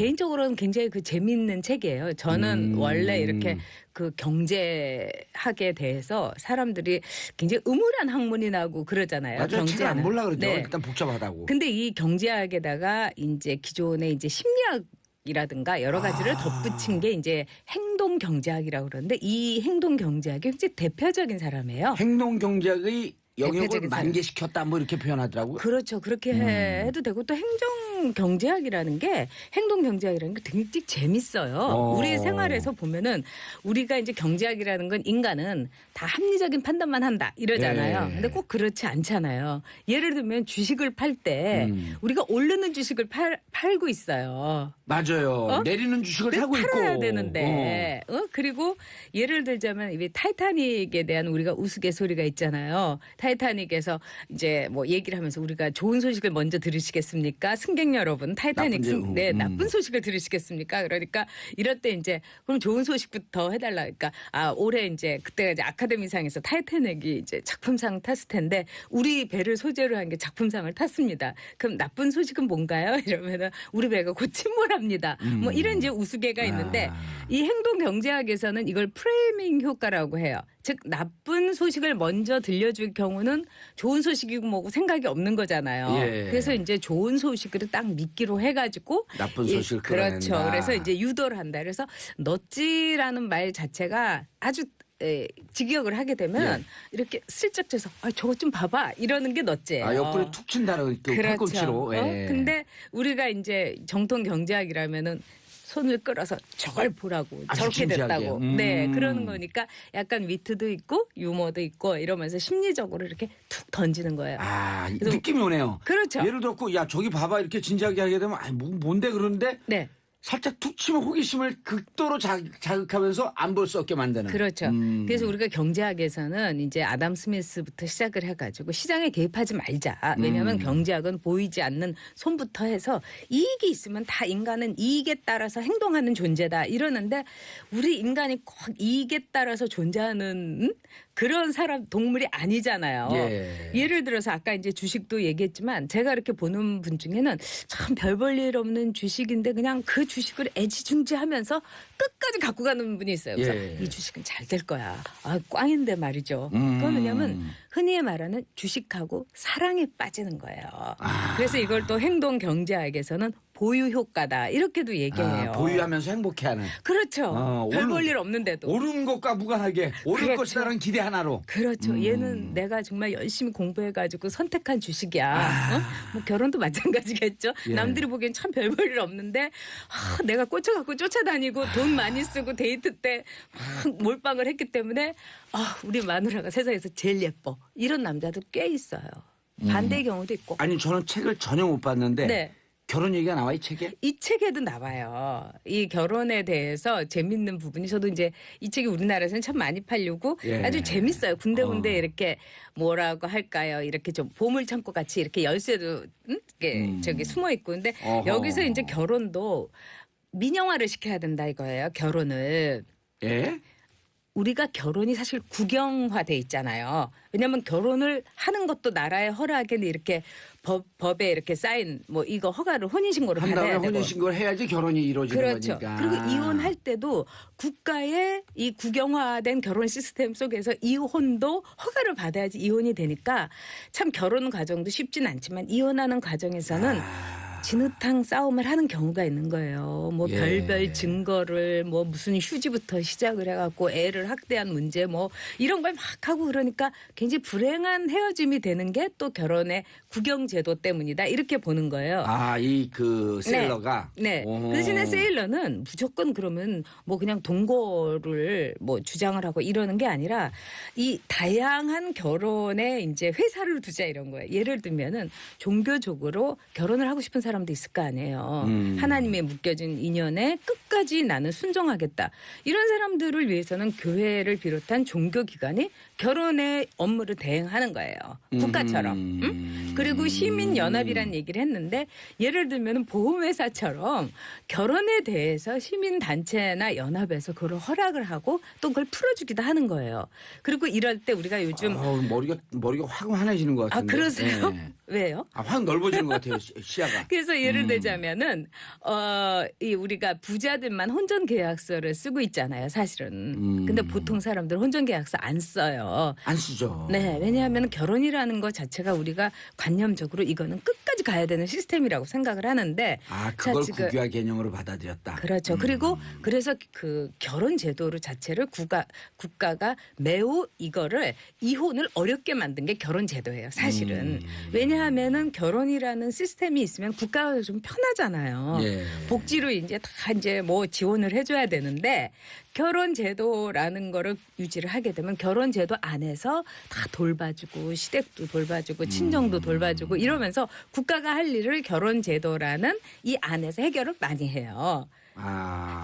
Speaker 6: 개인적으로는 굉장히 그 재미있는 책이에요. 저는 원래 이렇게 그 경제학에 대해서 사람들이 굉장히 음울한 학문이 나고 그러잖아요.
Speaker 1: 맞아요. 책을 안 볼라 그러죠.
Speaker 6: 네.
Speaker 1: 일단 복잡하다고.
Speaker 6: 근데 이 경제학에다가 이제 기존의 이제 심리학 이라든가 여러 가지를 덧붙인 게 이제 행동 경제학이라고 그러는데 이 행동 경제학이 굉장히 대표적인 사람이에요.
Speaker 1: 행동 경제의 영역을
Speaker 6: 대표적인 사람.
Speaker 1: 만개시켰다 뭐 이렇게 표현하더라고요.
Speaker 6: 그렇죠. 그렇게 해도 되고 또 행정 경제학이라는 게 행동 경제학이라는 게 되게 재밌어요. 우리 생활에서 보면은 우리가 이제 경제학이라는 건 인간은 다 합리적인 판단만 한다 이러잖아요.
Speaker 1: 네.
Speaker 6: 근데 꼭 그렇지 않잖아요. 예를 들면 주식을 팔 때 우리가 오르는 주식을 팔고 있어요.
Speaker 1: 맞아요. 내리는 주식을 사고 있고.
Speaker 6: 팔아야 되는데. 그리고 예를 들자면 이 타이타닉에 대한 우리가 우스갯소리가 있잖아요. 타이타닉에서 이제 뭐 얘기를 하면서 우리가 좋은 소식을 먼저 들으시겠습니까? 승객 여러분, 타이타닉 나쁜 소식을 들으시겠습니까? 그러니까 이럴 때 이제 그럼 좋은 소식부터 해달라. 그러니까 올해 이제 그때가 이제 아카데미상에서 타이타닉이 이제 작품상 탔을 텐데 우리 배를 소재로 한 게 작품상을 탔습니다. 그럼 나쁜 소식은 뭔가요? 이러면은 우리 배가 곧 침몰합니다. 뭐 이런 이제 우스개가 있는데 이 행동 경제학에서는 이걸 프레이밍 효과라고 해요. 즉 나쁜 소식을 먼저 들려줄 경우는 좋은 소식이고 뭐고 생각이 없는 거잖아요.
Speaker 1: 예.
Speaker 6: 그래서 이제 좋은 소식을 딱 믿기로 해가지고
Speaker 1: 나쁜 소식을 끌어낸다.
Speaker 6: 그렇죠. 그래서 이제 유도를 한다. 그래서 넛지라는 말 자체가 아주 직역을 하게 되면 이렇게 슬쩍 져서 저거 좀 봐봐 이러는 게 넛지예요.
Speaker 1: 옆구리 툭 친다는 그
Speaker 6: 그렇죠.
Speaker 1: 팔꿈치로. 예.
Speaker 6: 근데 우리가 이제 정통 경제학이라면은 손을 끌어서 저걸 보라고
Speaker 1: 아주
Speaker 6: 저렇게
Speaker 1: 진지하게.
Speaker 6: 됐다고. 네, 그러는 거니까 약간 위트도 있고 유머도 있고 이러면서 심리적으로 이렇게 툭 던지는 거예요. 그래서
Speaker 1: 느낌이 오네요.
Speaker 6: 그렇죠.
Speaker 1: 예를 들었고 야 저기 봐봐 이렇게 진지하게 하게 되면 뭔데 그러는데
Speaker 6: 네.
Speaker 1: 살짝 툭 치면 호기심을 극도로 자극하면서 안 볼 수 없게 만드는.
Speaker 6: 그렇죠. 그래서 우리가 경제학에서는 이제 아담 스미스부터 시작을 해가지고 시장에 개입하지 말자. 왜냐하면 경제학은 보이지 않는 손부터 해서 이익이 있으면 다 인간은 이익에 따라서 행동하는 존재다. 이러는데 우리 인간이 꼭 이익에 따라서 존재하는 그런 사람 동물이 아니잖아요.
Speaker 1: 예.
Speaker 6: 예를 들어서 아까 이제 주식도 얘기했지만 제가 이렇게 보는 분 중에는 참 별 볼 일 없는 주식인데 그냥 그 주식을 애지중지하면서 끝까지 갖고 가는 분이 있어요. 그래서
Speaker 1: 예.
Speaker 6: 이 주식은 잘 될 거야. 아, 꽝인데 말이죠.
Speaker 1: 음.
Speaker 6: 그건 왜냐면 흔히 말하는 주식하고 사랑에 빠지는 거예요. 그래서 이걸 또 행동 경제학에서는 보유 효과다 이렇게도 얘기해요.
Speaker 1: 보유하면서 행복해하는.
Speaker 6: 그렇죠. 별
Speaker 1: 오른-
Speaker 6: 볼 일 없는데도.
Speaker 1: 오른 것과 무관하게 오를
Speaker 6: 그렇죠.
Speaker 1: 것이라는 기대 하나로.
Speaker 6: 그렇죠. 얘는 내가 정말 열심히 공부해가지고 선택한 주식이야. 어? 뭐 결혼도 마찬가지겠죠.
Speaker 1: 예.
Speaker 6: 남들이 보기엔 참 별 볼 일 없는데 내가 꽂혀갖고 쫓아다니고 돈 많이 쓰고 데이트 때 막 몰빵을 했기 때문에 우리 마누라가 세상에서 제일 예뻐. 이런 남자도 꽤 있어요. 반대의 경우도 있고.
Speaker 1: 아니 저는 책을 전혀 못 봤는데
Speaker 6: 네.
Speaker 1: 결혼 얘기가 나와 이 책에?
Speaker 6: 이 책에도 나와요. 이 결혼에 대해서 재밌는 부분이 저도 이제 이 책이 우리나라에서는 참 많이 팔리고
Speaker 1: 예.
Speaker 6: 아주 재밌어요. 군데군데 이렇게 뭐라고 할까요? 이렇게 좀 보물창고 같이 이렇게 열쇠도 이렇게 저기 숨어 있고 근데
Speaker 1: 어허.
Speaker 6: 여기서 이제 결혼도 민영화를 시켜야 된다 이거예요. 결혼을.
Speaker 1: 예?
Speaker 6: 우리가 결혼이 사실 국영화돼 있잖아요. 왜냐하면 결혼을 하는 것도 나라의 허락에는 이렇게 법에 이렇게 쌓인 뭐 이거 허가를 혼인신고를
Speaker 1: 한 다음에
Speaker 6: 받아야 되고.
Speaker 1: 혼인신고를 해야지 결혼이 이루어지는
Speaker 6: 그렇죠.
Speaker 1: 거니까.
Speaker 6: 그리고 이혼할 때도 국가의 이 국영화된 결혼 시스템 속에서 이혼도 허가를 받아야지 이혼이 되니까 참 결혼 과정도 쉽진 않지만 이혼하는 과정에서는 진흙탕 싸움을 하는 경우가 있는 거예요. 뭐
Speaker 1: 예.
Speaker 6: 별별 증거를 뭐 무슨 휴지부터 시작을 해갖고 애를 학대한 문제 뭐 이런 걸 막 하고 그러니까 굉장히 불행한 헤어짐이 되는 게 또 결혼의 국영제도 때문이다 이렇게 보는 거예요.
Speaker 1: 이 그 셀러가.
Speaker 6: 네.
Speaker 1: 오.
Speaker 6: 그 대신에 세일러는 무조건 그러면 뭐 그냥 동거를 뭐 주장을 하고 이러는 게 아니라 이 다양한 결혼에 이제 회사를 두자 이런 거예요. 예를 들면은 종교적으로 결혼을 하고 싶은 사람도 있을 거 아니에요. 하나님에 묶여진 인연에 끝까지 나는 순종하겠다. 이런 사람들을 위해서는 교회를 비롯한 종교기관이 결혼의 업무를 대행하는 거예요. 국가처럼. 응? 그리고 시민연합이라는 얘기를 했는데 예를 들면 보험회사처럼 결혼에 대해서 시민단체나 연합에서 그걸 허락을 하고 또 그걸 풀어주기도 하는 거예요. 그리고 이럴 때 우리가 요즘
Speaker 1: 머리가 확 환해지는 것 같은데.
Speaker 6: 그러세요?
Speaker 1: 예.
Speaker 6: 왜요?
Speaker 1: 확 넓어지는 것 같아요 시야가.
Speaker 6: 그래서 예를 들자면은 이 우리가 부자들만 혼전 계약서를 쓰고 있잖아요, 사실은. 근데 보통 사람들 혼전 계약서 안 써요.
Speaker 1: 안 쓰죠.
Speaker 6: 네, 왜냐하면 결혼이라는 것 자체가 우리가 관념적으로 이거는 끝까지 가야 되는 시스템이라고 생각을 하는데.
Speaker 1: 그걸
Speaker 6: 자, 지금
Speaker 1: 국유화 개념으로 받아들였다.
Speaker 6: 그렇죠. 그리고 그래서 그 결혼 제도를 자체를 국가가 매우 이거를 이혼을 어렵게 만든 게 결혼 제도예요. 사실은. 왜냐하면은 결혼이라는 시스템이 있으면 국가가 좀 편하잖아요.
Speaker 1: 예.
Speaker 6: 복지로 이제 다 이제 뭐 지원을 해줘야 되는데 결혼 제도라는 거를 유지를 하게 되면 결혼 제도 안에서 다 돌봐주고 시댁도 돌봐주고 친정도 돌봐주고 이러면서 국가가 할 일을 결혼 제도라는 이 안에서 해결을 많이 해요.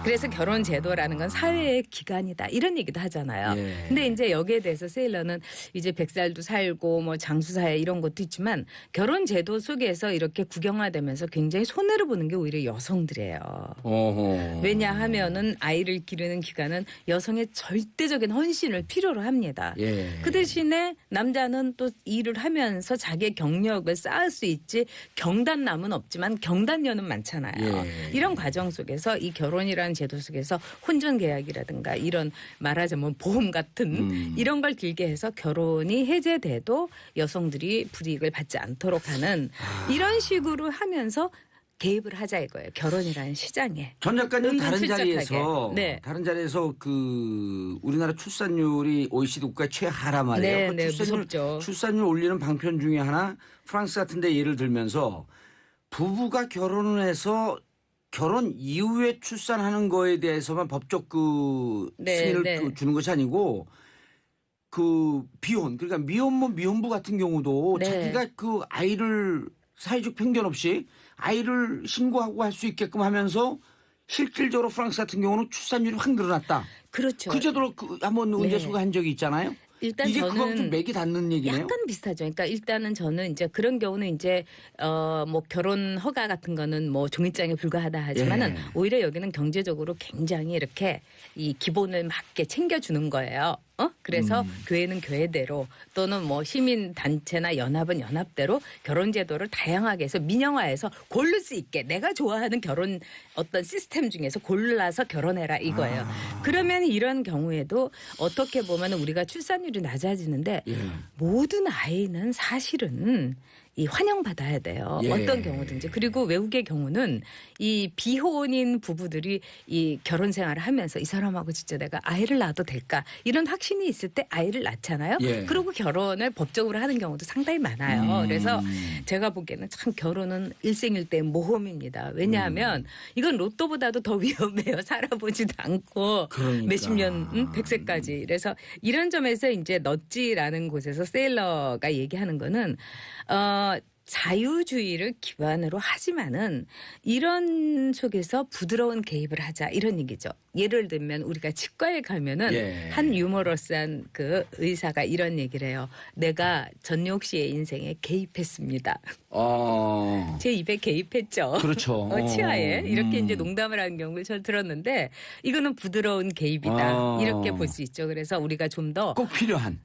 Speaker 6: 그래서 결혼 제도라는 건 사회의 기관이다 이런 얘기도 하잖아요.
Speaker 1: 예.
Speaker 6: 근데 이제 여기에 대해서 세일러는 이제 100살도 살고 뭐 장수사회 이런 것도 있지만 결혼 제도 속에서 이렇게 국영화되면서 굉장히 손해를 보는 게 오히려 여성들이에요.
Speaker 1: 어허.
Speaker 6: 왜냐하면은 아이를 기르는 기간은 여성의 절대적인 헌신을 필요로 합니다.
Speaker 1: 예.
Speaker 6: 그 대신에 남자는 또 일을 하면서 자기의 경력을 쌓을 수 있지 경단남은 없지만 경단녀는 많잖아요.
Speaker 1: 예.
Speaker 6: 이런 과정 속에서 이 결혼이라는 제도 속에서 혼전 계약이라든가 이런 말하자면 보험 같은 이런 걸 길게 해서 결혼이 해제돼도 여성들이 불이익을 받지 않도록 하는 이런 식으로 하면서 개입을 하자 이거예요. 결혼이라는 시장에.
Speaker 1: 전 작가님 다른
Speaker 6: 은근슬쩍하게.
Speaker 1: 자리에서
Speaker 6: 네.
Speaker 1: 다른 자리에서 그 우리나라 출산율이 OECD 국가 최하라 말이에요.
Speaker 6: 네,
Speaker 1: 그
Speaker 6: 네,
Speaker 1: 출산율,
Speaker 6: 무섭죠.
Speaker 1: 출산율 올리는 방편 중에 하나 프랑스 같은데 예를 들면서 부부가 결혼을 해서 결혼 이후에 출산하는 거에 대해서만 법적 그
Speaker 6: 네,
Speaker 1: 승인을
Speaker 6: 네.
Speaker 1: 주는 것이 아니고 그 비혼 그러니까 미혼모 미혼부 같은 경우도
Speaker 6: 네.
Speaker 1: 자기가 그 아이를 사회적 편견 없이 아이를 신고하고 할 수 있게끔 하면서 실질적으로 프랑스 같은 경우는 출산율이 확 늘어났다.
Speaker 6: 그렇죠.
Speaker 1: 그 제도로 한번
Speaker 6: 네.
Speaker 1: 문제 소개한 적이 있잖아요.
Speaker 6: 일단
Speaker 1: 이게
Speaker 6: 저는
Speaker 1: 그거랑 좀 맥이 닿는 얘기네요.
Speaker 6: 약간 비슷하죠. 그러니까 일단은 저는 이제 그런 경우는 이제 뭐 결혼 허가 같은 거는 뭐 종이장에 불과하다 하지만은
Speaker 1: 예.
Speaker 6: 오히려 여기는 경제적으로 굉장히 이렇게 이 기본을 맞게 챙겨주는 거예요. 그래서 교회는 교회대로 또는 뭐 시민 단체나 연합은 연합대로 결혼 제도를 다양하게 해서 민영화해서 고를 수 있게 내가 좋아하는 결혼 어떤 시스템 중에서 골라서 결혼해라 이거예요. 그러면 이런 경우에도 어떻게 보면 우리가 출산율이 낮아지는데 모든 아이는 사실은 이 환영받아야 돼요.
Speaker 1: 예.
Speaker 6: 어떤 경우든지. 그리고 외국의 경우는 이 비혼인 부부들이 이 결혼 생활을 하면서 이 사람하고 진짜 내가 아이를 낳아도 될까 이런 확신이 있을 때 아이를 낳잖아요.
Speaker 1: 예.
Speaker 6: 그리고 결혼을 법적으로 하는 경우도 상당히 많아요. 그래서 제가 보기에는 참 결혼은 일생일대 모험입니다. 왜냐하면 이건 로또보다도 더 위험해요. 살아보지도 않고
Speaker 1: 그러니까.
Speaker 6: 몇십 년 100세까지. 그래서 이런 점에서 이제 넛지라는 곳에서 세일러가 얘기하는 거는 자유주의를 기반으로 하지만은 이런 속에서 부드러운 개입을 하자 이런 얘기죠. 예를 들면 우리가 치과에 가면은
Speaker 1: 예.
Speaker 6: 한 유머러스한 그 의사가 이런 얘기를 해요. 내가 전용 씨의 인생에 개입했습니다. 제 입에 개입했죠.
Speaker 1: 그렇죠.
Speaker 6: 치아에 이렇게 이제 농담을 하는 경우를 저 들었는데 이거는 부드러운 개입이다 이렇게 볼 수 있죠. 그래서 우리가 좀 더
Speaker 1: 꼭 필요한.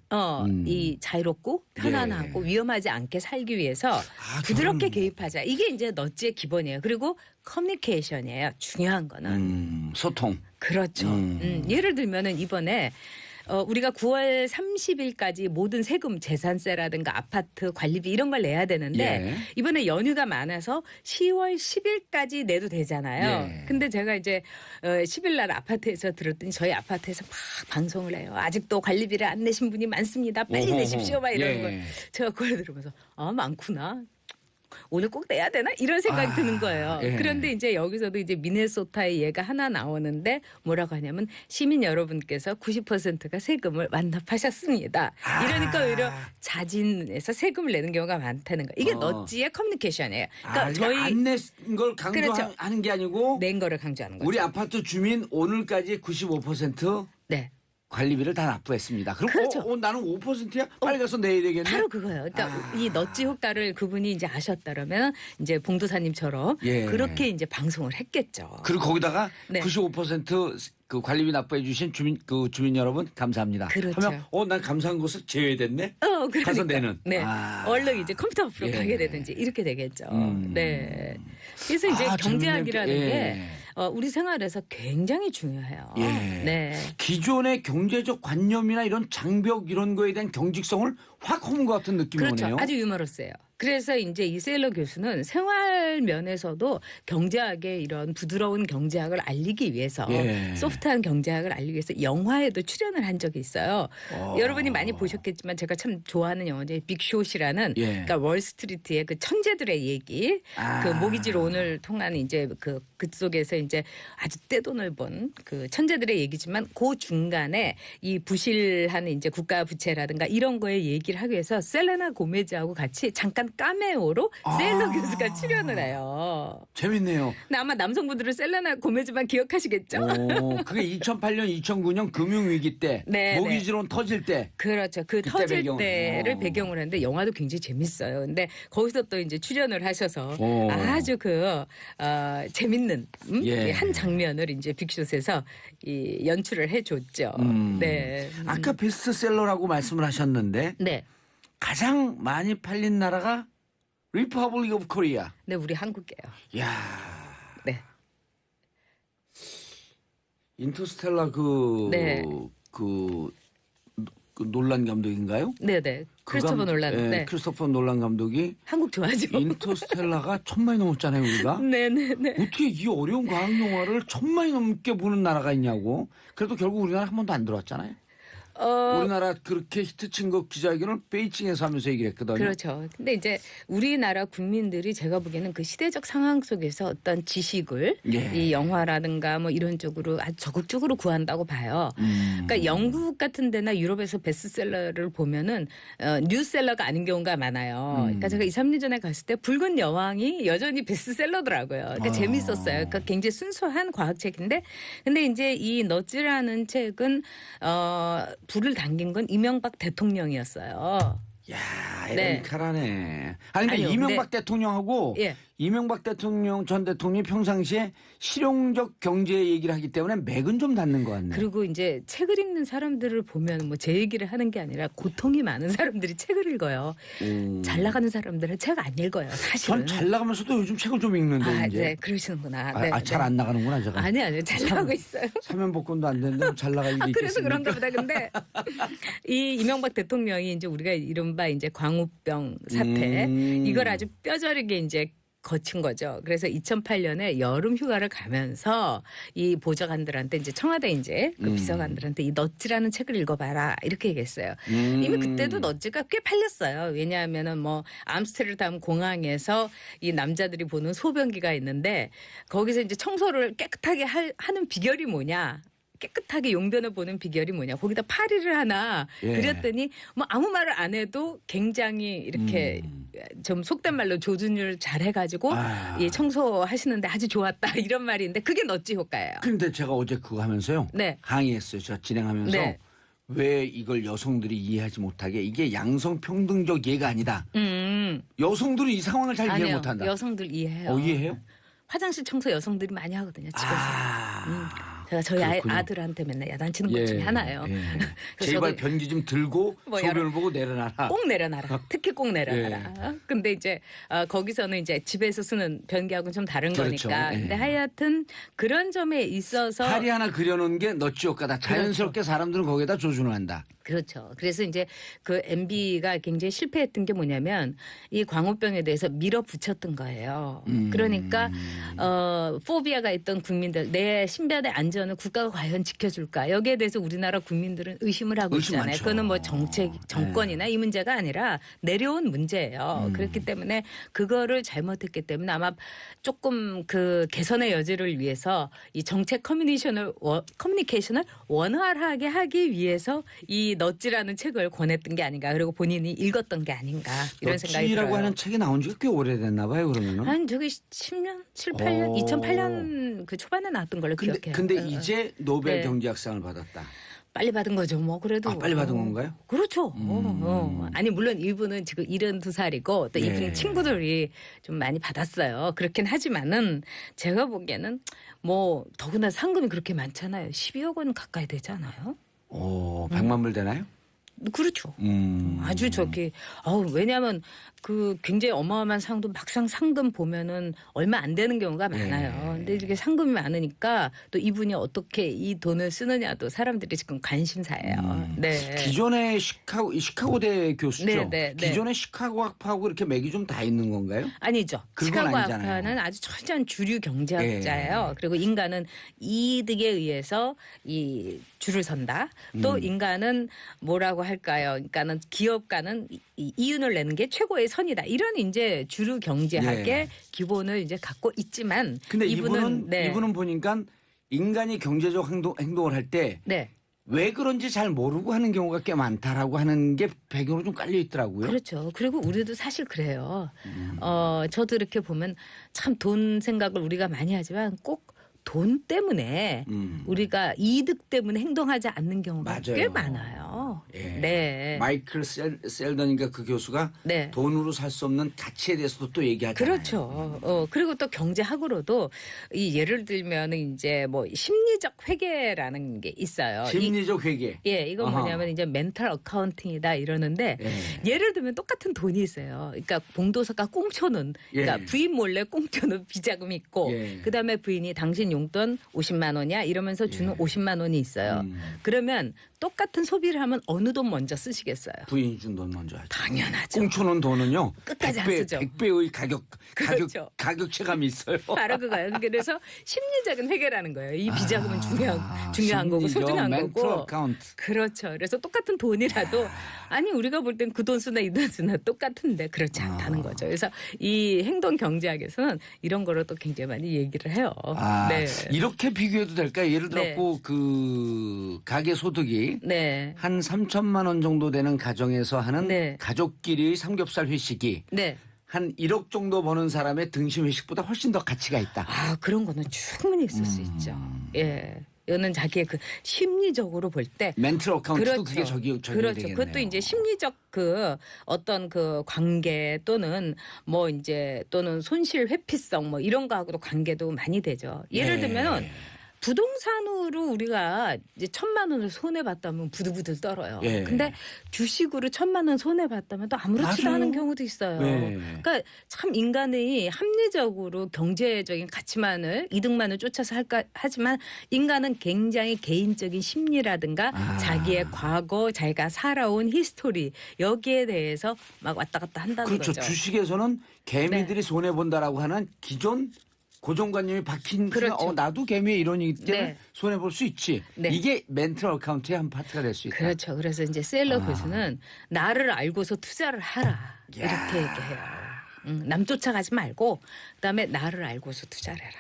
Speaker 6: 이 자유롭고 편안하고 위험하지 않게 살기 위해서 부드럽게 개입하자. 이게 이제 넛지의 기본이에요. 그리고 커뮤니케이션이에요. 중요한 거는.
Speaker 1: 소통.
Speaker 6: 그렇죠. 예를 들면은 이번에 우리가 9월 30일까지 모든 세금, 재산세라든가 아파트 관리비 이런 걸 내야 되는데
Speaker 1: 예.
Speaker 6: 이번에 연휴가 많아서 10월 10일까지 내도 되잖아요.
Speaker 1: 예.
Speaker 6: 근데 제가 이제 10일 날 아파트에서 들었더니 저희 아파트에서 막 방송을 해요. 아직도 관리비를 안 내신 분이 많습니다. 빨리
Speaker 1: 오호호.
Speaker 6: 내십시오. 막 이러는
Speaker 1: 예.
Speaker 6: 거예요. 제가 그걸 들으면서 많구나. 오늘 꼭 내야 되나? 이런 생각이 드는 거예요.
Speaker 1: 예.
Speaker 6: 그런데 이제 여기서도 이제 미네소타의 예가 하나 나오는데 뭐라고 하냐면 시민 여러분께서 90%가 세금을 완납하셨습니다. 이러니까 오히려 자진해서 세금을 내는 경우가 많다는 거예요. 이게 넛지의 커뮤니케이션이에요. 그러니까 저희
Speaker 1: 안낸걸 강조하는
Speaker 6: 그렇죠.
Speaker 1: 게 아니고
Speaker 6: 낸 거를 강조하는 거죠.
Speaker 1: 우리 아파트 주민 오늘까지 95%
Speaker 6: 네.
Speaker 1: 관리비를 다 납부했습니다. 그럼
Speaker 6: 그렇죠.
Speaker 1: 나는 5%야? 빨리 가서 내야 되겠네.
Speaker 6: 바로 그거예요. 그러니까 이 넛지 효과를 그분이 이제 아셨다면 이제 봉도사님처럼
Speaker 1: 예.
Speaker 6: 그렇게 이제 방송을 했겠죠.
Speaker 1: 그리고 거기다가
Speaker 6: 네.
Speaker 1: 95%그 관리비 납부해 주신 주민 여러분 감사합니다.
Speaker 6: 그렇죠.
Speaker 1: 하면 난 감사한 곳을 제외됐네.
Speaker 6: 그러니까.
Speaker 1: 가서 내는.
Speaker 6: 네. 얼른 이제 컴퓨터 앞으로
Speaker 1: 예.
Speaker 6: 가게 되든지 이렇게 되겠죠. 네. 그래서 이제
Speaker 1: 아,
Speaker 6: 경제학이라는
Speaker 1: 재밌네.
Speaker 6: 게
Speaker 1: 예.
Speaker 6: 우리 생활에서 굉장히 중요해요.
Speaker 1: 예.
Speaker 6: 네.
Speaker 1: 기존의 경제적 관념이나 이런 장벽 이런 거에 대한 경직성을 확 허문 것 같은 느낌이
Speaker 6: 그렇죠.
Speaker 1: 오네요.
Speaker 6: 아주 유머러스해요. 그래서 이제 이 세일러 교수는 생활 면에서도 경제학의 이런 부드러운 경제학을 알리기 위해서
Speaker 1: 예.
Speaker 6: 소프트한 경제학을 알리기 위해서 영화에도 출연을 한 적이 있어요. 여러분이 많이 보셨겠지만 제가 참 좋아하는 영화인데 빅숏이라는
Speaker 1: 예.
Speaker 6: 그러니까 월스트리트의 그 천재들의 얘기 그 모기지 론을 통한 이제 그쪽에서 이제 아주 떼돈을 번 그 천재들의 얘기지만 그 중간에 이 부실한 이제 국가 부채라든가 이런 거에 얘기를 하기 위해서 셀레나 고메즈하고 같이 잠깐 카메오로 세일러 교수가 출연을 해요.
Speaker 1: 재밌네요.
Speaker 6: 근데 아마 남성분들은 셀레나 고메즈만 기억하시겠죠?
Speaker 1: 그게 2008년, 2009년 금융위기 때
Speaker 6: 네,
Speaker 1: 모기지론 터질 때
Speaker 6: 그렇죠. 그
Speaker 1: 그때
Speaker 6: 터질
Speaker 1: 배경.
Speaker 6: 때를 배경으로 했는데 영화도 굉장히 재밌어요. 근데 거기서 또 이제 출연을 하셔서
Speaker 1: 오.
Speaker 6: 아주 재밌는
Speaker 1: 예.
Speaker 6: 한 장면을 이제 빅숏에서 이 연출을 해줬죠. 네.
Speaker 1: 아까 베스트셀러라고 말씀을 하셨는데
Speaker 6: 네.
Speaker 1: 가장 많이 팔린 나라가 리퍼블릭 오브 코리아.
Speaker 6: 네, 우리 한국이에요.
Speaker 1: 야,
Speaker 6: 네.
Speaker 1: 인터스텔라
Speaker 6: 네.
Speaker 1: 그 놀란 감독인가요?
Speaker 6: 네네. 크리스토퍼 놀란.
Speaker 1: 예,
Speaker 6: 네.
Speaker 1: 크리스토퍼 놀란 감독이
Speaker 6: 한국 좋아하죠.
Speaker 1: 인터스텔라가 1000만이 넘었잖아요, 우리가.
Speaker 6: 네네네.
Speaker 1: 어떻게 이 어려운 과학 영화를 1000만이 넘게 보는 나라가 있냐고. 그래도 결국 우리나라 한 번도 안 들어왔잖아요. 우리나라 그렇게 히트친 거 기자회견을 베이징에서 하면서 얘기를 했거든요.
Speaker 6: 그렇죠. 근데 이제 우리나라 국민들이 제가 보기에는 그 시대적 상황 속에서 어떤 지식을
Speaker 1: 예.
Speaker 6: 이 영화라든가 뭐 이런 쪽으로 아주 적극적으로 구한다고 봐요. 그러니까 영국 같은 데나 유럽에서 베스트셀러를 보면은 뉴스셀러가 아닌 경우가 많아요. 그러니까 제가 2, 3년 전에 갔을 때 붉은 여왕이 여전히 베스트셀러더라고요. 그러니까 재밌었어요. 그러니까 굉장히 순수한 과학책인데 근데 이제 이 너츠라는 책은 불을 당긴 건 이명박 대통령이었어요.
Speaker 1: 야,
Speaker 6: 네.
Speaker 1: 이러니까라네. 아니, 근데
Speaker 6: 아니요,
Speaker 1: 이명박 대통령하고
Speaker 6: 예.
Speaker 1: 이명박 대통령 전 대통령이 평상시에 실용적 경제 얘기를 하기 때문에 맥은 좀 닿는 것 같네요.
Speaker 6: 그리고 이제 책을 읽는 사람들을 보면 뭐 제 얘기를 하는 게 아니라 고통이 많은 사람들이 책을 읽어요. 잘 나가는 사람들은 책 안 읽어요. 사실은.
Speaker 1: 전 잘 나가면서도 요즘 책을 좀 읽는데
Speaker 6: 아,
Speaker 1: 이제.
Speaker 6: 네, 그러시는구나. 네,
Speaker 1: 잘 안 나가는구나 제가.
Speaker 6: 아니요, 잘 나가고 있어요.
Speaker 1: 사면복권도 안 되는데 잘 나갈 일이
Speaker 6: 그래서
Speaker 1: 있겠습니까?
Speaker 6: 그런가 보다. 근데 이 이명박 대통령이 이제 우리가 이른바 이제 광우병 사태 이걸 아주 뼈저리게 이제 거친 거죠. 그래서 2008년에 여름 휴가를 가면서 이 보좌관들한테 이제 청와대 이제 그 비서관들한테 이 넛지라는 책을 읽어봐라 이렇게 얘기했어요. 이미 그때도 넛지가 꽤 팔렸어요. 왜냐하면은 뭐 암스테르담 공항에서 이 남자들이 보는 소변기가 있는데 거기서 이제 청소를 깨끗하게 하는 비결이 뭐냐? 깨끗하게 용변을 보는 비결이 뭐냐. 거기다 파리를 하나
Speaker 1: 예.
Speaker 6: 그렸더니 뭐 아무 말을 안 해도 굉장히 이렇게 좀 속된 말로 조준율 잘 해가지고 이 청소하시는데 아주 좋았다 이런 말인데 그게 넛지 효과예요.
Speaker 1: 근데 제가 어제 그거 하면서요.
Speaker 6: 네.
Speaker 1: 항의했어요. 제가 진행하면서
Speaker 6: 네.
Speaker 1: 왜 이걸 여성들이 이해하지 못하게 이게 양성평등적 이해가 아니다. 여성들은 이 상황을 잘 이해
Speaker 6: 아니요.
Speaker 1: 못한다.
Speaker 6: 여성들 이해해요.
Speaker 1: 이해해요?
Speaker 6: 화장실 청소 여성들이 많이 하거든요. 집에서. 제가 저희
Speaker 1: 그렇군요.
Speaker 6: 아들한테 맨날 야단치는 것 중에 하나예요. 그래서
Speaker 1: 제발
Speaker 6: 저도
Speaker 1: 변기 좀 들고
Speaker 6: 뭐
Speaker 1: 소변을 보고 내려놔라.
Speaker 6: 꼭 내려놔라. 특히 꼭 내려놔라. 근데 이제 거기서는 이제 집에서 쓰는 변기하고는 좀 다른
Speaker 1: 그렇죠.
Speaker 6: 거니까. 근데 하여튼 그런 점에 있어서
Speaker 1: 파리 하나 그려놓은 게 넛지 효과다. 자연스럽게 사람들은 거기에다 조준을 한다.
Speaker 6: 그렇죠. 그래서 이제 그 MB가 굉장히 실패했던 게 뭐냐면 이 광우병에 대해서 밀어붙였던 거예요. 그러니까 포비아가 있던 국민들 내 신변의 안전을 국가가 과연 지켜줄까 여기에 대해서 우리나라 국민들은 의심을 하고
Speaker 1: 의심
Speaker 6: 있잖아요.
Speaker 1: 많죠.
Speaker 6: 그거는 뭐 정권이나 이 문제가 아니라 내려온 문제예요. 그렇기 때문에 그거를 잘못했기 때문에 아마 조금 그 개선의 여지를 위해서 이 정책 커뮤니케이션을 원활하게 하기 위해서 이 넛지라는 책을 권했던 게 아닌가. 그리고 본인이 읽었던 게 아닌가. 이런 생각이 들어요.
Speaker 1: 넛지라고 하는 책이 나온 지가 꽤 오래됐나 봐요. 그러면은.
Speaker 6: 한 저기 10년, 7, 8년, 2008년 그 초반에 나왔던 걸로 기억해요.
Speaker 1: 근데 이제 노벨
Speaker 6: 네.
Speaker 1: 경제학상을 받았다.
Speaker 6: 빨리 받은 거죠. 뭐 그래도.
Speaker 1: 빨리 받은 건가요?
Speaker 6: 그렇죠. 아니 물론 이분은 지금 72살이고 또 이분
Speaker 1: 예.
Speaker 6: 친구들이 좀 많이 받았어요. 그렇긴 하지만은 제가 보기에는 뭐 더구나 상금이 그렇게 많잖아요. 12억 원 가까이 되잖아요.
Speaker 1: 100만 불 되나요?
Speaker 6: 그렇죠. 아주 왜냐하면 그 굉장히 어마어마한 상도 막상 상금 보면은 얼마 안 되는 경우가 많아요. 근데 이게 상금이 많으니까 또 이분이 어떻게 이 돈을 쓰느냐도 사람들이 지금 관심사예요. 네.
Speaker 1: 기존의 시카고대 교수죠.
Speaker 6: 네, 네, 네.
Speaker 1: 기존의 시카고 학파하고 이렇게 맥이 좀 다 있는 건가요?
Speaker 6: 아니죠.
Speaker 1: 그건
Speaker 6: 시카고
Speaker 1: 아니잖아요.
Speaker 6: 학파는 아주 철저한 주류 경제학자예요. 그리고 인간은 이득에 의해서 이 줄을 선다. 또 인간은 뭐라고 할까요? 그러니까는 기업가는 이윤을 내는 게 최고의 선이다. 이런 이제 주류 경제학의 기본을 이제 갖고 있지만
Speaker 1: 근데
Speaker 6: 이분은
Speaker 1: 이분은 보니까 인간이 경제적 행동을 할 때 왜 그런지 잘 모르고 하는 경우가 꽤 많다라고 하는 게 배경으로 좀 깔려 있더라고요.
Speaker 6: 그렇죠. 그리고 우리도 사실 그래요. 저도 이렇게 보면 참 돈 생각을 우리가 많이 하지만 꼭 돈 때문에 우리가 이득 때문에 행동하지 않는 경우가
Speaker 1: 맞아요.
Speaker 6: 꽤 많아요.
Speaker 1: 예.
Speaker 6: 네.
Speaker 1: 마이클 셀던인가 그 교수가
Speaker 6: 네.
Speaker 1: 돈으로 살 수 없는 가치에 대해서도 또 얘기하잖아요.
Speaker 6: 그렇죠. 그리고 또 경제학으로도 이 예를 들면 이제 뭐 심리적 회계라는 게 있어요.
Speaker 1: 심리적 회계.
Speaker 6: 이건
Speaker 1: 아하.
Speaker 6: 뭐냐면 이제 멘탈 어카운팅이다 이러는데 예를 들면 똑같은 돈이 있어요. 그러니까 봉도사가 꽁쳐놓은 그러니까 부인 몰래 꽁쳐놓은 비자금이 있고 그다음에 부인이 당신 용돈 50만 원이야 이러면서 주는 50만 원이 있어요. 그러면 똑같은 소비를 하면 어느 돈 먼저 쓰시겠어요?
Speaker 1: 부인이 준 돈 먼저 하죠.
Speaker 6: 당연하죠.
Speaker 1: 꽁쳐놓은 돈은요.
Speaker 6: 끝까지 안
Speaker 1: 100배,
Speaker 6: 쓰죠.
Speaker 1: 100배의
Speaker 6: 그렇죠.
Speaker 1: 가격 체감이 있어요.
Speaker 6: 바로 그거예요. 그래서 심리적인 회계라는 거예요. 이 비자금은 중요한 거고
Speaker 1: 심리적
Speaker 6: 소중한
Speaker 1: 멘탈
Speaker 6: 거고.
Speaker 1: 어카운트.
Speaker 6: 그렇죠. 그래서 똑같은 돈이라도 아니 우리가 볼 땐 그 돈 쓰나 이 돈 쓰나 똑같은데 그렇지 않다는 거죠. 그래서 이 행동 경제학에서는 이런 거로 또 굉장히 많이 얘기를 해요. 네.
Speaker 1: 이렇게 비교해도 될까요? 예를 들어
Speaker 6: 네.
Speaker 1: 그 가계 소득이
Speaker 6: 네.
Speaker 1: 한 3천만 원 정도 되는 가정에서 하는
Speaker 6: 네.
Speaker 1: 가족끼리 삼겹살 회식이
Speaker 6: 네.
Speaker 1: 한 1억 정도 버는 사람의 등심 회식보다 훨씬 더 가치가 있다.
Speaker 6: 그런 거는 충분히 있을 수 있죠. 예. 이거는 자기의 그 심리적으로 볼 때
Speaker 1: 멘틀 어카운트도 그게 적용이
Speaker 6: 그렇죠.
Speaker 1: 되겠네요.
Speaker 6: 그것도 이제 심리적 그 어떤 그 관계 또는 뭐 이제 또는 손실 회피성 뭐 이런 거하고도 관계도 많이 되죠. 예를
Speaker 1: 네.
Speaker 6: 들면은 부동산으로 우리가 이제 1,000만 원을 손해 봤다면 부들부들 떨어요.
Speaker 1: 예.
Speaker 6: 근데 주식으로 1,000만 원 손해 봤다면 또 아무렇지도
Speaker 1: 맞아요.
Speaker 6: 않은 경우도 있어요.
Speaker 1: 네.
Speaker 6: 그러니까 참 인간이 합리적으로 경제적인 가치만을 이득만을 쫓아서 할까 하지만 인간은 굉장히 개인적인 심리라든가 자기의 과거 자기가 살아온 히스토리 여기에 대해서 막 왔다 갔다 한다는
Speaker 1: 그렇죠.
Speaker 6: 거죠.
Speaker 1: 주식에서는 개미들이 손해 본다라고 하는 기존 고정관념이 박힌
Speaker 6: 그렇죠.
Speaker 1: 나도 개미의 이론이기 때문에
Speaker 6: 네.
Speaker 1: 손해 볼 수 있지.
Speaker 6: 네.
Speaker 1: 이게 멘틀 어카운트의 한 파트가 될 수 있다.
Speaker 6: 그렇죠. 그래서 이제 셀러 교수는 나를 알고서 투자를 하라 이렇게 얘기해요. 남 쫓아가지 말고 그다음에 나를 알고서 투자를 해라.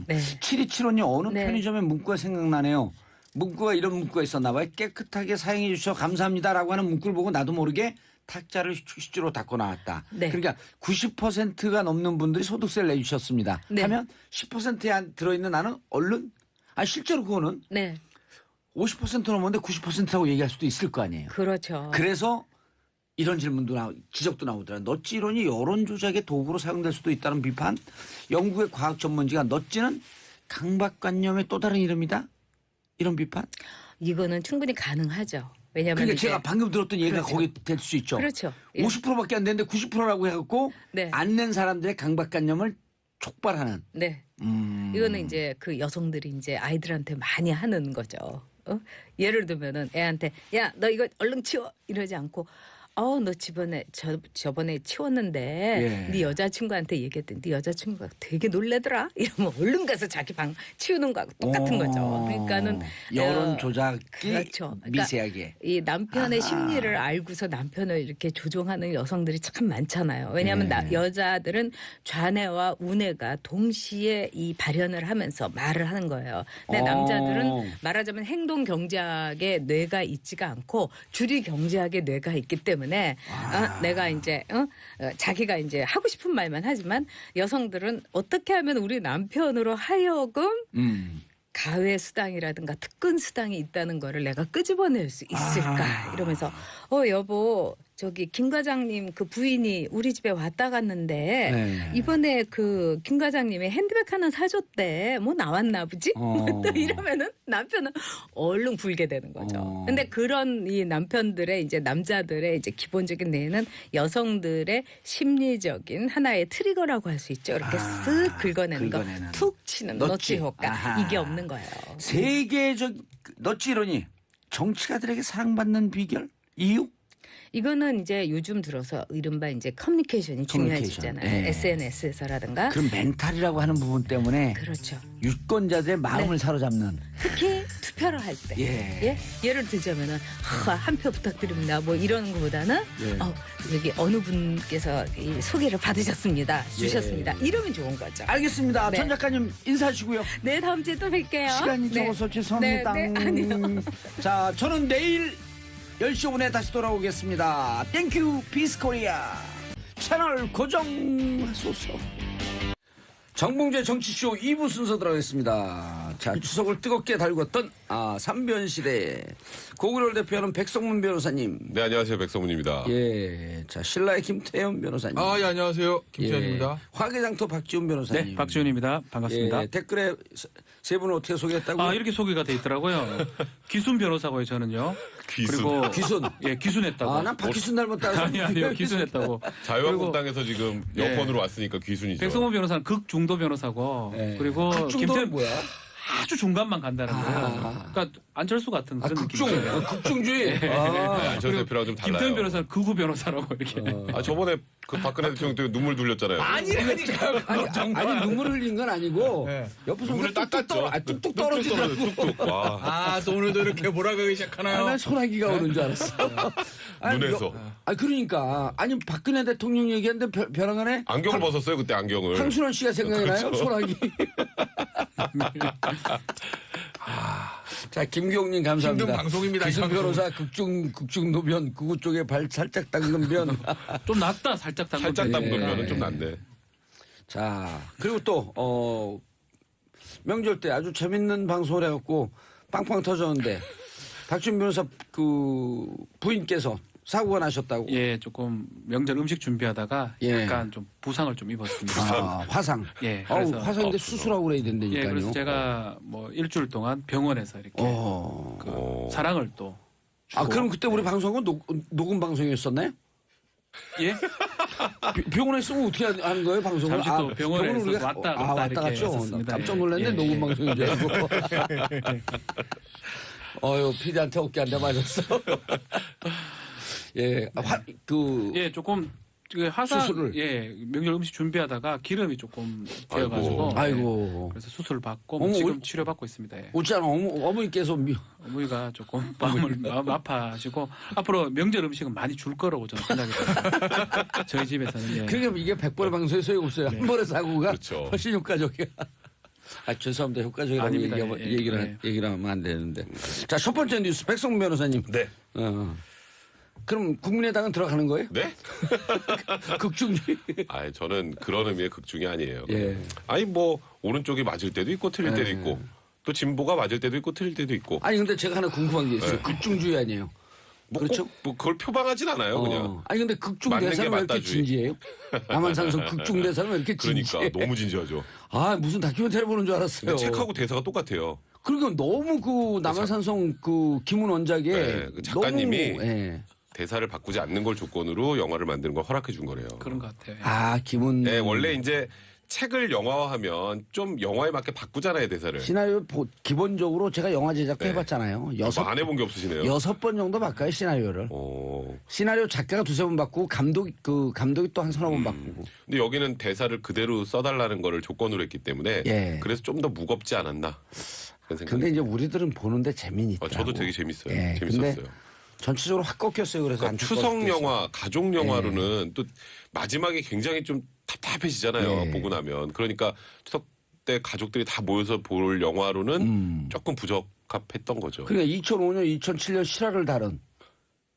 Speaker 6: 네.
Speaker 1: 7275님 어느
Speaker 6: 네.
Speaker 1: 편의점에 문구가 생각나네요. 문구가 이런 문구가 있었나 봐요. 깨끗하게 사용해 주셔서 감사합니다라고 하는 문구를 보고 나도 모르게 탁자를 휴지로 닦고 나왔다.
Speaker 6: 네.
Speaker 1: 그러니까 90%가 넘는 분들이 소득세를 내주셨습니다.
Speaker 6: 네.
Speaker 1: 하면 10%에 들어있는 나는 얼른 실제로 그거는
Speaker 6: 네.
Speaker 1: 50% 넘었는데 90%라고 얘기할 수도 있을 거 아니에요.
Speaker 6: 그렇죠.
Speaker 1: 그래서 이런 질문도 지적도 나오더라. 너찌 이론이 여론 조작의 도구로 사용될 수도 있다는 비판. 영국의 과학 전문지가 너찌는 강박관념의 또 다른 이름이다. 이런 비판.
Speaker 6: 이거는 충분히 가능하죠. 왜냐하면
Speaker 1: 그러니까
Speaker 6: 이제
Speaker 1: 제가 방금 들었던 얘기가
Speaker 6: 그렇죠.
Speaker 1: 거기 될 수 있죠.
Speaker 6: 그렇죠. 예.
Speaker 1: 50%밖에 안 되는데 90%라고 해갖고
Speaker 6: 네.
Speaker 1: 안 낸 사람들의 강박관념을 촉발하는.
Speaker 6: 네. 이거는 이제 그 여성들이 이제 아이들한테 많이 하는 거죠. 예를 들면은 애한테 야, 너 이거 얼른 치워 이러지 않고 너 저번에 치웠는데
Speaker 1: 예.
Speaker 6: 네 여자친구한테 얘기했더니 네 여자친구가 되게 놀래더라. 이러면 얼른 가서 자기 방 치우는 거하고 똑같은 거죠. 그러니까는
Speaker 1: 여론 조작이
Speaker 6: 그렇죠. 그러니까
Speaker 1: 미세하게.
Speaker 6: 이 남편의
Speaker 1: 아하.
Speaker 6: 심리를 알고서 남편을 이렇게 조종하는 여성들이 참 많잖아요. 왜냐하면
Speaker 1: 네.
Speaker 6: 여자들은 좌뇌와 우뇌가 동시에 이 발현을 하면서 말을 하는 거예요. 근데 남자들은 말하자면 행동 경제학의 뇌가 있지가 않고 주리 경제학의 뇌가 있기 때문에 내가 이제 자기가 이제 하고 싶은 말만 하지만 여성들은 어떻게 하면 우리 남편으로 하여금 가외 수당이라든가 특근 수당이 있다는 거를 내가 끄집어낼 수 있을까 이러면서 여보 저기 김 과장님 그 부인이 우리 집에 왔다 갔는데
Speaker 1: 네.
Speaker 6: 이번에 그 김 과장님이 핸드백 하나 사줬대 뭐 나왔나 보지? 또 이러면은 남편은 얼른 굴게 되는 거죠. 근데 그런 이 남편들의 이제 남자들의 이제 기본적인 뇌는 여성들의 심리적인 하나의 트리거라고 할 수 있죠. 이렇게 쓱 긁어내는 거,
Speaker 1: 긁어내는.
Speaker 6: 툭 치는 너치 효과
Speaker 1: 아하.
Speaker 6: 이게 없는 거예요.
Speaker 1: 세계적 너찌 이론이 정치가들에게 사랑받는 비결 이유?
Speaker 6: 이거는 이제 요즘 들어서 이른바 이제 커뮤니케이션이 중요해지잖아요.
Speaker 1: 네.
Speaker 6: SNS에서라든가.
Speaker 1: 그럼 멘탈이라고 하는 부분 때문에
Speaker 6: 그렇죠.
Speaker 1: 유권자들의 마음을 사로잡는.
Speaker 6: 특히 투표를 할 때.
Speaker 1: 예.
Speaker 6: 예를 들자면은 한 표 부탁드립니다. 뭐 이러는 것보다는
Speaker 1: 예.
Speaker 6: 여기 어느 분께서 이 소개를 받으셨습니다. 주셨습니다.
Speaker 1: 예.
Speaker 6: 이러면 좋은 거죠.
Speaker 1: 알겠습니다.
Speaker 6: 네.
Speaker 1: 전 작가님 인사하시고요.
Speaker 6: 네, 다음 주에 또 뵐게요.
Speaker 1: 시간이
Speaker 6: 네.
Speaker 1: 적어서 죄송합니다.
Speaker 6: 네, 네, 아니요.
Speaker 1: 자, 저는 내일 10시 5분에 다시 돌아오겠습니다. 땡큐 피스코리아. 채널 고정하소서. 정봉재 정치쇼 2부 순서 들어가겠습니다. 자, 추석을 뜨겁게 달궜던 3변시대 고구려를 대표하는 백성문 변호사님.
Speaker 5: 네, 안녕하세요. 백성문입니다.
Speaker 1: 예, 자 신라의 김태현 변호사님.
Speaker 4: 예, 안녕하세요. 김태현입니다.
Speaker 1: 예, 화개장터 박지훈 변호사님.
Speaker 3: 네, 박지훈입니다. 반갑습니다.
Speaker 1: 예, 댓글에 세 분을 어떻게 소개했다고요?
Speaker 3: 이렇게 소개가 돼 있더라고요. 기순 변호사고요, 저는요.
Speaker 5: 귀순.
Speaker 3: 그리고
Speaker 1: 귀순.
Speaker 3: 예, 기순했다고.
Speaker 1: 난 박기순 닮았다고.
Speaker 3: 아니요, 기순했다고.
Speaker 5: 자유한국당에서 지금
Speaker 3: 네.
Speaker 5: 여권으로 왔으니까 귀순이죠.
Speaker 3: 백성호 변호사는 극중도 변호사고
Speaker 1: 네.
Speaker 3: 그리고
Speaker 1: 극중도는 뭐야?
Speaker 3: 아주 중간만 간다는 거예요. 그러니까 안철수 같은 그런
Speaker 1: 극중,
Speaker 3: 느낌이에요.
Speaker 1: 극중주의.
Speaker 5: 네, 안철수 대표랑 좀 달라요.
Speaker 3: 김태현 변호사는 극우 변호사라고 이렇게.
Speaker 5: 저번에 그 박근혜 대통령 때문에 눈물 둘렸잖아요.
Speaker 4: 아니라니까요.
Speaker 1: 아니 눈물 흘린 건 아니고
Speaker 4: 네.
Speaker 1: 옆에서
Speaker 5: 눈물을 닦았죠.
Speaker 1: 뚝뚝 떨어지더라고.
Speaker 5: 뚝뚝. 와.
Speaker 4: 또 오늘도 이렇게 몰아가기 시작하나요?
Speaker 1: 난 소나기가 오는 줄 알았어.
Speaker 5: 눈에서.
Speaker 1: 그러니까 아니 박근혜 대통령 얘기하는데 벼랑간에
Speaker 5: 안경을 벗었어요, 그때 안경을.
Speaker 1: 황순원 씨가 생각이 나요? 소나기. 자 김경님 감사합니다.
Speaker 4: 힘든 방송입니다, 이
Speaker 1: 기순
Speaker 4: 방송.
Speaker 1: 변호사 극중 노변 극우 쪽에 발 살짝 담근 변.
Speaker 3: 좀 낫다, 살짝 담근.
Speaker 5: 살짝 담근
Speaker 1: 예.
Speaker 5: 면은 좀 낫네.
Speaker 1: 자 그리고 또 명절 때 아주 재밌는 방송을 해갖고 빵빵 터졌는데 박준 변호사 그 부인께서 사고가 나셨다고.
Speaker 3: 예, 조금 명절 음식 준비하다가
Speaker 1: 예.
Speaker 3: 약간 좀 부상을 좀 입었습니다.
Speaker 1: 아, 화상.
Speaker 3: 예,
Speaker 1: 어우,
Speaker 3: 그래서
Speaker 1: 화상인데 수술하고 그래야
Speaker 3: 예,
Speaker 1: 된다니까요.
Speaker 3: 그래서 제가 뭐 일주일 동안 병원에서 이렇게 그 사랑을 또 주고.
Speaker 1: 아, 그럼 그때 우리 방송은 녹음 방송이었었나요?
Speaker 3: 예?
Speaker 1: 병원에 있으면 어떻게 하는 거예요, 방송을?
Speaker 3: 잠시 또 병원에
Speaker 1: 병원을
Speaker 3: 있어서 왔다 갔다 이렇게
Speaker 1: 갔죠.
Speaker 3: 했었습니다.
Speaker 1: 깜짝
Speaker 3: 예.
Speaker 1: 놀랐네,
Speaker 3: 예,
Speaker 1: 녹음
Speaker 3: 예.
Speaker 1: 방송인 줄 알고. 어휴, 피디한테 어깨 한 대 맞았어. 예,
Speaker 3: 예, 조금 그 화상
Speaker 1: 수술을.
Speaker 3: 예, 명절 음식 준비하다가 기름이 조금 되어가지고
Speaker 1: 아이고.
Speaker 3: 그래서 수술을 받고
Speaker 1: 어머,
Speaker 3: 지금
Speaker 1: 우리-
Speaker 3: 치료받고 있습니다. 예.
Speaker 1: 웃잖아, 어머니께서
Speaker 3: 어머니가 조금 마음 아파하시고 앞으로 명절 음식은 많이 줄 거라고 저는 생각이 들어요. 저희 집에서는 예.
Speaker 1: 그러니까 이게 100번의 방송에 소용없어요. 한 번의 사고가
Speaker 5: 그렇죠.
Speaker 1: 훨씬 효과적이야. 아, 죄송합니다. 효과적이라고
Speaker 3: 아닙니다.
Speaker 1: 얘기를 하면 안 되는데. 자, 첫 번째 뉴스, 백성 변호사님.
Speaker 5: 네.
Speaker 1: 그럼 국민의당은 들어가는 거예요?
Speaker 5: 네?
Speaker 1: 극중주의.
Speaker 5: 아, 저는 그런 의미의 극중이 아니에요.
Speaker 1: 예.
Speaker 5: 아니 뭐 오른쪽이 맞을 때도 있고 틀릴 때도 있고 또 진보가 맞을 때도 있고 틀릴 때도 있고.
Speaker 1: 아니, 근데 제가 하나 궁금한 게 있어요. 극중주의 아니에요?
Speaker 5: 뭐
Speaker 1: 그렇죠?
Speaker 5: 꼭 뭐 그걸 표방하진 않아요, 그냥.
Speaker 1: 아니, 근데 극중
Speaker 5: 맞는 게
Speaker 1: 대사는 왜 이렇게
Speaker 5: 맞다주의.
Speaker 1: 진지해요? 남한산성 극중 대사는 왜 이렇게
Speaker 5: 그러니까
Speaker 1: 진지해?
Speaker 5: 너무 진지하죠.
Speaker 1: 아, 무슨 다큐멘터리 보는 줄 알았어요.
Speaker 5: 근데 책하고 대사가 똑같아요.
Speaker 1: 그러니까 너무 그 남한산성 그 김훈 원작에
Speaker 5: 네, 그 작가님이
Speaker 1: 너무, 예.
Speaker 5: 대사를 바꾸지 않는 걸 조건으로 영화를 만드는 걸 허락해 준 거래요.
Speaker 3: 그런 것 같아요. 예.
Speaker 1: 아, 김훈.
Speaker 5: 네, 원래 이제 책을 영화화하면 좀 영화에 맞게 바꾸잖아요, 대사를.
Speaker 1: 시나리오 기본적으로 제가 영화 제작도
Speaker 5: 네.
Speaker 1: 해봤잖아요.
Speaker 5: 뭐
Speaker 1: 여섯
Speaker 5: 안 해본 게 없으시네요.
Speaker 1: 6번 정도 바꿔요, 시나리오를. 시나리오 작가가 2-3번 바꾸고 감독이 또 한 서너 번 바꾸고.
Speaker 5: 근데 여기는 대사를 그대로 써달라는 거를 조건으로 했기 때문에
Speaker 1: 예.
Speaker 5: 그래서 좀 더 무겁지 않았나 그런 생각이.
Speaker 1: 근데 이제 우리들은 보는데 재미는 있더라고.
Speaker 5: 저도 되게 재밌어요.
Speaker 1: 예,
Speaker 5: 재밌었어요.
Speaker 1: 근데 전체적으로 확 꺾였어요. 그래서
Speaker 5: 그러니까
Speaker 1: 안
Speaker 5: 추석
Speaker 1: 꺾였어요.
Speaker 5: 영화, 가족 영화로는 또 마지막에 굉장히 좀 답답해지잖아요.
Speaker 1: 예.
Speaker 5: 보고 나면. 그러니까 추석 때 가족들이 다 모여서 볼 영화로는 조금 부적합했던 거죠.
Speaker 1: 그러니까 2005년, 2007년 실화를 다룬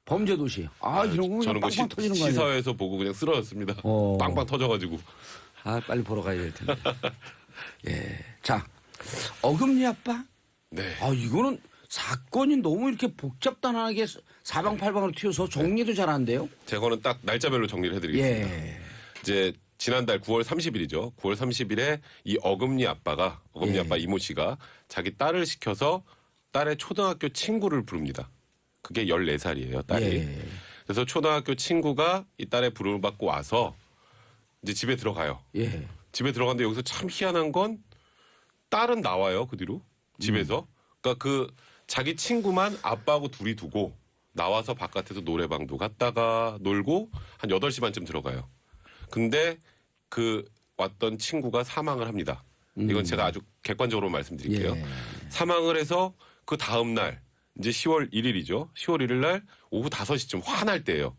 Speaker 1: 범죄도시. 아, 이런 거
Speaker 5: 저는
Speaker 1: 그냥 빵빵 터지는 거 아니에요?
Speaker 5: 시사회에서 보고 그냥 쓰러졌습니다.
Speaker 1: 어.
Speaker 5: 빵빵 터져가지고.
Speaker 1: 아, 빨리 보러 가야 될 텐데. 예. 자, 어금니 아빠?
Speaker 5: 네.
Speaker 1: 아, 이거는 사건이 너무 이렇게 복잡단하게 사방팔방으로 튀어서 정리도 잘 안 돼요?
Speaker 5: 제거는 딱 날짜별로 정리를 해드리겠습니다.
Speaker 1: 예.
Speaker 5: 이제 지난달 9월 30일이죠. 9월 30일에 이 어금니 아빠 이모 씨가 자기 딸을 시켜서 딸의 초등학교 친구를 부릅니다. 그게 14살이에요, 딸이.
Speaker 1: 예.
Speaker 5: 그래서 초등학교 친구가 이 딸의 부름을 받고 와서 이제 집에 들어가요.
Speaker 1: 예.
Speaker 5: 집에 들어갔는데 여기서 참 희한한 건 딸은 나와요, 그 뒤로. 집에서. 그러니까 그 자기 친구만 아빠하고 둘이 두고 나와서 바깥에서 노래방도 갔다가 놀고 한 8시 반쯤 들어가요. 근데 그 왔던 친구가 사망을 합니다. 이건 제가 아주 객관적으로 말씀드릴게요.
Speaker 1: 예.
Speaker 5: 사망을 해서 그 다음 날 이제 10월 1일이죠. 10월 1일 날 오후 5시쯤 화날 때예요.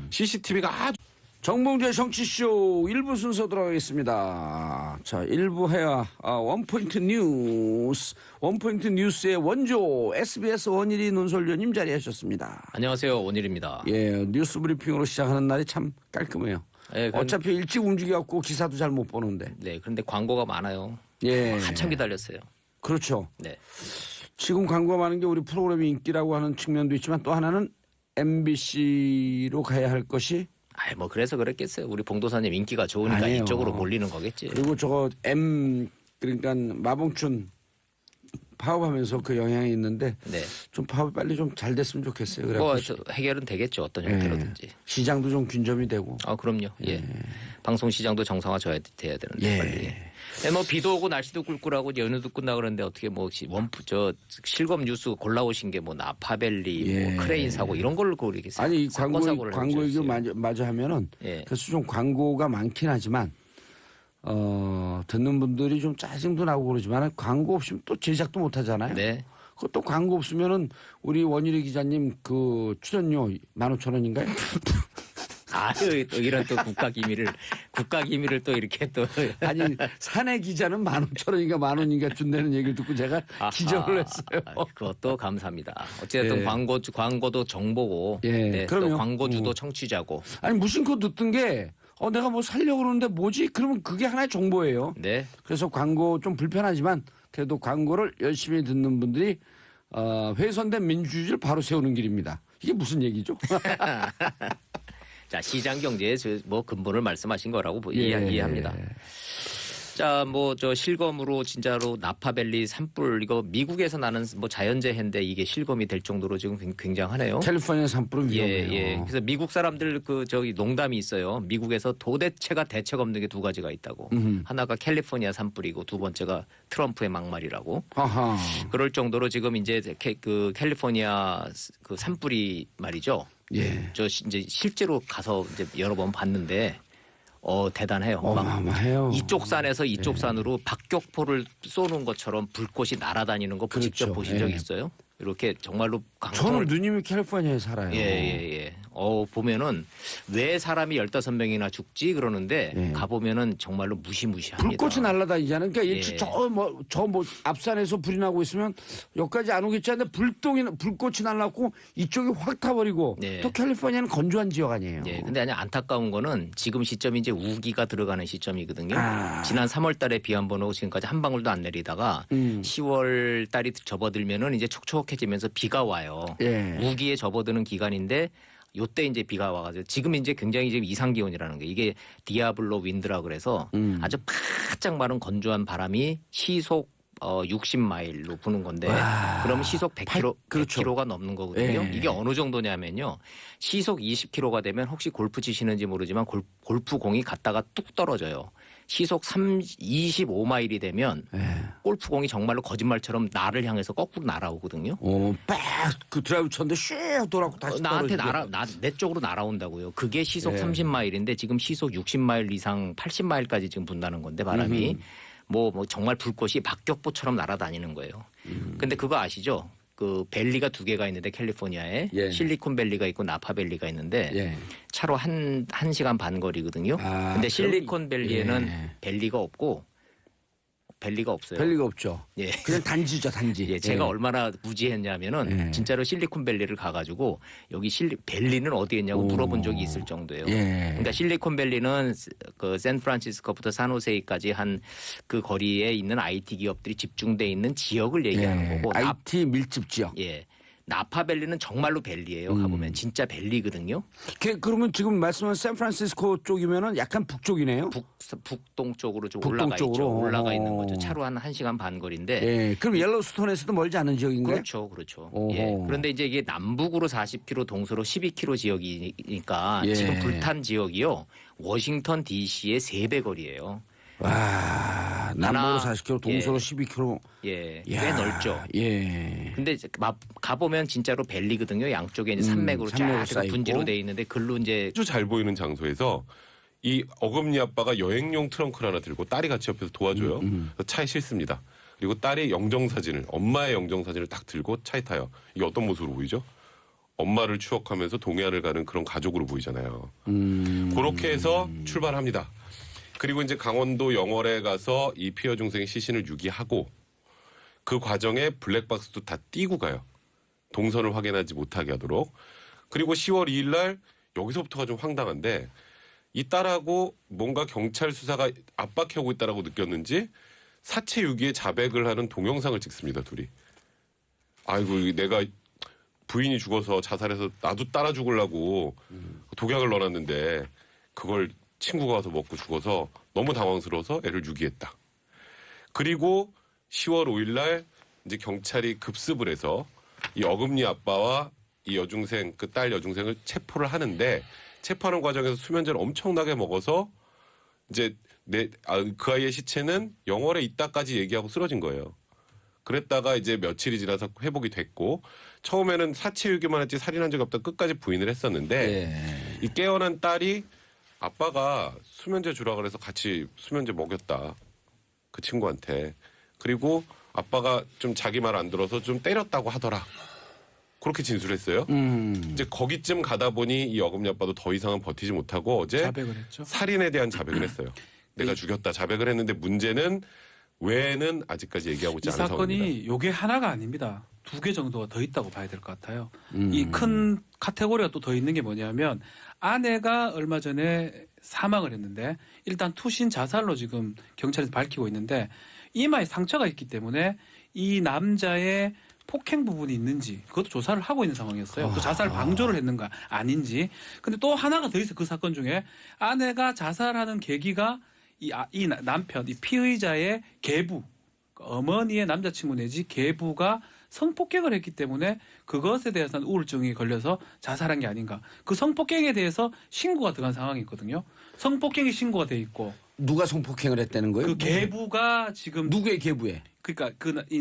Speaker 5: CCTV가 아주
Speaker 1: 정봉주의 정치쇼 1부 순서 들어가겠습니다. 자, 1부 해야 원포인트 뉴스. 원포인트 뉴스의 원조 SBS 원일이 논설위원님 자리하셨습니다.
Speaker 2: 안녕하세요. 원일입니다.
Speaker 1: 예, 뉴스 브리핑으로 시작하는 날이 참 깔끔해요.
Speaker 2: 예,
Speaker 1: 어차피 일찍 움직여갖고 기사도 잘 못 보는데.
Speaker 2: 네, 그런데 광고가 많아요.
Speaker 1: 예.
Speaker 2: 한참 기다렸어요.
Speaker 1: 그렇죠.
Speaker 2: 네.
Speaker 1: 지금 광고가 많은 게 우리 프로그램이 인기라고 하는 측면도 있지만 또 하나는 MBC로 가야 할 것이
Speaker 2: 아이, 뭐 그래서 그랬겠어요. 우리 봉도사님 인기가 좋으니까
Speaker 1: 아니에요.
Speaker 2: 이쪽으로 몰리는 거겠지.
Speaker 1: 그리고 저거 그러니까 마봉춘 파업하면서 그 영향이 있는데
Speaker 2: 네.
Speaker 1: 좀 파업이 빨리 좀 잘 됐으면 좋겠어요. 그래갖고
Speaker 2: 뭐 해결은 되겠죠. 어떤 형태로든지.
Speaker 1: 시장도 좀 균점이 되고.
Speaker 2: 아, 그럼요. 예. 방송 시장도 정상화 돼야 되는데
Speaker 1: 예.
Speaker 2: 빨리. 네, 뭐 비도 오고 날씨도 꿀꿀하고 연휴도 끝나 그러는데 어떻게 뭐 실검 뉴스 골라오신 게 뭐 나파벨리,
Speaker 1: 예.
Speaker 2: 뭐 크레인 사고 이런 걸로 이렇게
Speaker 1: 아니 이
Speaker 2: 사건 사고를
Speaker 1: 광고 얘기
Speaker 2: 해주셨어요.
Speaker 1: 마저 하면은
Speaker 2: 예.
Speaker 1: 그래서 좀 광고가 많긴 하지만 듣는 분들이 좀 짜증도 나고 그러지만 광고 없으면 또 제작도 못 하잖아요.
Speaker 2: 네.
Speaker 1: 그것도 광고 없으면은 우리 원일이 기자님 그 출연료 15,000원인가요?
Speaker 2: 아유, 또 이런 또 국가 기밀을 또 이렇게 또.
Speaker 1: 아니 사내 기자는 15,000원인가 10,000원인가 준다는 얘기를 듣고 제가
Speaker 2: 아하,
Speaker 1: 기절을 했어요.
Speaker 2: 그것도 감사합니다. 어쨌든
Speaker 1: 예.
Speaker 2: 광고도 정보고,
Speaker 1: 예,
Speaker 2: 네,
Speaker 1: 그럼요.
Speaker 2: 또 광고주도 청취자고.
Speaker 1: 아니 무심코 듣던 게 내가 뭐 살려고 그러는데 뭐지? 그러면 그게 하나의 정보예요.
Speaker 2: 네.
Speaker 1: 그래서 광고 좀 불편하지만 그래도 광고를 열심히 듣는 분들이 훼손된 민주주의를 바로 세우는 길입니다. 이게 무슨 얘기죠?
Speaker 2: 자, 시장 경제의 뭐 근본을 말씀하신 거라고
Speaker 1: 예.
Speaker 2: 이해합니다. 자, 뭐 저 실검으로 진짜로 나파밸리 산불 이거 미국에서 나는 뭐 자연재해인데 이게 실검이 될 정도로 지금 굉장하네요.
Speaker 1: 캘리포니아 산불은 위험해요.
Speaker 2: 예. 그래서 미국 사람들 그 저기 농담이 있어요. 미국에서 도대체가 대책 없는 게 두 가지가 있다고. 하나가 캘리포니아 산불이고 두 번째가 트럼프의 막말이라고.
Speaker 1: 아하.
Speaker 2: 그럴 정도로 지금 이제 그 캘리포니아 그 산불이 말이죠.
Speaker 1: 예.
Speaker 2: 저 이제 실제로 가서 이제 여러 번 봤는데 대단해요. 막
Speaker 1: 어마어마해요.
Speaker 2: 이쪽 산에서 이쪽 산으로 박격포를 쏘는 것처럼 불꽃이 날아다니는 거
Speaker 1: 그렇죠.
Speaker 2: 직접 보신 적
Speaker 1: 예.
Speaker 2: 있어요? 이렇게 정말로
Speaker 1: 저는
Speaker 2: 강성을
Speaker 1: 누님이 캘리포니아에 살아요.
Speaker 2: 예. 보면은 왜 사람이 15명이나 죽지 그러는데
Speaker 1: 예.
Speaker 2: 가보면은 정말로 무시무시합니다.
Speaker 1: 불꽃이 날아다니잖아요. 그러니까
Speaker 2: 예.
Speaker 1: 저 앞산에서 불이 나고 있으면 여기까지 안 오겠지 하는데 불꽃이 날라고 이쪽이 확 타버리고
Speaker 2: 예.
Speaker 1: 또 캘리포니아는 건조한 지역 아니에요.
Speaker 2: 예, 근데 아니 안타까운 거는 지금 시점이 이제 우기가 들어가는 시점이거든요.
Speaker 1: 아.
Speaker 2: 지난 3월 달에 비 한 번 오고 지금까지 한 방울도 안 내리다가 10월 달이 접어들면은 이제 촉촉해지면서 비가 와요.
Speaker 1: 예.
Speaker 2: 우기에 접어드는 기간인데 요때 이제 비가 와가지고 지금 이제 굉장히 지금 이상 기온이라는 게 이게 디아블로 윈드라 그래서 아주 바짝 마른 건조한 바람이 시속 60마일로 부는 건데 그러면 시속 100km,
Speaker 1: 그렇죠.
Speaker 2: 100km가 넘는 거거든요.
Speaker 1: 예.
Speaker 2: 이게 어느 정도냐면요. 시속 20km가 되면 혹시 골프 치시는지 모르지만 골프공이 갔다가 뚝 떨어져요. 시속 25마일이 되면 골프공이 정말로 거짓말처럼 나를 향해서 거꾸로 날아오거든요.
Speaker 1: 그 드라이브 쳤는데 슉 돌아고 다시
Speaker 2: 나한테
Speaker 1: 떨어지고.
Speaker 2: 내 쪽으로 날아온다고요. 그게 시속
Speaker 1: 예.
Speaker 2: 30마일인데 지금 시속 60마일 이상 80마일까지 지금 분다는 건데 바람이 뭐 정말 불꽃이 박격포처럼 날아다니는 거예요. 근데 그거 아시죠? 그 밸리가 두 개가 있는데 캘리포니아에
Speaker 1: 예.
Speaker 2: 실리콘밸리가 있고 나파밸리가 있는데
Speaker 1: 예.
Speaker 2: 차로 한 시간 반 거리거든요.
Speaker 1: 아,
Speaker 2: 근데 실리콘밸리에는
Speaker 1: 예.
Speaker 2: 밸리가 없고 밸리가 없어요.
Speaker 1: 별리가 없죠.
Speaker 2: 예.
Speaker 1: 그냥 단지죠, 단지.
Speaker 2: 예, 제가 얼마나 무지했냐면은
Speaker 1: 예.
Speaker 2: 진짜로 실리콘밸리를 가가지고 여기 밸리는 어디에 있냐고 물어본 적이 있을 정도예요.
Speaker 1: 예.
Speaker 2: 그러니까 실리콘밸리는 그 샌프란시스코부터 산호세까지 한 그 거리에 있는 IT 기업들이 집중돼 있는 지역을 얘기하는 거고
Speaker 1: IT 밀집 지역.
Speaker 2: 예. 나파밸리는 정말로 밸리예요. 가보면 진짜 밸리거든요.
Speaker 1: 그러면 지금 말씀한 샌프란시스코 쪽이면은 약간 북쪽이네요.
Speaker 2: 북동 쪽으로 좀
Speaker 1: 북동 쪽으로?
Speaker 2: 올라가 있는 거죠. 차로 한 1시간 반 거리인데
Speaker 1: 예. 그럼 옐로우스톤에서도 멀지 않은 지역인가요?
Speaker 2: 그렇죠.
Speaker 1: 오호.
Speaker 2: 예. 그런데 이제 이게 남북으로 40km, 동서로 12km 지역이니까
Speaker 1: 예.
Speaker 2: 지금 불탄 지역이요. 워싱턴 DC의 3배 거리예요.
Speaker 1: 와, 남북으로 40km, 동서로 12km.
Speaker 2: 예. 꽤
Speaker 1: 이야,
Speaker 2: 넓죠.
Speaker 1: 예.
Speaker 2: 근데 이제 가보면 진짜로 밸리거든요. 양쪽에 이제 산맥으로
Speaker 1: 산맥으로
Speaker 2: 쫙
Speaker 1: 쌓여
Speaker 2: 분지로
Speaker 1: 있고.
Speaker 2: 돼 있는데 글로 이제
Speaker 5: 아주 잘 보이는 장소에서 이 어금니 아빠가 여행용 트렁크를 하나 들고 딸이 같이 옆에서 도와줘요. 그래서 차에 싣습니다. 그리고 딸이 영정사진을 엄마의 영정사진을 딱 들고 차에 타요. 이게 어떤 모습으로 보이죠? 엄마를 추억하면서 동해안을 가는 그런 가족으로 보이잖아요. 그렇게 해서 출발합니다. 그리고 이제 강원도 영월에 가서 이 피해 중생의 시신을 유기하고 그 과정에 블랙박스도 다 띄고 가요. 동선을 확인하지 못하게 하도록. 그리고 10월 2일 날 여기서부터가 좀 황당한데 이 딸하고 뭔가 경찰 수사가 압박해오고 있다라고 느꼈는지 사체 유기에 자백을 하는 동영상을 찍습니다. 둘이. 아이고 내가 부인이 죽어서 자살해서 나도 따라 죽으려고 독약을 넣어놨는데 그걸 친구가 와서 먹고 죽어서 너무 당황스러워서 애를 유기했다. 그리고 10월 5일 날 이제 경찰이 급습을 해서 이 어금니 아빠와 이 여중생 그 딸 여중생을 체포를 하는데 체포하는 과정에서 수면제를 엄청나게 먹어서 이제 그 아이의 시체는 영월에 있다까지 얘기하고 쓰러진 거예요. 그랬다가 이제 며칠이 지나서 회복이 됐고 처음에는 사체 유기만 했지 살인한 적이 없다 끝까지 부인을 했었는데 이 깨어난 딸이 아빠가 수면제 주라 그래서 같이 수면제 먹였다. 그 친구한테. 그리고 아빠가 좀 자기 말 안 들어서 좀 때렸다고 하더라. 그렇게 진술했어요. 이제 거기쯤 가다 보니 이 어금니 아빠도 더 이상은 버티지 못하고 어제
Speaker 3: 자백을 했죠.
Speaker 5: 살인에 대한 자백을 했어요. 내가 죽였다 자백을 했는데 문제는 왜는 아직까지 얘기하고 있지
Speaker 3: 이
Speaker 5: 않은 상황입니다.
Speaker 3: 사건이 요게 하나가 아닙니다. 2개 정도가 더 있다고 봐야 될 것 같아요. 이 큰 카테고리가 또 더 있는 게 뭐냐면 아내가 얼마 전에 사망을 했는데 일단 투신 자살로 지금 경찰에서 밝히고 있는데 이마에 상처가 있기 때문에 이 남자의 폭행 부분이 있는지 그것도 조사를 하고 있는 상황이었어요. 또 자살 방조를 했는가 아닌지. 근데 또 하나가 더 있어 그 사건 중에 아내가 자살하는 계기가 이 남편, 이 피의자의 계부, 어머니의 남자친구 내지 계부가 성폭행을 했기 때문에 그것에 대해서는 우울증이 걸려서 자살한 게 아닌가. 그 성폭행에 대해서 신고가 들어간 상황이 있거든요. 성폭행이 신고가 돼 있고
Speaker 1: 누가 성폭행을 했다는 거예요?
Speaker 3: 그 계부가 지금
Speaker 1: 누구의 계부에?
Speaker 3: 그러니까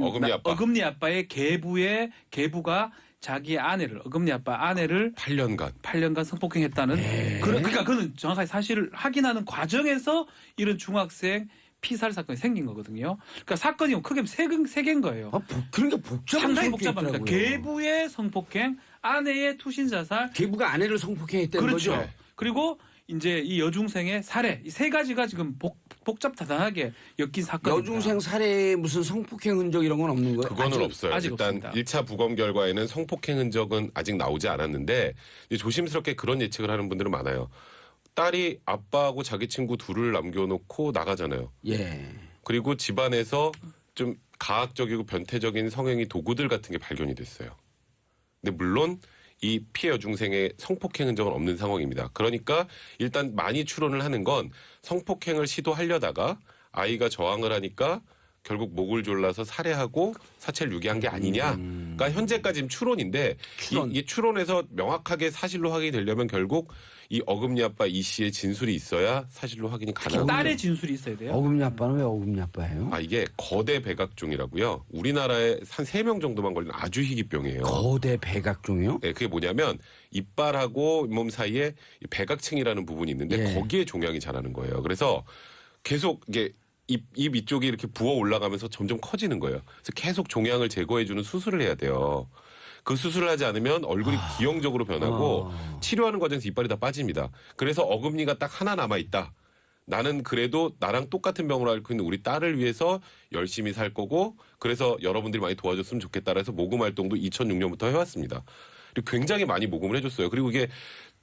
Speaker 5: 어금니 아빠.
Speaker 3: 어금니 아빠의 계부가 자기 아내를 어금니 아빠 아내를
Speaker 5: 8년간
Speaker 3: 성폭행했다는 그러니까 그는 정확하게 사실을 확인하는 과정에서 이런 중학생 피살 사건이 생긴 거거든요. 그러니까 사건이 크게 세 개인 거예요.
Speaker 1: 그러니까 복잡한
Speaker 3: 상당히
Speaker 1: 게
Speaker 3: 복잡합니다.
Speaker 1: 있더라고요.
Speaker 3: 계부의 성폭행, 아내의 투신 자살,
Speaker 1: 계부가 아내를 성폭행했다는
Speaker 3: 그렇죠.
Speaker 1: 거죠.
Speaker 3: 그리고 이제 이 여중생의 살해 이 세 가지가 지금 복잡다단하게 엮인 사건입니다.
Speaker 1: 여중생 살해에 무슨 성폭행 흔적 이런 건 없는 거예요?
Speaker 5: 그거는 없어요.
Speaker 3: 아직
Speaker 5: 일단
Speaker 3: 없습니다.
Speaker 5: 1차 부검 결과에는 성폭행 흔적은 아직 나오지 않았는데 이제 조심스럽게 그런 예측을 하는 분들은 많아요. 딸이 아빠하고 자기 친구 둘을 남겨놓고 나가잖아요.
Speaker 1: 예.
Speaker 5: 그리고 집안에서 좀 가학적이고 변태적인 성행위 도구들 같은 게 발견이 됐어요. 근데 물론 이 피해 여중생의 성폭행 흔적은 없는 상황입니다. 그러니까 일단 많이 추론을 하는 건 성폭행을 시도하려다가 아이가 저항을 하니까 결국 목을 졸라서 살해하고 사체를 유기한 게 아니냐. 그러니까 현재까지 지금 추론인데 이 추론에서 명확하게 사실로 확인이 되려면 결국 이 어금니 아빠 이 씨의 진술이 있어야 사실로 확인이 가능합니다.
Speaker 3: 딸의 진술이 있어야 돼요.
Speaker 1: 어금니 아빠는 왜 어금니 아빠예요?
Speaker 5: 이게 거대 백악종이라고요. 우리나라에 한 3명 정도만 걸리는 아주 희귀병이에요.
Speaker 1: 거대 백악종이요?
Speaker 5: 네, 그게 뭐냐면 이빨하고 잇몸 사이에 이 백악층이라는 부분이 있는데
Speaker 1: 예.
Speaker 5: 거기에 종양이 자라는 거예요. 그래서 계속 이게 입 이쪽이 이렇게 부어 올라가면서 점점 커지는 거예요. 그래서 계속 종양을 제거해주는 수술을 해야 돼요. 그 수술을 하지 않으면 얼굴이 비형적으로 변하고 치료하는 과정에서 이빨이 다 빠집니다. 그래서 어금니가 딱 하나 남아있다. 나는 그래도 나랑 똑같은 병으로 앓고 있는 우리 딸을 위해서 열심히 살 거고 그래서 여러분들이 많이 도와줬으면 좋겠다 해서 모금 활동도 2006년부터 해왔습니다. 그리고 굉장히 많이 모금을 해줬어요. 그리고 이게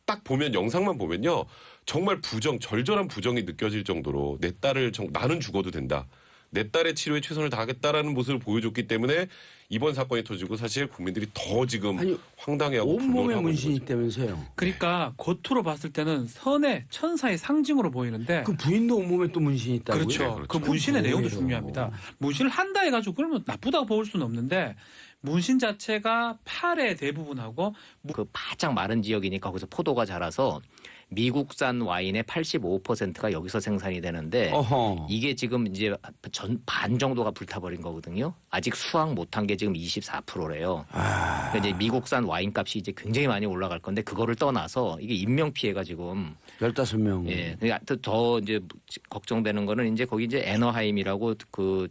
Speaker 5: 딱 보면 영상만 보면요. 정말 절절한 부정이 느껴질 정도로 내 딸을 나는 죽어도 된다. 내 딸의 치료에 최선을 다하겠다라는 모습을 보여줬기 때문에 이번 사건이 터지고 사실 국민들이 더 지금 황당해하고
Speaker 1: 온몸에
Speaker 5: 불놀하고
Speaker 1: 문신이
Speaker 5: 있는 거죠.
Speaker 1: 있다면서요?
Speaker 3: 그러니까 겉으로 봤을 때는 선의 천사의 상징으로 보이는데
Speaker 1: 그 부인도 온몸에 또 문신이 있다고요?
Speaker 3: 그렇죠.
Speaker 5: 네, 그렇죠.
Speaker 3: 그 문신의
Speaker 1: 그건
Speaker 3: 내용도
Speaker 1: 뭐예요?
Speaker 3: 중요합니다. 문신을 한다 해가지고 그러면 나쁘다고 볼 수는 없는데 문신 자체가 팔의 대부분하고
Speaker 2: 그 바짝 마른 지역이니까 거기서 포도가 자라서 미국산 와인의 85%가 여기서 생산이 되는데
Speaker 1: 어허.
Speaker 2: 이게 지금 이제 반 정도가 불타버린 거거든요. 아직 수확 못한 게 지금 24%래요. 그러니까 이제 미국산 와인 값이 이제 굉장히 많이 올라갈 건데 그거를 떠나서 이게 인명 피해가 지금
Speaker 1: 15명.
Speaker 2: 예. 더 이제 걱정되는 거는 이제 거기 이제 애너하임이라고 그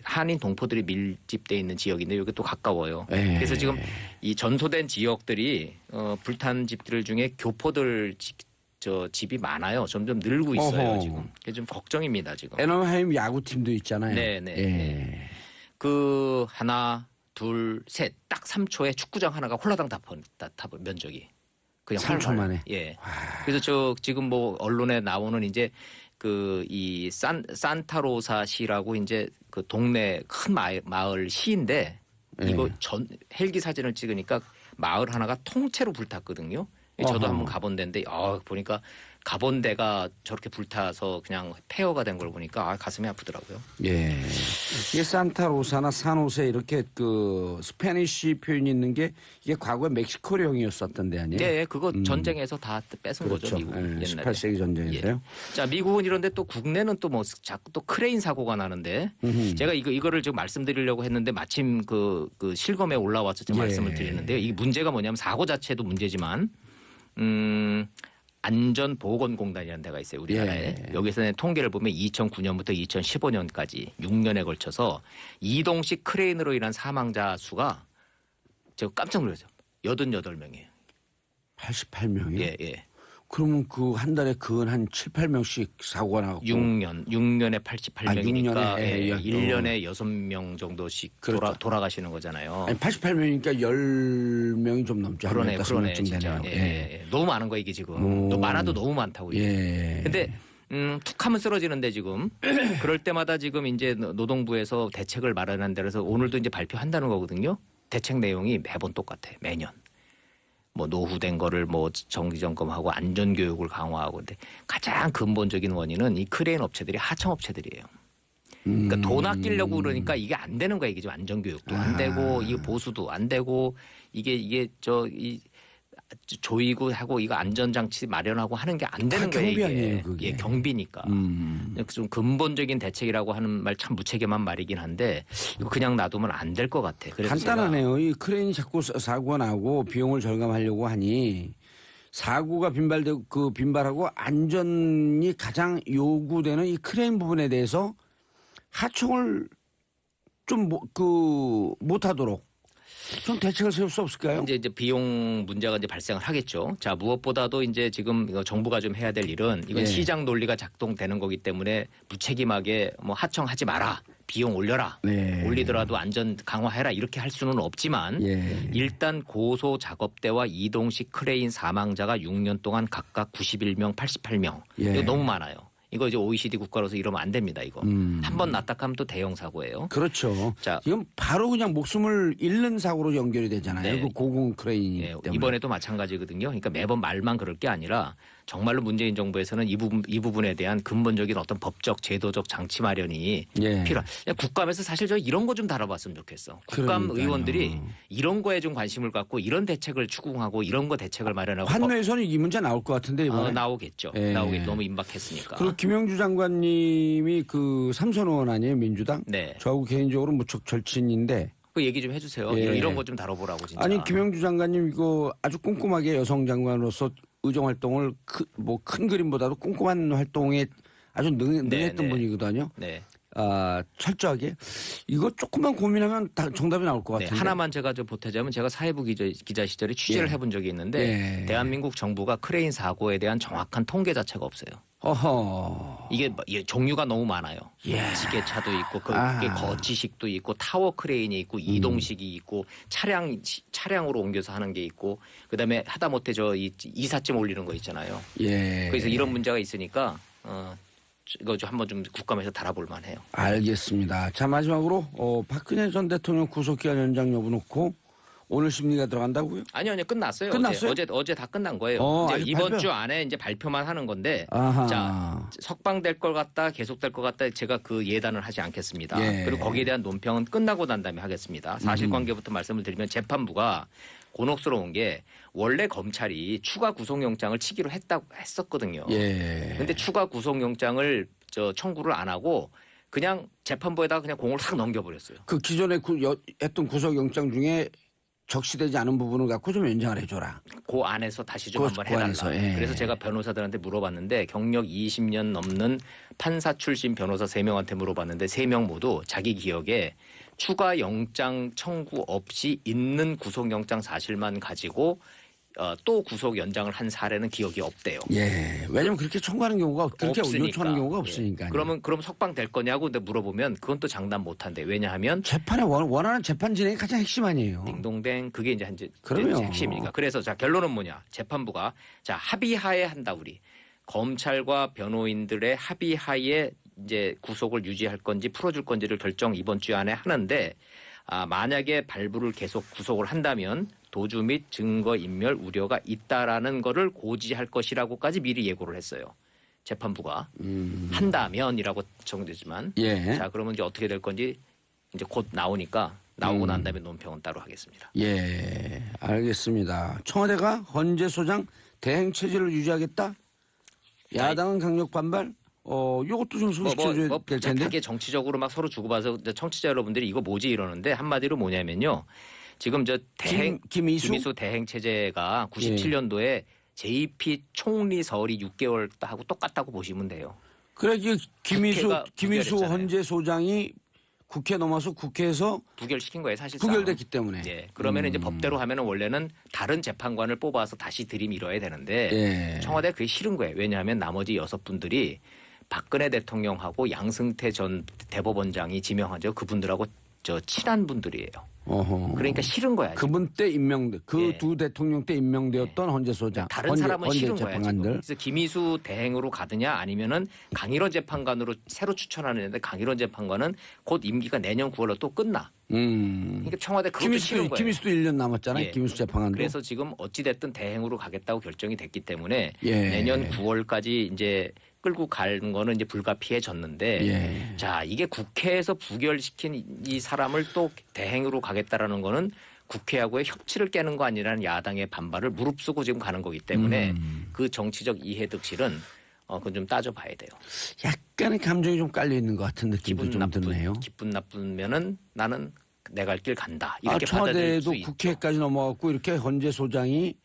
Speaker 2: 한인 동포들이 밀집돼 있는 지역인데 여기 또 가까워요.
Speaker 1: 예.
Speaker 2: 그래서 지금 이 전소된 지역들이 불탄 집들 중에 교포들 집이 많아요. 점점 늘고 있어요.
Speaker 1: 어허.
Speaker 2: 지금. 그게 좀 걱정입니다. 지금.
Speaker 1: 애너하임 야구팀도 있잖아요.
Speaker 2: 네네.
Speaker 1: 예.
Speaker 2: 그 하나, 둘, 셋 딱 3초에 축구장 하나가 홀라당 다 면적이. 그냥
Speaker 1: 3초
Speaker 2: 활활.
Speaker 1: 만에?
Speaker 2: 예. 그래서 지금 뭐 언론에 나오는 이제 이 산타로사 시라고 이제 그 동네 큰 마을 시인데 이거 헬기 사진을 찍으니까 마을 하나가 통째로 불탔거든요. 저도
Speaker 1: 어허.
Speaker 2: 한번 가본 데인데 보니까 가본 데가 저렇게 불타서 그냥 폐허가 된 걸 보니까 가슴이 아프더라고요.
Speaker 1: 예. 이게 산타로사나 산호세 이렇게 그 스페니쉬 표현이 있는 게 이게 과거에 멕시코령이었었던 데 아니에요?
Speaker 2: 예, 그거 전쟁에서 다 뺏은
Speaker 1: 그렇죠.
Speaker 2: 거죠, 미국 옛날에.
Speaker 1: 18세기 전쟁에서요.
Speaker 2: 자, 미국은 이런데 또 국내는 또 뭐 자꾸 또 크레인 사고가 나는데 제가 이거를 지금 말씀드리려고 했는데 마침 그 실검에 올라와서 지금
Speaker 1: 예.
Speaker 2: 말씀을 드리는데요. 이 문제가 뭐냐면 사고 자체도 문제지만 안전보건공단이라는 데가 있어요. 우리나라에.
Speaker 1: 예.
Speaker 2: 여기서는 통계를 보면 2009년부터 2015년까지 6년에 걸쳐서 이동식 크레인으로 인한 사망자 수가 제가 깜짝 놀랐어요. 88명이에요.
Speaker 1: 88명이요?
Speaker 2: 예.
Speaker 1: 그러면 그 한 달에 근 한 7, 8명씩 사고가 나고
Speaker 2: 6년에 88명이니까
Speaker 1: 아, 6년에, 예,
Speaker 2: 1년에 6명 정도씩
Speaker 1: 그렇죠.
Speaker 2: 돌아가시는 거잖아요.
Speaker 1: 아니 88명이니까 10명이 좀 넘죠.
Speaker 2: 그러네,
Speaker 1: 한
Speaker 2: 그러네,
Speaker 1: 5명쯤
Speaker 2: 진짜.
Speaker 1: 되네요.
Speaker 2: 예. 너무 많은 거 이게 지금.
Speaker 1: 오.
Speaker 2: 또 많아도 너무 많다고. 이게.
Speaker 1: 예.
Speaker 2: 근데 툭하면 쓰러지는데 지금 그럴 때마다 지금 이제 노동부에서 대책을 마련한 데라서 오늘도 이제 발표한다는 거거든요. 대책 내용이 매번 똑같아. 매년. 뭐 노후된 거를 뭐 정기 점검하고 안전 교육을 강화하고 근데 가장 근본적인 원인은 이 크레인 업체들이 하청 업체들이에요. 그러니까 돈 아끼려고 그러니까 이게 안 되는 거야. 이게 좀 안전 교육도 안 되고 이 보수도 안 되고 이게 조이고 하고 이거 안전장치 마련하고 하는 게 안 되는 거예요.
Speaker 1: 경비
Speaker 2: 이게.
Speaker 1: 아니에요, 그게.
Speaker 2: 예, 경비니까. 좀 근본적인 대책이라고 하는 말 참 무책임한 말이긴 한데 이거 그냥 놔두면 안 될 것 같아. 그래서
Speaker 1: 간단하네요. 이 크레인이 자꾸 사고가 나고 비용을 절감하려고 하니 사고가 빈발하고 안전이 가장 요구되는 이 크레인 부분에 대해서 하청을 좀 못하도록 좀 대책을 세울 수 없을까요?
Speaker 2: 이제 비용 문제가 이제 발생을 하겠죠. 자, 무엇보다도 이제 지금 이거 정부가 좀 해야 될 일은 이건
Speaker 1: 예.
Speaker 2: 시장 논리가 작동되는 거기 때문에 무책임하게 뭐 하청하지 마라. 비용 올려라.
Speaker 1: 네.
Speaker 2: 올리더라도 안전 강화해라. 이렇게 할 수는 없지만
Speaker 1: 예.
Speaker 2: 일단 고소 작업대와 이동식 크레인 사망자가 6년 동안 각각 91명, 88명.
Speaker 1: 예.
Speaker 2: 이거 너무 많아요. 이거 이제 OECD 국가로서 이러면 안 됩니다. 이거. 한 번 납작하면 또 대형 사고예요.
Speaker 1: 그렇죠.
Speaker 2: 자,
Speaker 1: 이건 바로 그냥 목숨을 잃는 사고로 연결이 되잖아요.
Speaker 2: 네.
Speaker 1: 그 고공 크레인이기
Speaker 2: 예,
Speaker 1: 때문에.
Speaker 2: 이번에도 마찬가지거든요. 그러니까 매번 말만 그럴 게 아니라 정말로 문재인 정부에서는 이 부분에 대한 근본적인 어떤 법적 제도적 장치 마련이
Speaker 1: 예.
Speaker 2: 필요한. 국감에서 사실 저 이런 거 좀 다뤄봤으면 좋겠어. 국감
Speaker 1: 그러니까요.
Speaker 2: 의원들이 이런 거에 좀 관심을 갖고 이런 대책을 추궁하고 이런 거 대책을 마련하고
Speaker 1: 환노에서는 이 문제 나올 것 같은데 이번에.
Speaker 2: 나오겠죠.
Speaker 1: 예.
Speaker 2: 나오겠 너무 임박했으니까.
Speaker 1: 그리고 김영주 장관님이 그 삼선 의원 아니에요, 민주당?
Speaker 2: 네.
Speaker 1: 저하고 개인적으로 무척 절친인데.
Speaker 2: 그 얘기 좀 해주세요.
Speaker 1: 예.
Speaker 2: 이런 거 좀 다뤄보라고 진짜.
Speaker 1: 아니 김영주 장관님 이거 아주 꼼꼼하게 여성 장관으로서 의정 활동을 큰 그림보다도 꼼꼼한 활동에 아주 능했던
Speaker 2: 네.
Speaker 1: 분이거든요.
Speaker 2: 네.
Speaker 1: 철저하게 이거 조금만 고민하면 다 정답이 나올 것
Speaker 2: 네,
Speaker 1: 같은데.
Speaker 2: 하나만 제가 좀 보태자면 제가 사회부 기자 시절에 취재를
Speaker 1: 예.
Speaker 2: 해본 적이 있는데
Speaker 1: 예.
Speaker 2: 대한민국 정부가 크레인 사고에 대한 정확한 통계 자체가 없어요.
Speaker 1: 어허.
Speaker 2: 이게 종류가 너무 많아요.
Speaker 1: 예.
Speaker 2: 지게차도 있고 그게
Speaker 1: 아.
Speaker 2: 거치식도 있고 타워 크레인이 있고 이동식이 있고 차량으로 옮겨서 하는 게 있고 그다음에 하다못해 이삿짐 올리는 거 있잖아요.
Speaker 1: 예.
Speaker 2: 그래서 이런 문제가 있으니까 이거 좀 한번 좀 국감에서 다뤄볼 만해요.
Speaker 1: 알겠습니다. 자 마지막으로 박근혜 전 대통령 구속기한 연장 여부 놓고 오늘 심리가 들어간다고요?
Speaker 2: 아니요, 끝났어요.
Speaker 1: 끝났어요?
Speaker 2: 어제 다 끝난 거예요. 이제
Speaker 1: 아직
Speaker 2: 이번
Speaker 1: 발표?
Speaker 2: 주 안에 이제 발표만 하는 건데,
Speaker 1: 아하.
Speaker 2: 자 석방될 것 같다, 계속될 것 같다, 제가 그 예단을 하지 않겠습니다.
Speaker 1: 예.
Speaker 2: 그리고 거기에 대한 논평은 끝나고 난 다음에 하겠습니다. 사실관계부터 말씀을 드리면 재판부가 곤혹스러운 게 원래 검찰이 추가 구속영장을 치기로 했었거든요.
Speaker 1: 예.
Speaker 2: 근데 추가 구속영장을 청구를 안 하고 그냥 재판부에다가 그냥 공을 탁 넘겨버렸어요.
Speaker 1: 그 기존에 했던 구속영장 중에 적시되지 않은 부분을 갖고 좀 연장을 해줘라.
Speaker 2: 그 안에서 다시 좀 한번
Speaker 1: 그
Speaker 2: 해달라.
Speaker 1: 안에서, 예.
Speaker 2: 그래서 제가 변호사들한테 물어봤는데 경력 20년 넘는 판사 출신 변호사 3명한테 물어봤는데 3명 모두 자기 기억에 추가 영장 청구 없이 있는 구속영장 사실만 가지고 또 구속 연장을 한 사례는 기억이 없대요.
Speaker 1: 예. 왜냐면 그렇게 청구하는 경우가 그렇게
Speaker 2: 없으니까.
Speaker 1: 요청하는 경우가 없으니까.
Speaker 2: 예. 그럼 석방 될 거냐고 근데 물어보면 그건 또 장담 못 한대. 왜냐하면
Speaker 1: 재판에 원하는 재판 진행이 가장 핵심 아니에요.
Speaker 2: 딩동댕 그게 이제
Speaker 1: 그럼요.
Speaker 2: 핵심이니까. 그래서 자 결론은 뭐냐? 재판부가 자 합의하에 한다 우리 검찰과 변호인들의 합의하에 이제 구속을 유지할 건지 풀어줄 건지를 결정 이번 주 안에 하는데 만약에 발부를 계속 구속을 한다면 도주 및 증거 인멸 우려가 있다라는 거를 고지할 것이라고까지 미리 예고를 했어요. 재판부가 한다면이라고 정되지만
Speaker 1: 예.
Speaker 2: 자 그러면 이제 어떻게 될 건지 이제 곧 나오니까 나오고 난 다음에 논평은 따로 하겠습니다.
Speaker 1: 예. 알겠습니다. 청와대가 헌재 소장 대행 체제를 유지하겠다. 야당은 강력 반발. 요것도 좀 소개시켜줘야 될 텐데.
Speaker 2: 되게 정치적으로 막 서로 주고받아서 청취자 여러분들이 이거 뭐지 이러는데 한마디로 뭐냐면요. 지금 김희수 대행 체제가 97년도에 JP 총리설이 6개월 하고 똑같다고 보시면 돼요.
Speaker 1: 그래 김희수
Speaker 2: 부결했잖아요.
Speaker 1: 헌재 소장이 국회 넘어서 국회에서
Speaker 2: 부결시킨 거예요, 사실상.
Speaker 1: 부결됐기 때문에.
Speaker 2: 예. 그러면 이제 법대로 하면은 원래는 다른 재판관을 뽑아서 다시 들이밀어야 되는데
Speaker 1: 예.
Speaker 2: 청와대가 그게 싫은 거예요. 왜냐하면 나머지 6분들이 박근혜 대통령하고 양승태 전 대법원장이 지명하죠. 그분들하고 친한 분들이에요.
Speaker 1: 어허.
Speaker 2: 그러니까 싫은 거야. 지금.
Speaker 1: 그분 때 그
Speaker 2: 예.
Speaker 1: 두 대통령 때 임명되었던 헌재 소장,
Speaker 2: 다른 사람은 싫은 거야. 지금.
Speaker 1: 재판관들.
Speaker 2: 그래서 김희수 대행으로 가느냐 아니면은 강일원 재판관으로 새로 추천하는데 강일원 재판관은 곧 임기가 내년 9월로 또 끝나. 그러니까 청와대 그것도 싫은 거예요.
Speaker 1: 김희수도 1년 남았잖아요.
Speaker 2: 예.
Speaker 1: 김희수 재판관도.
Speaker 2: 그래서 지금 어찌 됐든 대행으로 가겠다고 결정이 됐기 때문에
Speaker 1: 예.
Speaker 2: 내년 9월까지 이제 끌고 가는 거는 이제 불가피해졌는데
Speaker 1: 예.
Speaker 2: 자 이게 국회에서 부결시킨 이 사람을 또 대행으로 가겠다라는 거는 국회하고의 협치를 깨는 거 아니라는 야당의 반발을 무릅쓰고 지금 가는 거기 때문에 그 정치적 이해득실은 그건 좀 따져봐야 돼요.
Speaker 1: 약간의 감정이 좀 깔려 있는 것 같은 느낌도 좀 드네요.
Speaker 2: 기분 나쁘면은 나는 내 갈 길 간다 이렇게 받아들일
Speaker 1: 청와대도
Speaker 2: 수 있죠.
Speaker 1: 국회까지 넘어갔고 이렇게 헌재 소장이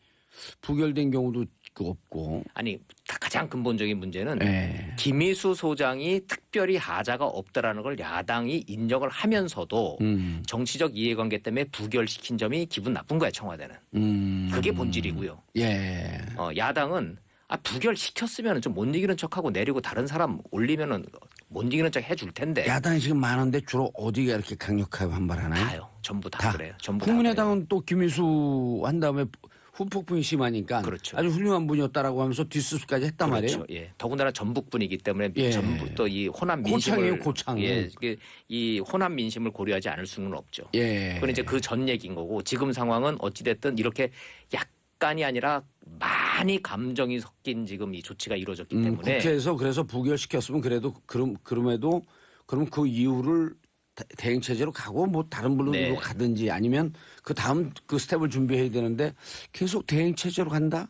Speaker 1: 부결된 경우도 없고.
Speaker 2: 아니 가장 근본적인 문제는
Speaker 1: 예.
Speaker 2: 김희수 소장이 특별히 하자가 없다라는 걸 야당이 인정을 하면서도 정치적 이해관계 때문에 부결시킨 점이 기분 나쁜 거야 청와대는. 그게 본질이고요.
Speaker 1: 예.
Speaker 2: 야당은 부결시켰으면 좀 못 이기는 척하고 내리고 다른 사람 올리면은 못 이기는 척 해줄 텐데.
Speaker 1: 야당이 지금 많은데 주로 어디가 이렇게 강력하게 반발하나요?
Speaker 2: 다요. 전부 다 그래요. 전부 다
Speaker 1: 국민의당은 또 김희수 한 다음에 후폭풍이 심하니까
Speaker 2: 그렇죠.
Speaker 1: 아주 훌륭한 분이었다라고 하면서 뒷수습까지 했단
Speaker 2: 그래요.
Speaker 1: 말이에요.
Speaker 2: 예. 더군다나 전북분이기 때문에
Speaker 1: 예.
Speaker 2: 전북도 이 호남
Speaker 1: 고창이에요,
Speaker 2: 민심을
Speaker 1: 고창.
Speaker 2: 예, 이 호남 민심을 고려하지 않을 수는 없죠.
Speaker 1: 예.
Speaker 2: 그건 이제 그 전 얘기인 거고 지금 상황은 어찌 됐든 이렇게 약간이 아니라 많이 감정이 섞인 지금 이 조치가 이루어졌기 때문에
Speaker 1: 국회에서 그래서 부결시켰으면 그래도 그럼에도 그럼 그 이유를 대행 체제로 가고 뭐 다른 분으로
Speaker 2: 네.
Speaker 1: 가든지 아니면 그 다음 그 스텝을 준비해야 되는데 계속 대행 체제로 간다?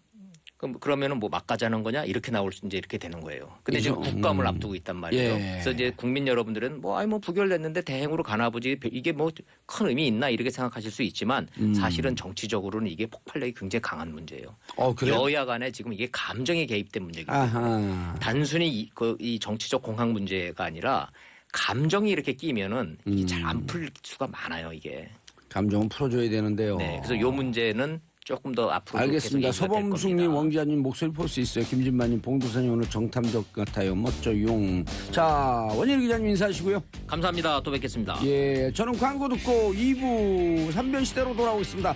Speaker 2: 그러면은 뭐 막가자는 거냐 이렇게 나올 수 이제 이렇게 되는 거예요. 근데
Speaker 1: 그죠?
Speaker 2: 지금 국감을 앞두고 있단 말이에요.
Speaker 1: 예.
Speaker 2: 그래서 이제 국민 여러분들은 뭐 부결됐는데 대행으로 가나 보지 이게 뭐 큰 의미 있나 이렇게 생각하실 수 있지만 사실은 정치적으로는 이게 폭발력이 굉장히 강한 문제예요.
Speaker 1: 그래요?
Speaker 2: 여야 간에 지금 이게 감정이 개입된 문제이기 때문에
Speaker 1: 아하.
Speaker 2: 단순히 이 정치적 공학 문제가 아니라 감정이 이렇게 끼면은 이게 잘 안 풀릴 수가 많아요 이게.
Speaker 1: 감정은 풀어줘야 되는데요.
Speaker 2: 네, 그래서 요 문제는 조금 더 앞으로
Speaker 1: 알겠습니다.
Speaker 2: 계속 얘기가 될
Speaker 1: 서범숙님,
Speaker 2: 겁니다.
Speaker 1: 왕지아님 목소리 볼 수 있어요. 김진만님, 봉도사님 오늘 정탐적 같아요. 멋져용. 자, 원일 기자님 인사하시고요.
Speaker 2: 감사합니다. 또 뵙겠습니다.
Speaker 1: 예, 저는 광고 듣고 2부 3변 시대로 돌아오겠습니다.